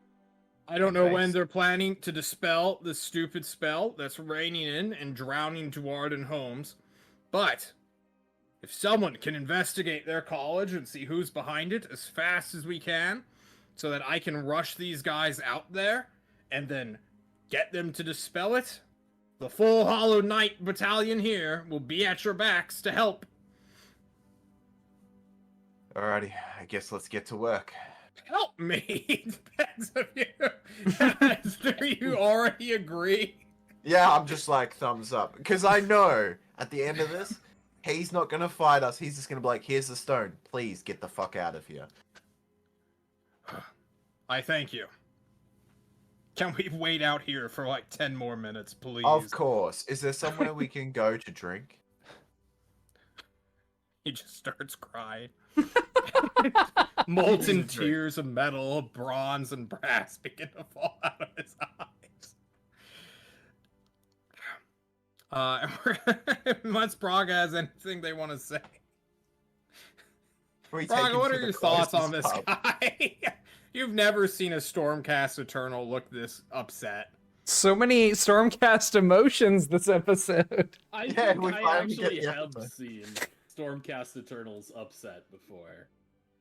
I don't know when Nice. they're planning to dispel this stupid spell that's raining in and drowning Dwarden homes, but if someone can investigate their college and see who's behind it as fast as we can, so that I can rush these guys out there and then get them to dispel it, the full Hollow Knight battalion here will be at your backs to help. Alrighty, I guess let's get to work. Help me! Depends if do you already agree? Yeah, I'm just like thumbs up. Because I know at the end of this, he's not gonna fight us. He's just gonna be like, here's the stone. Please get the fuck out of here. I thank you. Can we wait out here for like 10 more minutes, please? Of course. Is there somewhere we can go to drink? He just starts crying. Molten tears of metal, bronze, and brass begin to fall out of his eyes. Unless Braga has anything they want to say. We take Braga, him what to are the your thoughts on this closest pub. guy? You've never seen a Stormcast Eternal look this upset. So many Stormcast emotions this episode. I Yeah, think we I finally actually get the have episode. seen Stormcast Eternals upset before.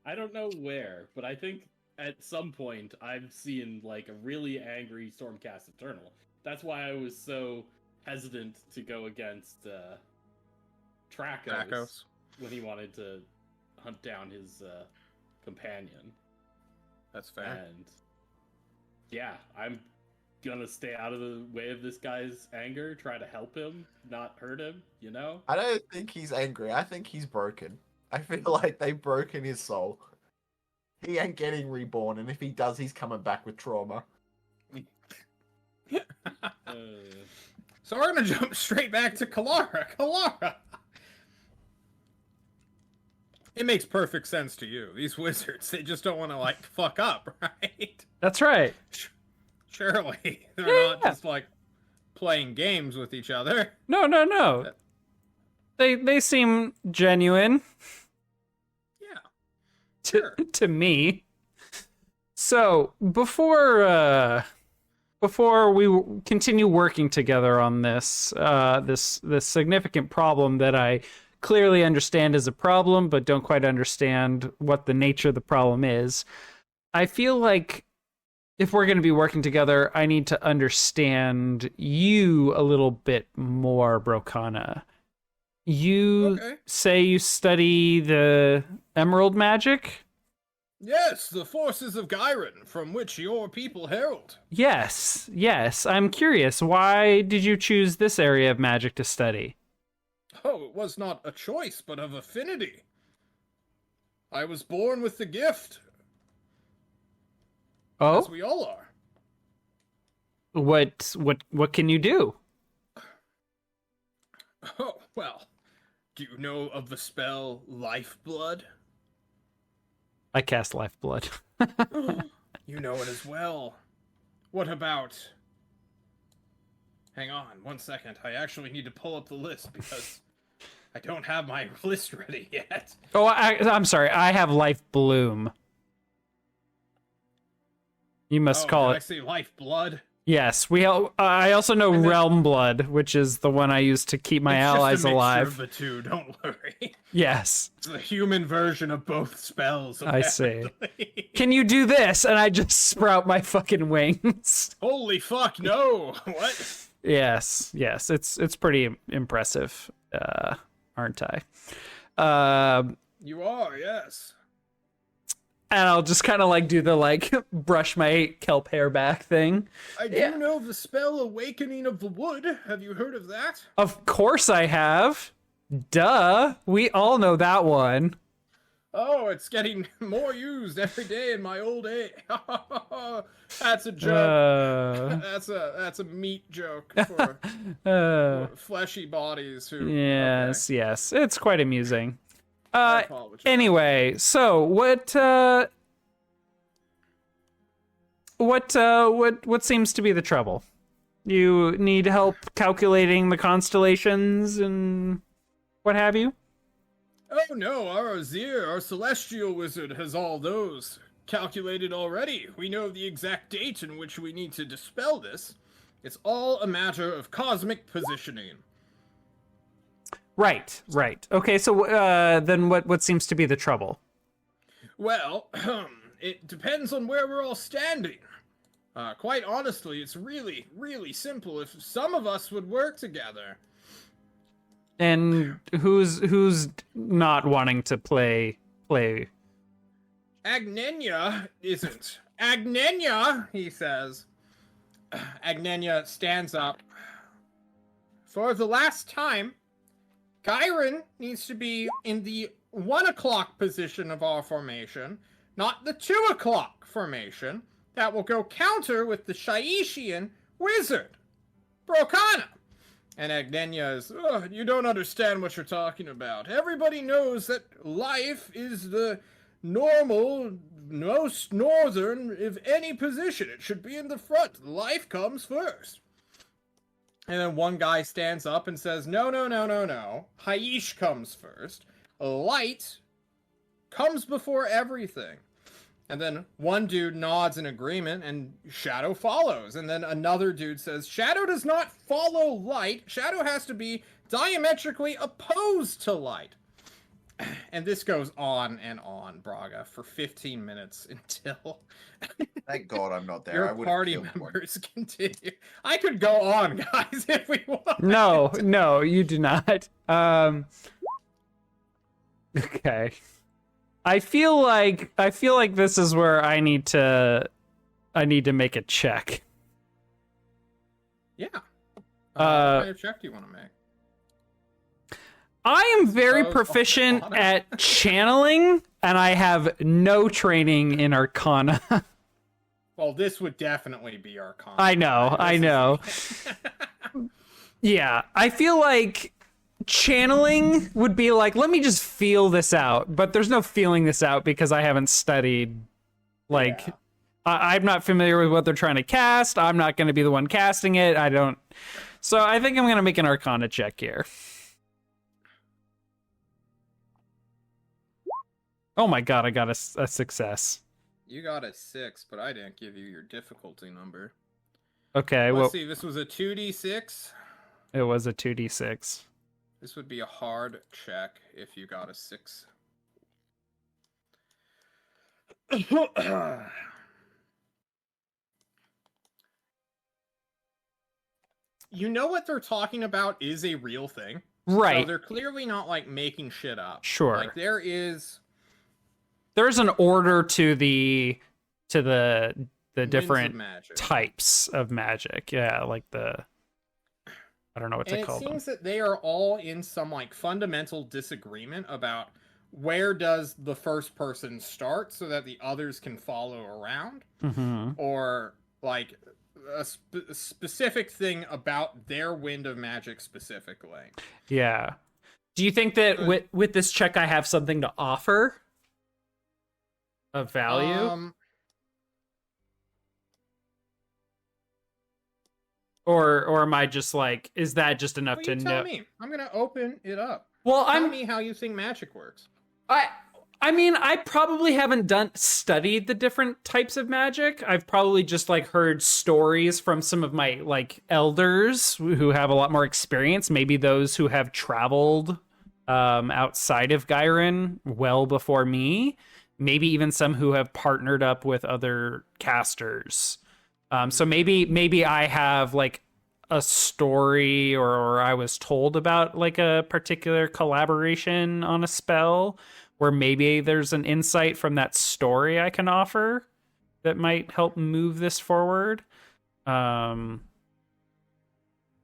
I don't know where, but I think at some point I've seen like a really angry Stormcast Eternal. That's why I was so hesitant to go against Trakos when he wanted to hunt down his companion. That's fair. And yeah, I'm gonna stay out of the way of this guy's anger, try to help him, not hurt him, you know? I don't think he's angry. I think he's broken. I feel like they've broken his soul. He ain't getting reborn, and if he does, he's coming back with trauma. So we're gonna jump straight back to Kalara. Kalara! It makes perfect sense to you. These wizards, they just don't want to, like, fuck up, right? That's right. Surely. They're not Yeah. just, like, playing games with each other. No. They seem genuine Yeah. Sure. to me. So before we continue working together on this this significant problem that I clearly understand is a problem, but don't quite understand what the nature of the problem is, I feel like if we're going to be working together, I need to understand you a little bit more, Brokana. You Okay. say you study the emerald magic? Yes, the forces of Gyron, from which your people herald. Yes. I'm curious. Why did you choose this area of magic to study? Oh, it was not a choice, but of affinity. I was born with the gift, Oh, as we all are. what can you do? Oh, well, do you know of the spell Lifeblood? I cast Lifeblood. You know it as well. What about... Hang on, 1 second. I actually need to pull up the list because I don't have my list ready yet. Oh, I'm sorry. I have Life Bloom. You must call did I it. say Lifeblood? Yes, I also know And then- Realm Blood, which is the one I use to keep my It's allies just a mixture alive. of the two, don't worry. Yes, It's the human version of both spells. I see. apparently. can you do this? And I just sprout my fucking wings. Holy fuck, no! What? Yes, it's pretty impressive, aren't I? You are, yes. And I'll just kind of like do the like brush my kelp hair back thing. I do know the spell Awakening of the Wood. Have you heard of that? Of course I have. Duh. We all know that one. Oh, it's getting more used every day in my old age. That's a joke. That's a meat joke for fleshy bodies who. Yes, Okay. yes. It's quite amusing. I apologize. Anyway, so what seems to be the trouble? You need help calculating the constellations and what have you? Oh no, our Azir, our celestial wizard, has all those calculated already. We know the exact date in which we need to dispel this. It's all a matter of cosmic positioning. Right. Okay, so then what seems to be the trouble? Well, it depends on where we're all standing. Quite honestly, it's really, really simple if some of us would work together. And who's not wanting to play? Agnenya isn't. Agnenya, he says. Agnenya stands up. For the last time, Gyron needs to be in the 1 o'clock position of our formation, not the 2 o'clock formation. That will go counter with the Shaishian wizard, Brokana. And Agnenya is, oh, you don't understand what you're talking about. Everybody knows that life is the normal, most northern of any position. It should be in the front. Life comes first. And then one guy stands up and says, no. Haish comes first. Light comes before everything. And then one dude nods in agreement and Shadow follows. And then another dude says, Shadow does not follow light. Shadow has to be diametrically opposed to light. And this goes on and on, Braga, for 15 minutes until Thank God I'm not there. I your would party members continue. I could go on, guys, if we want. No, you do not. Okay. I feel like this is where I need to make a check. Yeah. Uh, What kind of check do you want to make? I am very Suppose proficient Arcana. at channeling, and I have no training in Arcana. Well, this would definitely be Arcana. I know. Yeah, I feel like channeling would be like, let me just feel this out, but there's no feeling this out because I haven't studied. Like, Yeah. I'm not familiar with what they're trying to cast. I'm not going to be the one casting it. I don't. So I think I'm going to make an Arcana check here. Oh my god, I got a success. You got a 6, but I didn't give you your difficulty number. Okay, Let's well, see, this was a 2d6. it was a 2d6. This would be a hard check if you got a 6. You know what they're talking about is a real thing. Right. So they're clearly not like making shit up. Sure. Like there's an order to the winds of different magic. types of magic. Yeah, like I don't know what to And call it them. seems that they are all in some like fundamental disagreement about where does the first person start so that the others can follow around, Mm-hmm. or like a specific thing about their wind of magic specifically. Yeah. Do you think that with this check I have something to offer of value? Or am I just like, is that just enough Well, to you tell know? me. I'm gonna open it up. Well, Tell me how you think magic works. I mean, I probably haven't studied the different types of magic. I've probably just like heard stories from some of my like elders who have a lot more experience. Maybe those who have traveled outside of Gyron well before me. Maybe even some who have partnered up with other casters. So maybe I have like a story or I was told about like a particular collaboration on a spell where maybe there's an insight from that story I can offer that might help move this forward. I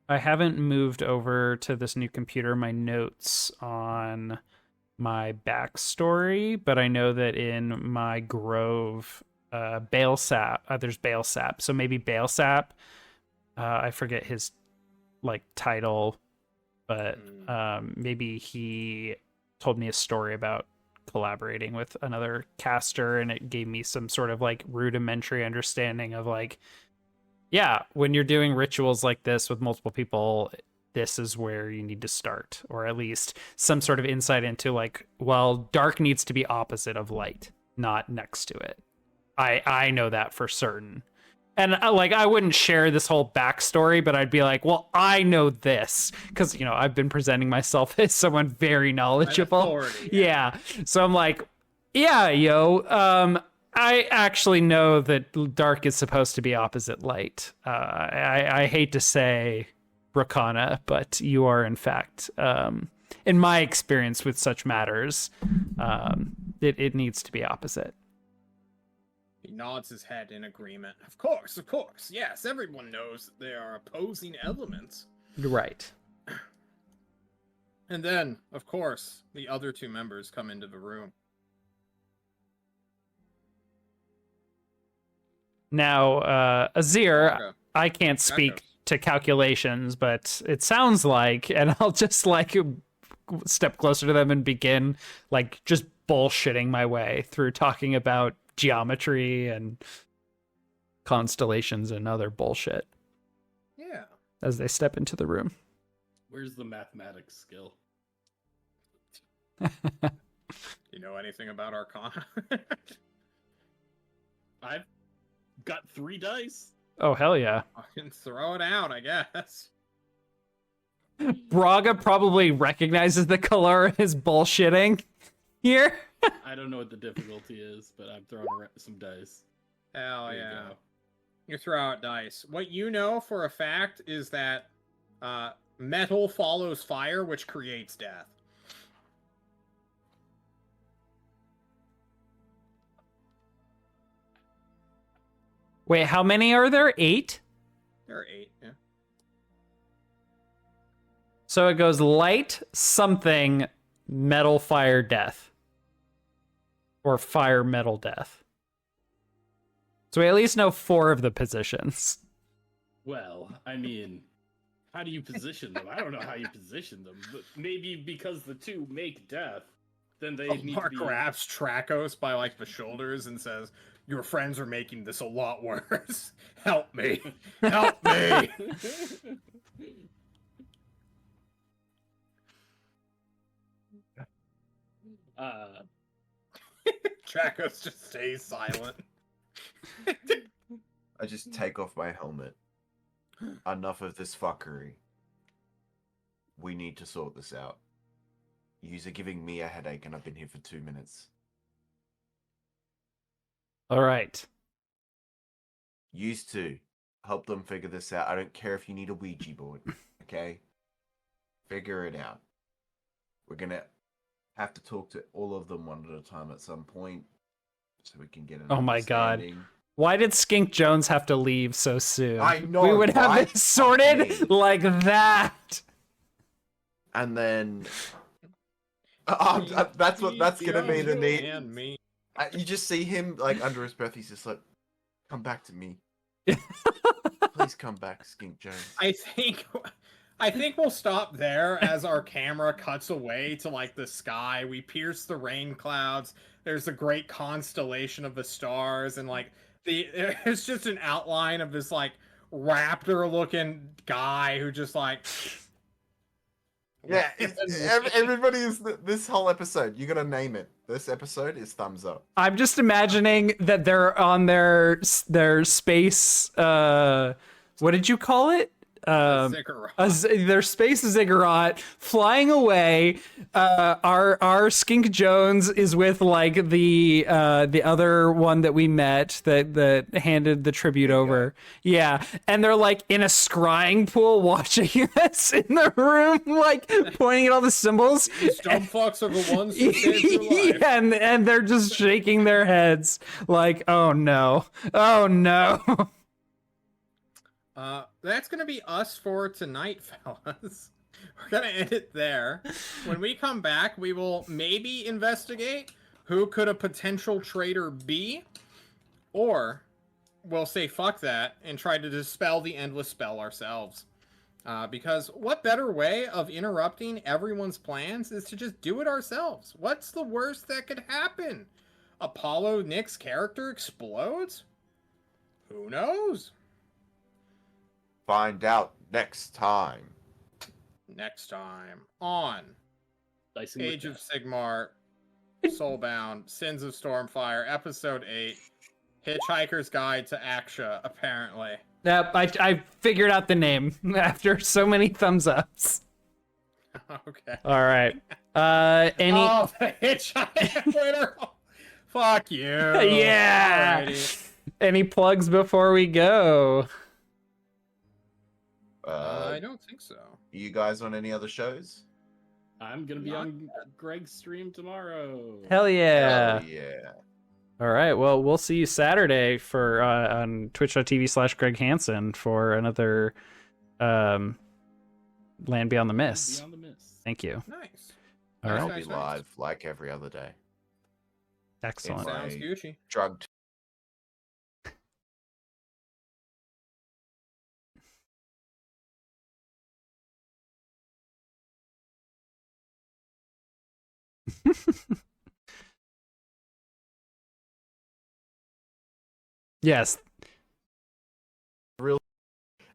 haven't moved over to this new computer my notes on my backstory, but I know that in my Grove, Balesap, there's Balesap. So maybe Balesap, I forget his like title, but maybe he told me a story about collaborating with another caster, and it gave me some sort of like rudimentary understanding of like, yeah, when you're doing rituals like this with multiple people, this is where you need to start, or at least some sort of insight into like, well, dark needs to be opposite of light, not next to it. I know that for certain. And like, I wouldn't share this whole backstory, but I'd be like, well, I know this because, you know, I've been presenting myself as someone very knowledgeable. Authority, yeah. So I'm like, yeah, I actually know that dark is supposed to be opposite light. I hate to say Rakana, but you are in fact, in my experience with such matters, it needs to be opposite. He nods his head in agreement. Of course, yes, everyone knows that there are opposing elements. Right. And then, of course, the other two members come into the room. Now, Azir, Okay. I can't speak to calculations, but it sounds like, and I'll just like step closer to them and begin like just bullshitting my way through talking about geometry and constellations and other bullshit Yeah. as they step into the room. Where's the mathematics skill? You know anything about Arcana? I've got 3 dice. Oh, hell yeah. I can throw it out, I guess. Braga probably recognizes the color is bullshitting here. I don't know what the difficulty is, but I'm throwing around some dice. Hell There you yeah. go. You throw out dice. What you know for a fact is that metal follows fire, which creates death. Wait, how many are there? 8? There are 8, yeah. So it goes light, something, metal, fire, death. Or fire, metal, death. So we at least know 4 of the positions. Well, I mean, How do you position them? I don't know how you position them, but maybe because the two make death, then they need to Mark be. grabs Tracos by like the shoulders and says, "Your friends are making this a lot worse. Help me, help me." Tracos just stays silent. I just take off my helmet. Enough of this fuckery. We need to sort this out. Yous are giving me a headache and I've been here for 2 minutes. All right. Used to help them figure this out. I don't care if you need a Ouija board. Okay? Figure it out. We're gonna have to talk to all of them one at a time at some point so we can get an Oh my God. understanding. Why did Skink Jones have to leave so soon? I know, we would have right? it sorted Me. like that. And then that's gonna be the need. And me. You just see him like under his breath. He's just like, "Come back to me, please come back, Skink Jones." I think we'll stop there as our camera cuts away to like the sky. We pierce the rain clouds. There's a great constellation of the stars, and like there's just an outline of this like raptor-looking guy who just like. Yeah, everybody is this whole episode. You gotta name it. This episode is thumbs up. I'm just imagining that they're on their space. What did you call it? Their space ziggurat flying away. Our Skink Jones is with like the other one that we met that handed the tribute over. Yeah, and they're like in a scrying pool watching us in the room, like pointing at all the symbols. These dumb fucks are the ones who saved your life. Yeah, and they're just shaking their heads like, oh no, oh no. That's gonna be us for tonight, fellas. We're gonna end it there. When we come back, we will maybe investigate who could a potential traitor be, or we'll say fuck that and try to dispel the endless spell ourselves. Because what better way of interrupting everyone's plans is to just do it ourselves? What's the worst that could happen? ApolloNik's character explodes? Who knows? Find out next time. Next time on Dicing with Age of Death. Sigmar, Soulbound, Sins of Stormfire, Episode 8, Hitchhiker's Guide to Aksha, apparently. Yep, I figured out the name after so many thumbs ups. Okay. All right. Any? Oh, the Hitchhiker winner! Fuck you! Yeah! Alrighty. Any plugs before we go? I don't think so. You guys on any other shows? I'm gonna be on Greg's stream tomorrow. Hell yeah! Hell yeah. All right. Well, we'll see you Saturday for on twitch.tv/Greg Hansen for another Land Beyond the Mist. Beyond the Mist. Thank you. Nice. All I'll right. be live like every other day. Excellent. Sounds Right. Gucci. Drugged. Yes.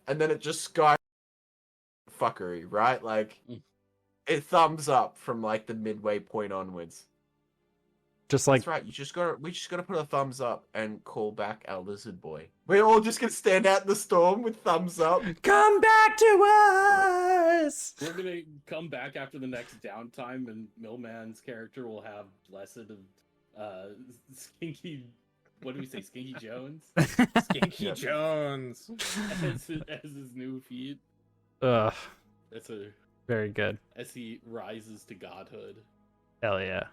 And then it just sky fuckery, right? Like it thumbs up from like the midway point onwards. Just like That's right. We just gotta put a thumbs up and call back our lizard boy. We're all just gonna stand out in the storm with thumbs up. come back to us. We're gonna come back after the next downtime, and Millman's character will have blessed of Skinky. What do we say, Skinky Jones? Skinky Yep. Jones. as his new feed. Ugh. That's a Very good. as he rises to godhood. Hell yeah.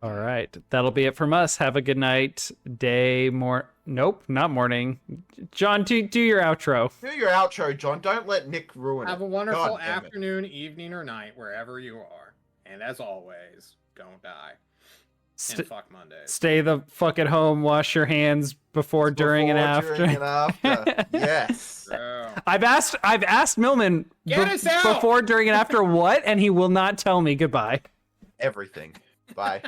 All right. That'll be it from us. Have a good night, day, Nope, not morning. John, do your outro. Do your outro, John. Don't let Nick ruin Have it. a wonderful God damn it. afternoon, evening, or night, wherever you are. And as always, don't die. and fuck Mondays. Stay the fuck at home. Wash your hands before, during, and after. During and after. Yes. Bro. I've asked Millman Get us out! before, during, and after what, and he will not tell me. Goodbye. Everything. Bye.